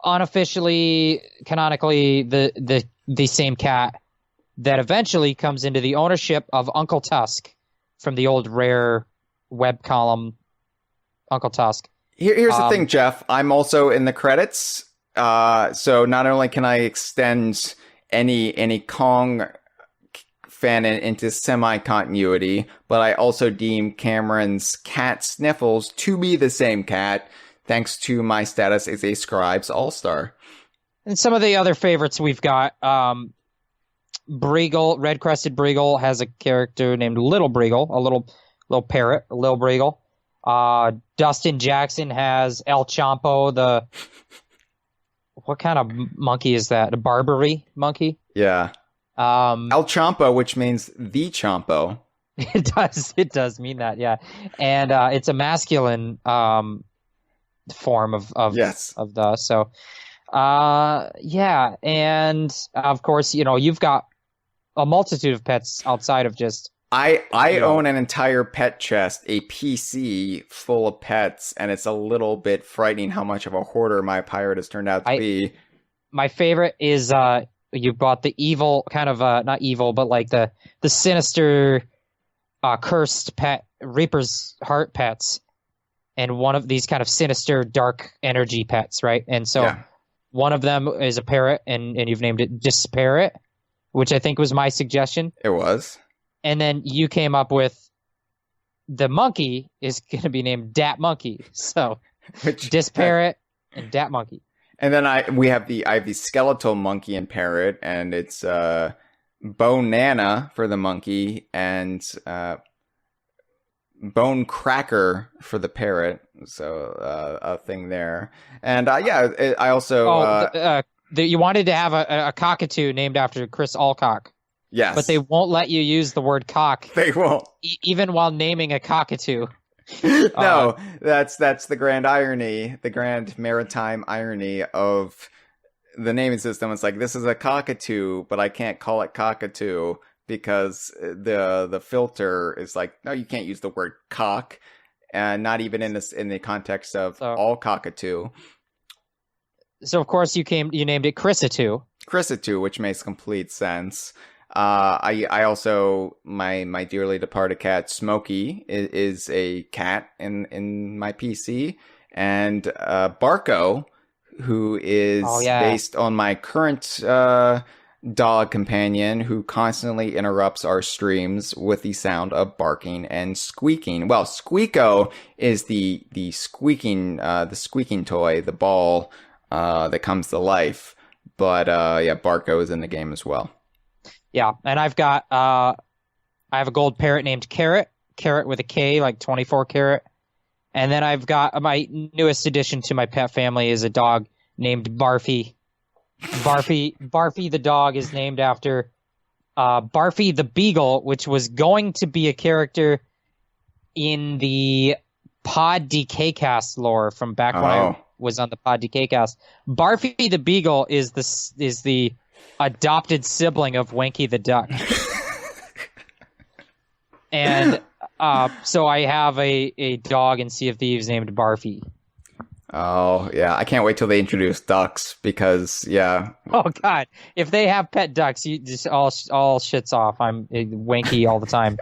unofficially, canonically, the same cat that eventually comes into the ownership of Uncle Tusk from the old Rare web column, Uncle Tusk. Here's the thing, Jeff. I'm also in the credits, so not only can I extend any Kong fan into semi-continuity, but I also deem Cameron's cat Sniffles to be the same cat, thanks to my status as a Scribes All-Star. And some of the other favorites we've got, Breagle, Red-Crested Breagle has a character named Little Breagle, a little parrot, a Little Breagle. Dustin Jackson has El Champo, what kind of monkey is that? A Barbary monkey? Yeah. El Champo, which means the Champo. It does mean that, yeah. And it's a masculine form of yes. of the, so yeah. And of course, you've got a multitude of pets outside of just I own an entire pet chest, a PC full of pets, and it's a little bit frightening how much of a hoarder my pirate has turned out to be. My favorite is you bought the evil, kind of not evil, but like the sinister cursed pet, Reaper's Heart pets, and one of these kind of sinister dark energy pets, right? And so one of them is a parrot, and you've named it Disparrot, which I think was my suggestion. It was. And then you came up with the monkey is going to be named Dat Monkey. So Disparrot and Dat Monkey. And then I have the skeletal monkey and parrot, and it's Bone Nana for the monkey and Bone Cracker for the parrot. So a thing there. And I also you wanted to have a cockatoo named after Chris Alcock, Yes. but they won't let you use the word cock They won't. even while naming a cockatoo. No, that's the grand irony, the grand maritime irony of the naming system. It's like, this is a cockatoo, but I can't call it cockatoo because the filter is like, no, you can't use the word cock, and not even in the context of all cockatoo. So of course you named it Chrisatoo. Chrisatoo, which makes complete sense. I also, my dearly departed cat Smokey is a cat in my PC, and Barco, who is based on my current dog companion, who constantly interrupts our streams with the sound of barking and squeaking. Well, Squeako is the squeaking toy, the ball that comes to life. But Barco is in the game as well. Yeah, and I've got I have a gold parrot named Carrot with a K, like 24 carat. And then I've got my newest addition to my pet family is a dog named Barfy. Barfy the dog is named after Barfy the Beagle, which was going to be a character in the Pod DK cast lore from back when I was on the Pod DK cast. Barfy the Beagle is the adopted sibling of Wanky the Duck. And so I have a dog in Sea of Thieves named Barfy. Oh, yeah. I can't wait till they introduce ducks because, yeah. Oh, God. If they have pet ducks, you just all shits off. I'm Wanky all the time.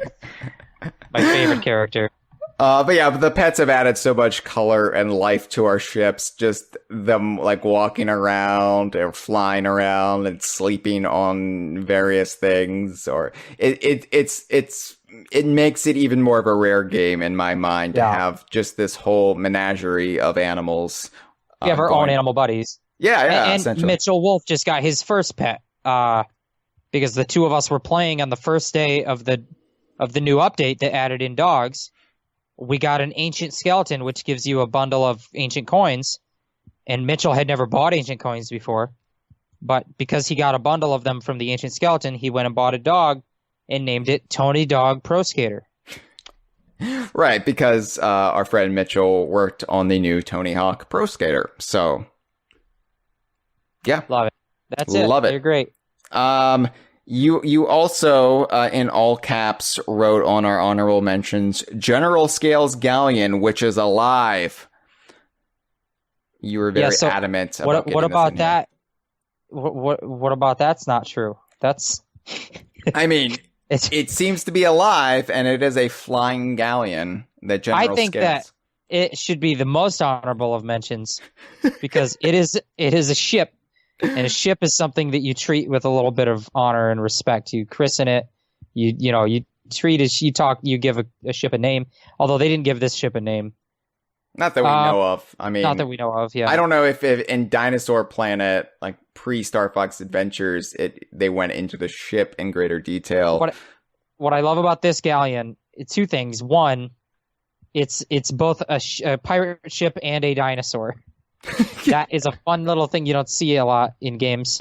My favorite character. But the pets have added so much color and life to our ships. Just them like walking around or flying around and sleeping on various things, or it makes it even more of a rare game in my mind to have just this whole menagerie of animals. We have our own animal buddies. Yeah, and Mitchell Wolf just got his first pet because the two of us were playing on the first day of the new update that added in dogs. We got an ancient skeleton, which gives you a bundle of ancient coins. And Mitchell had never bought ancient coins before. But because he got a bundle of them from the ancient skeleton, he went and bought a dog and named it Tony Dog Pro Skater. Right, because our friend Mitchell worked on the new Tony Hawk Pro Skater. So, yeah. Love it. That's it. Love it. You're great. You also, in all caps, wrote on our honorable mentions, General Scales Galleon, which is alive. You were very adamant about what about that? What about that's not true? That's. I mean, it seems to be alive, and it is a flying galleon that General I think Scales. that it should be the most honorable of mentions because it is a ship. And a ship is something that you treat with a little bit of honor and respect. You christen it. You treat it. You give a ship a name. Although they didn't give this ship a name. Not that we know of. I mean, not that we know of. Yeah. I don't know if in Dinosaur Planet, like pre-Star Fox Adventures, they went into the ship in greater detail. What I love about this galleon, two things. One, it's both a pirate ship and a dinosaur. That is a fun little thing you don't see a lot in games.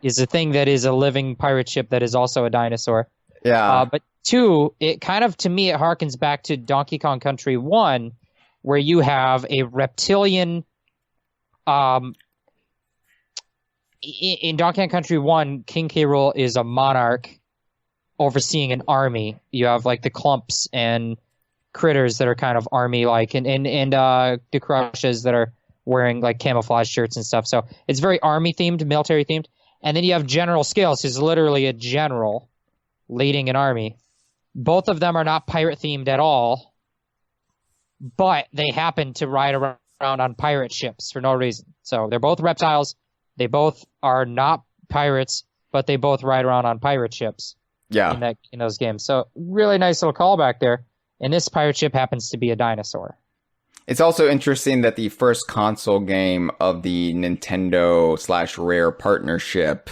Is a thing that is a living pirate ship that is also a dinosaur. Yeah. But two, it kind of, to me, it harkens back to Donkey Kong Country 1, where you have a reptilian. In Donkey Kong Country 1, King K Rool is a monarch overseeing an army. You have like the clumps and critters that are kind of army-like, and the crushes that are wearing like camouflage shirts and stuff. So it's very army themed, military themed. And then you have General Scales, who's literally a general leading an army. Both of them are not pirate themed at all, but they happen to ride around on pirate ships for no reason. So they're both reptiles. They both are not pirates, but they both ride around on pirate ships. Yeah. In those games. So really nice little callback there. And this pirate ship happens to be a dinosaur. It's also interesting that the first console game of the Nintendo/Rare partnership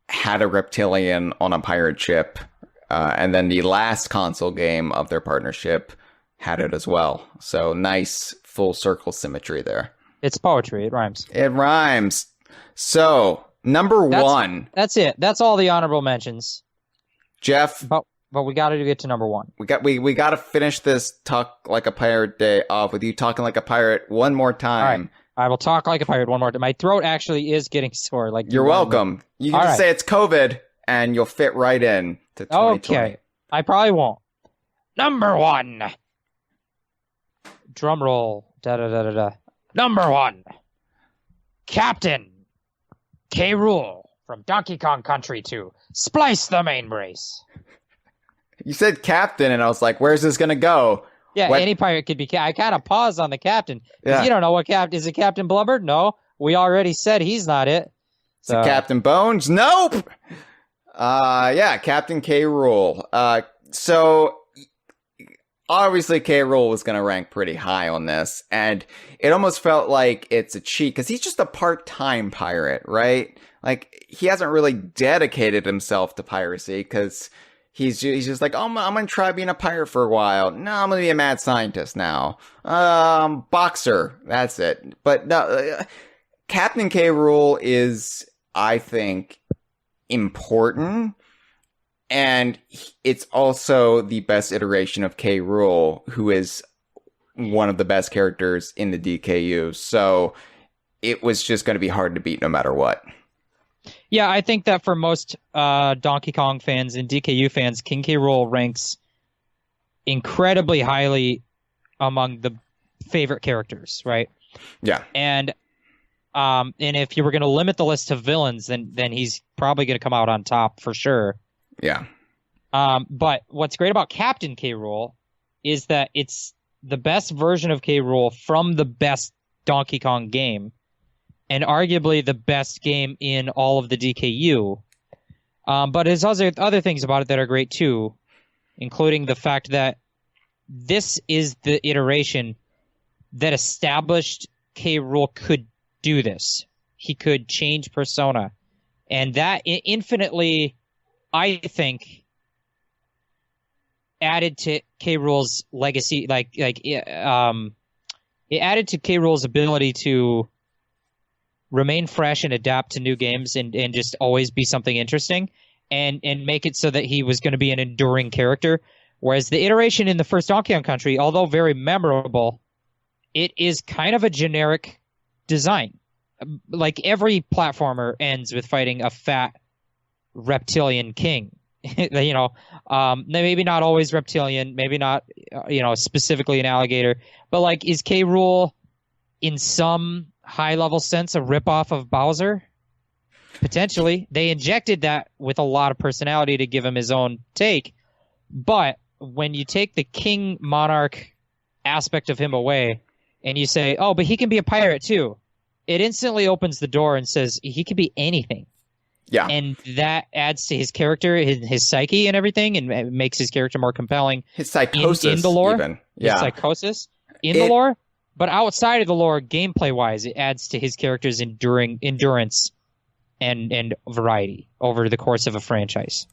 had a reptilian on a pirate ship, and then the last console game of their partnership had it as well. So nice full circle symmetry there. It's poetry. It rhymes. It rhymes. So, number one. That's it. That's all the honorable mentions. Jeff. But we got to get to number one. We got to finish this Talk Like a Pirate Day off with you talking like a pirate one more time. All right. I will talk like a pirate one more time. My throat actually is getting sore. Like You're welcome. You can just say it's COVID, and you'll fit right in to 2020. Okay. I probably won't. Number one. Drum roll. Da-da-da-da-da. Number one. Captain K Rool from Donkey Kong Country 2. Splice the main brace. You said captain, and I was like, where's this going to go? Yeah, any pirate could be I kind of paused on the captain. Yeah. You don't know what captain... Is it Captain Blubber? No. We already said he's not it. So. Is it Captain Bones? Nope! Yeah, Captain K Rool. So, obviously K Rool was going to rank pretty high on this, and it almost felt like it's a cheat, because he's just a part-time pirate, right? Like, he hasn't really dedicated himself to piracy, because... He's just like, oh, I'm going to try being a pirate for a while. No, I'm going to be a mad scientist now. Boxer. That's it. But no, Captain K Rool is, I think, important. And it's also the best iteration of K Rool, who is one of the best characters in the DKU. So it was just going to be hard to beat no matter what. Yeah, I think that for most Donkey Kong fans and DKU fans, King K. Rool ranks incredibly highly among the favorite characters, right? Yeah. And if you were going to limit the list to villains, then he's probably going to come out on top for sure. Yeah. But what's great about Captain K. Rool is that it's the best version of K. Rool from the best Donkey Kong game. And arguably the best game in all of the DKU. But there's other things about it that are great too, including the fact that this is the iteration that established K. Rool could do this. He could change persona. And that infinitely, I think, added to K. Rool's legacy. It added to K. Rool's ability to remain fresh and adapt to new games and just always be something interesting and make it so that he was going to be an enduring character. Whereas the iteration in the first Donkey Kong Country, although very memorable, it is kind of a generic design. Like every platformer ends with fighting a fat reptilian king. Maybe not always reptilian, maybe not, specifically an alligator, but like, is K. Rool in some high-level sense a ripoff of Bowser? Potentially. They injected that with a lot of personality to give him his own take. But when you take the king monarch aspect of him away and you say, oh, but he can be a pirate too, it instantly opens the door and says he can be anything. Yeah. And that adds to his character, his psyche and everything, and makes his character more compelling. His psychosis, in the lore. Even. Yeah. His psychosis in the lore. But outside of the lore, gameplay-wise, it adds to his character's endurance and variety over the course of a franchise.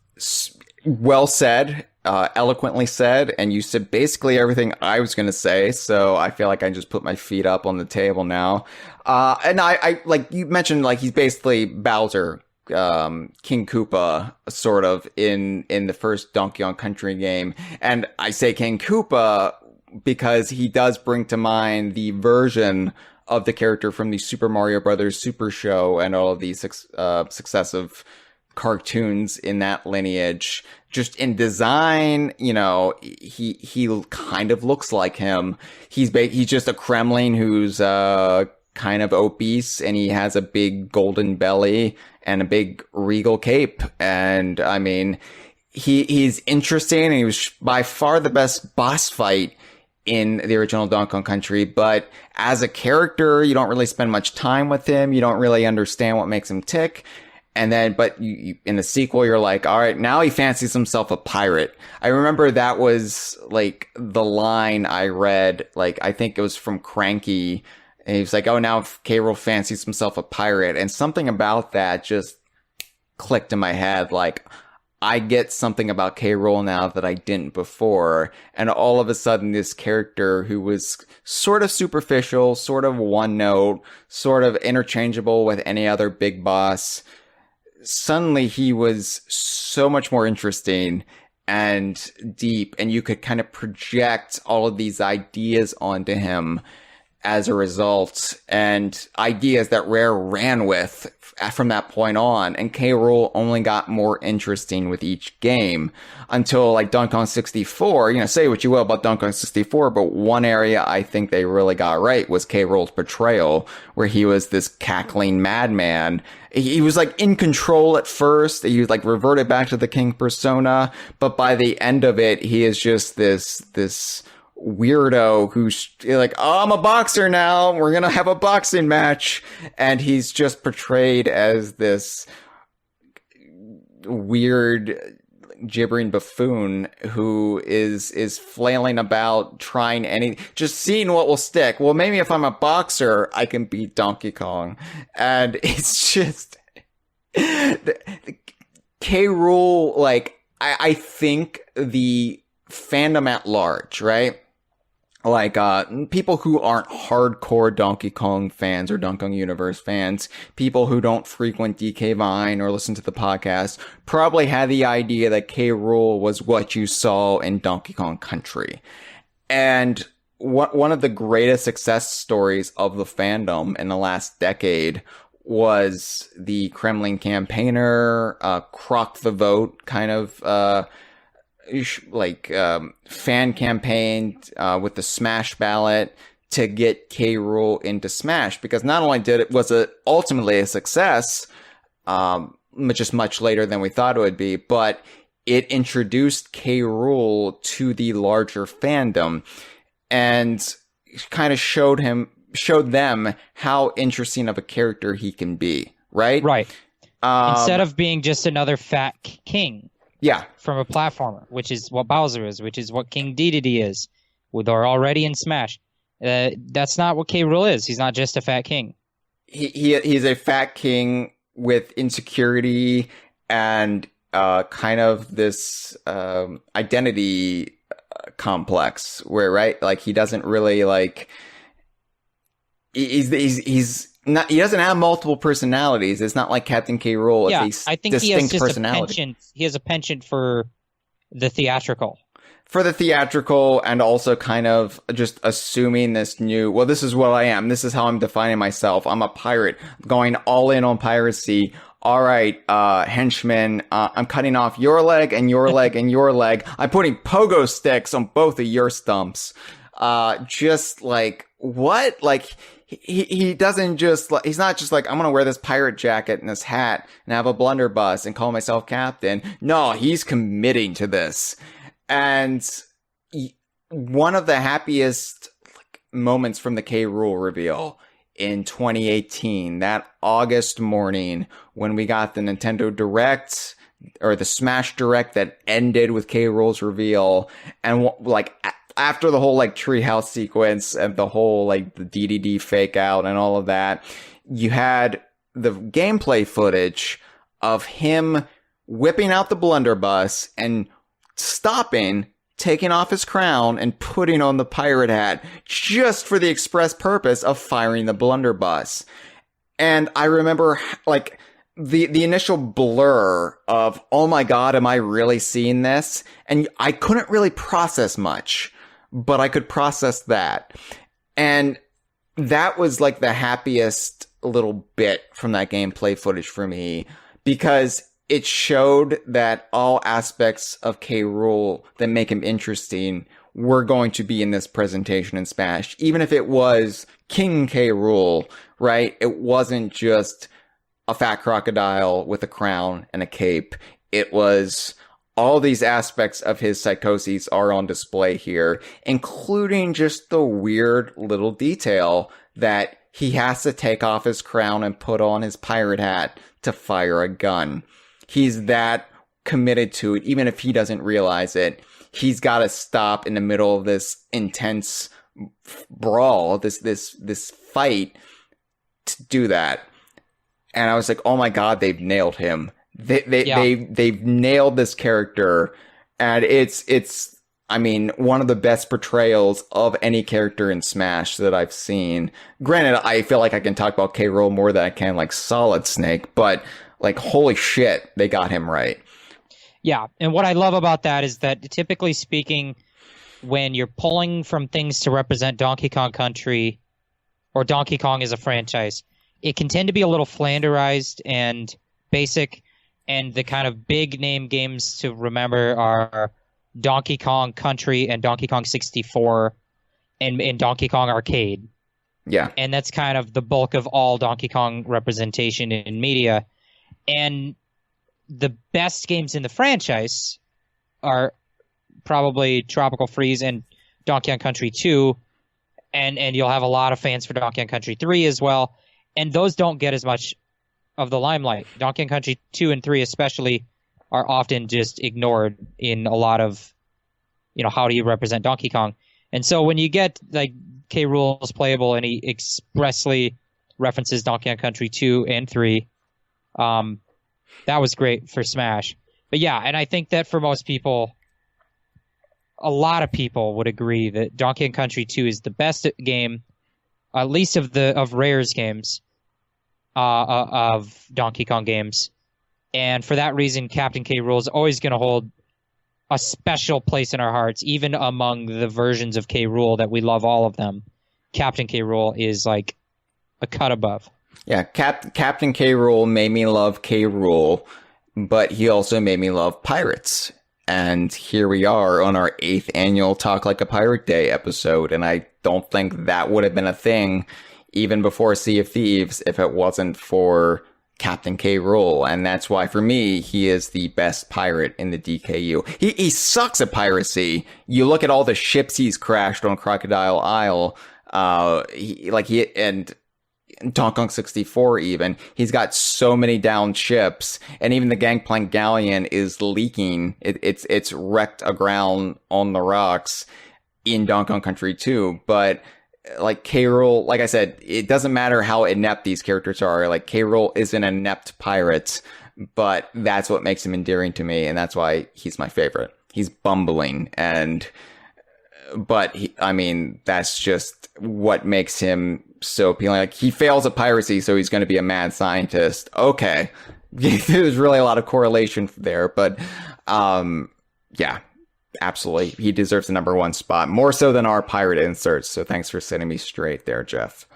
Well said, eloquently said, and you said basically everything I was going to say, so I feel like I just put my feet up on the table now. And I like you mentioned, like he's basically Bowser, King Koopa, sort of, in the first Donkey Kong Country game. And I say King Koopa because he does bring to mind the version of the character from the Super Mario Brothers Super Show and all of these successive cartoons in that lineage. Just in design, he kind of looks like him. He's just a Kremling who's kind of obese, and he has a big golden belly and a big regal cape. And I mean, he's interesting, and he was by far the best boss fight in the original Donkey Kong Country, but as a character, you don't really spend much time with him. You don't really understand what makes him tick. And then, but you, in the sequel, you're like, all right, now he fancies himself a pirate. I remember that was like the line I read, like, I think it was from Cranky. And he was like, oh, now K. Rool fancies himself a pirate. And something about that just clicked in my head. Like, I get something about K Rool now that I didn't before. And all of a sudden, this character who was sort of superficial, sort of one note, sort of interchangeable with any other big boss, suddenly he was so much more interesting and deep, and you could kind of project all of these ideas onto him as a result, and ideas that Rare ran with from that point on. And K Rool only got more interesting with each game until like Donkey Kong 64. You know, say what you will about Donkey Kong 64, but one area I think they really got right was K Rool's portrayal, where he was this cackling madman. He was like in control at first. He was like reverted back to the king persona, but by the end of it, he is just this weirdo who's like, oh, I'm a boxer now. We're going to have a boxing match. And he's just portrayed as this weird gibbering buffoon who is flailing about trying just seeing what will stick. Well, maybe if I'm a boxer, I can beat Donkey Kong. And it's just K Rool, like, I think the fandom at large, right? Like, people who aren't hardcore Donkey Kong fans or Donkey Kong Universe fans, people who don't frequent DK Vine or listen to the podcast, probably had the idea that K Rool was what you saw in Donkey Kong Country. And one of the greatest success stories of the fandom in the last decade was the Kremlin campaigner, Croc the Vote kind of, fan campaign with the Smash ballot to get K Rool into Smash, because not only was it ultimately a success, just much later than we thought it would be, but it introduced K Rool to the larger fandom and kind of showed them how interesting of a character he can be, right? Right. Instead of being just another fat king. Yeah. From a platformer, which is what Bowser is, which is what King Dedede is, they're already in Smash. That's not what K Rool is. He's not just a fat king. He's a fat king with insecurity and kind of this identity complex where, right? Like, he doesn't really like. He's not. He doesn't have multiple personalities. It's not like Captain K Rool. Yeah, it's a I think distinct he has just personality. a penchant. He has a penchant for the theatrical. For the theatrical, and also kind of just assuming this well, this is what I am. This is how I'm defining myself. I'm a pirate, going all in on piracy. All right, henchman, I'm cutting off your leg and your leg and your leg. I'm putting pogo sticks on both of your stumps. Just like, what? Like, he doesn't just, he's not just like, I'm going to wear this pirate jacket and this hat and have a blunderbuss and call myself captain. No, he's committing to this. And one of the happiest moments from the K Rool reveal in 2018, that August morning when we got the Nintendo Direct, or the Smash Direct that ended with K Rool's reveal, and like, after the whole like treehouse sequence and the whole like the DDD fake out and all of that, you had the gameplay footage of him whipping out the blunderbuss and stopping, taking off his crown and putting on the pirate hat just for the express purpose of firing the blunderbuss. And I remember like the initial blur of, oh my God, am I really seeing this? And I couldn't really process much, but I could process that. And that was like the happiest little bit from that gameplay footage for me, because it showed that all aspects of K Rool that make him interesting were going to be in this presentation in Smash. Even if it was King K Rool, right? It wasn't just a fat crocodile with a crown and a cape. It was all these aspects of his psychoses are on display here, including just the weird little detail that he has to take off his crown and put on his pirate hat to fire a gun. He's that committed to it, even if he doesn't realize it. He's got to stop in the middle of this intense brawl, this fight, to do that. And I was like, oh my God, they've nailed him. They've nailed this character, and it's I mean, one of the best portrayals of any character in Smash that I've seen. Granted, I feel like I can talk about K Rool more than I can like Solid Snake, but like holy shit, they got him right. Yeah, and what I love about that is that typically speaking, when you're pulling from things to represent Donkey Kong Country or Donkey Kong as a franchise, it can tend to be a little flanderized and basic, and the kind of big name games to remember are Donkey Kong Country and Donkey Kong 64 and Donkey Kong Arcade. Yeah. And that's kind of the bulk of all Donkey Kong representation in media. And the best games in the franchise are probably Tropical Freeze and Donkey Kong Country 2, and you'll have a lot of fans for Donkey Kong Country 3 as well, and those don't get as much of the limelight. Donkey Kong Country 2 and 3 especially are often just ignored in a lot of, how do you represent Donkey Kong? And so when you get like K Rool's playable and he expressly references Donkey Kong Country 2 and 3, that was great for Smash. But yeah, and I think that for most people, a lot of people would agree that Donkey Kong Country 2 is the best game, at least of Rare's games, of Donkey Kong games. And for that reason, Captain K Rool is always going to hold a special place in our hearts, even among the versions of K Rool that we love all of them. Captain K Rool is like a cut above. Yeah, Captain K Rool made me love K Rool, but he also made me love pirates. And here we are on our 8th annual Talk Like a Pirate Day episode, and I don't think that would have been a thing even before Sea of Thieves if it wasn't for Captain K Rool, and that's why for me he is the best pirate in the DKU. He sucks at piracy. You look at all the ships he's crashed on Crocodile Isle, and Donkey Kong 64 even. He's got so many downed ships, and even the Gangplank Galleon is leaking. It's wrecked aground on the rocks in Donkey Kong Country 2, but like K Rool, like I said, it doesn't matter how inept these characters are. Like K Rool is an inept pirate, but that's what makes him endearing to me, and that's why he's my favorite. He's bumbling, but that's just what makes him so appealing. Like he fails at piracy, so he's going to be a mad scientist. Okay, there's really a lot of correlation there, but yeah. Absolutely. He deserves the number 1 spot, more so than our pirate inserts. So thanks for setting me straight there, Jeff.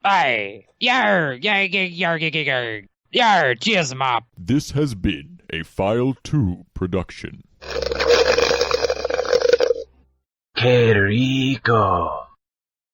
Aye. Yar, yar, yar, yar, yar, cheers, mop. This has been a File 2 production. Qué rico.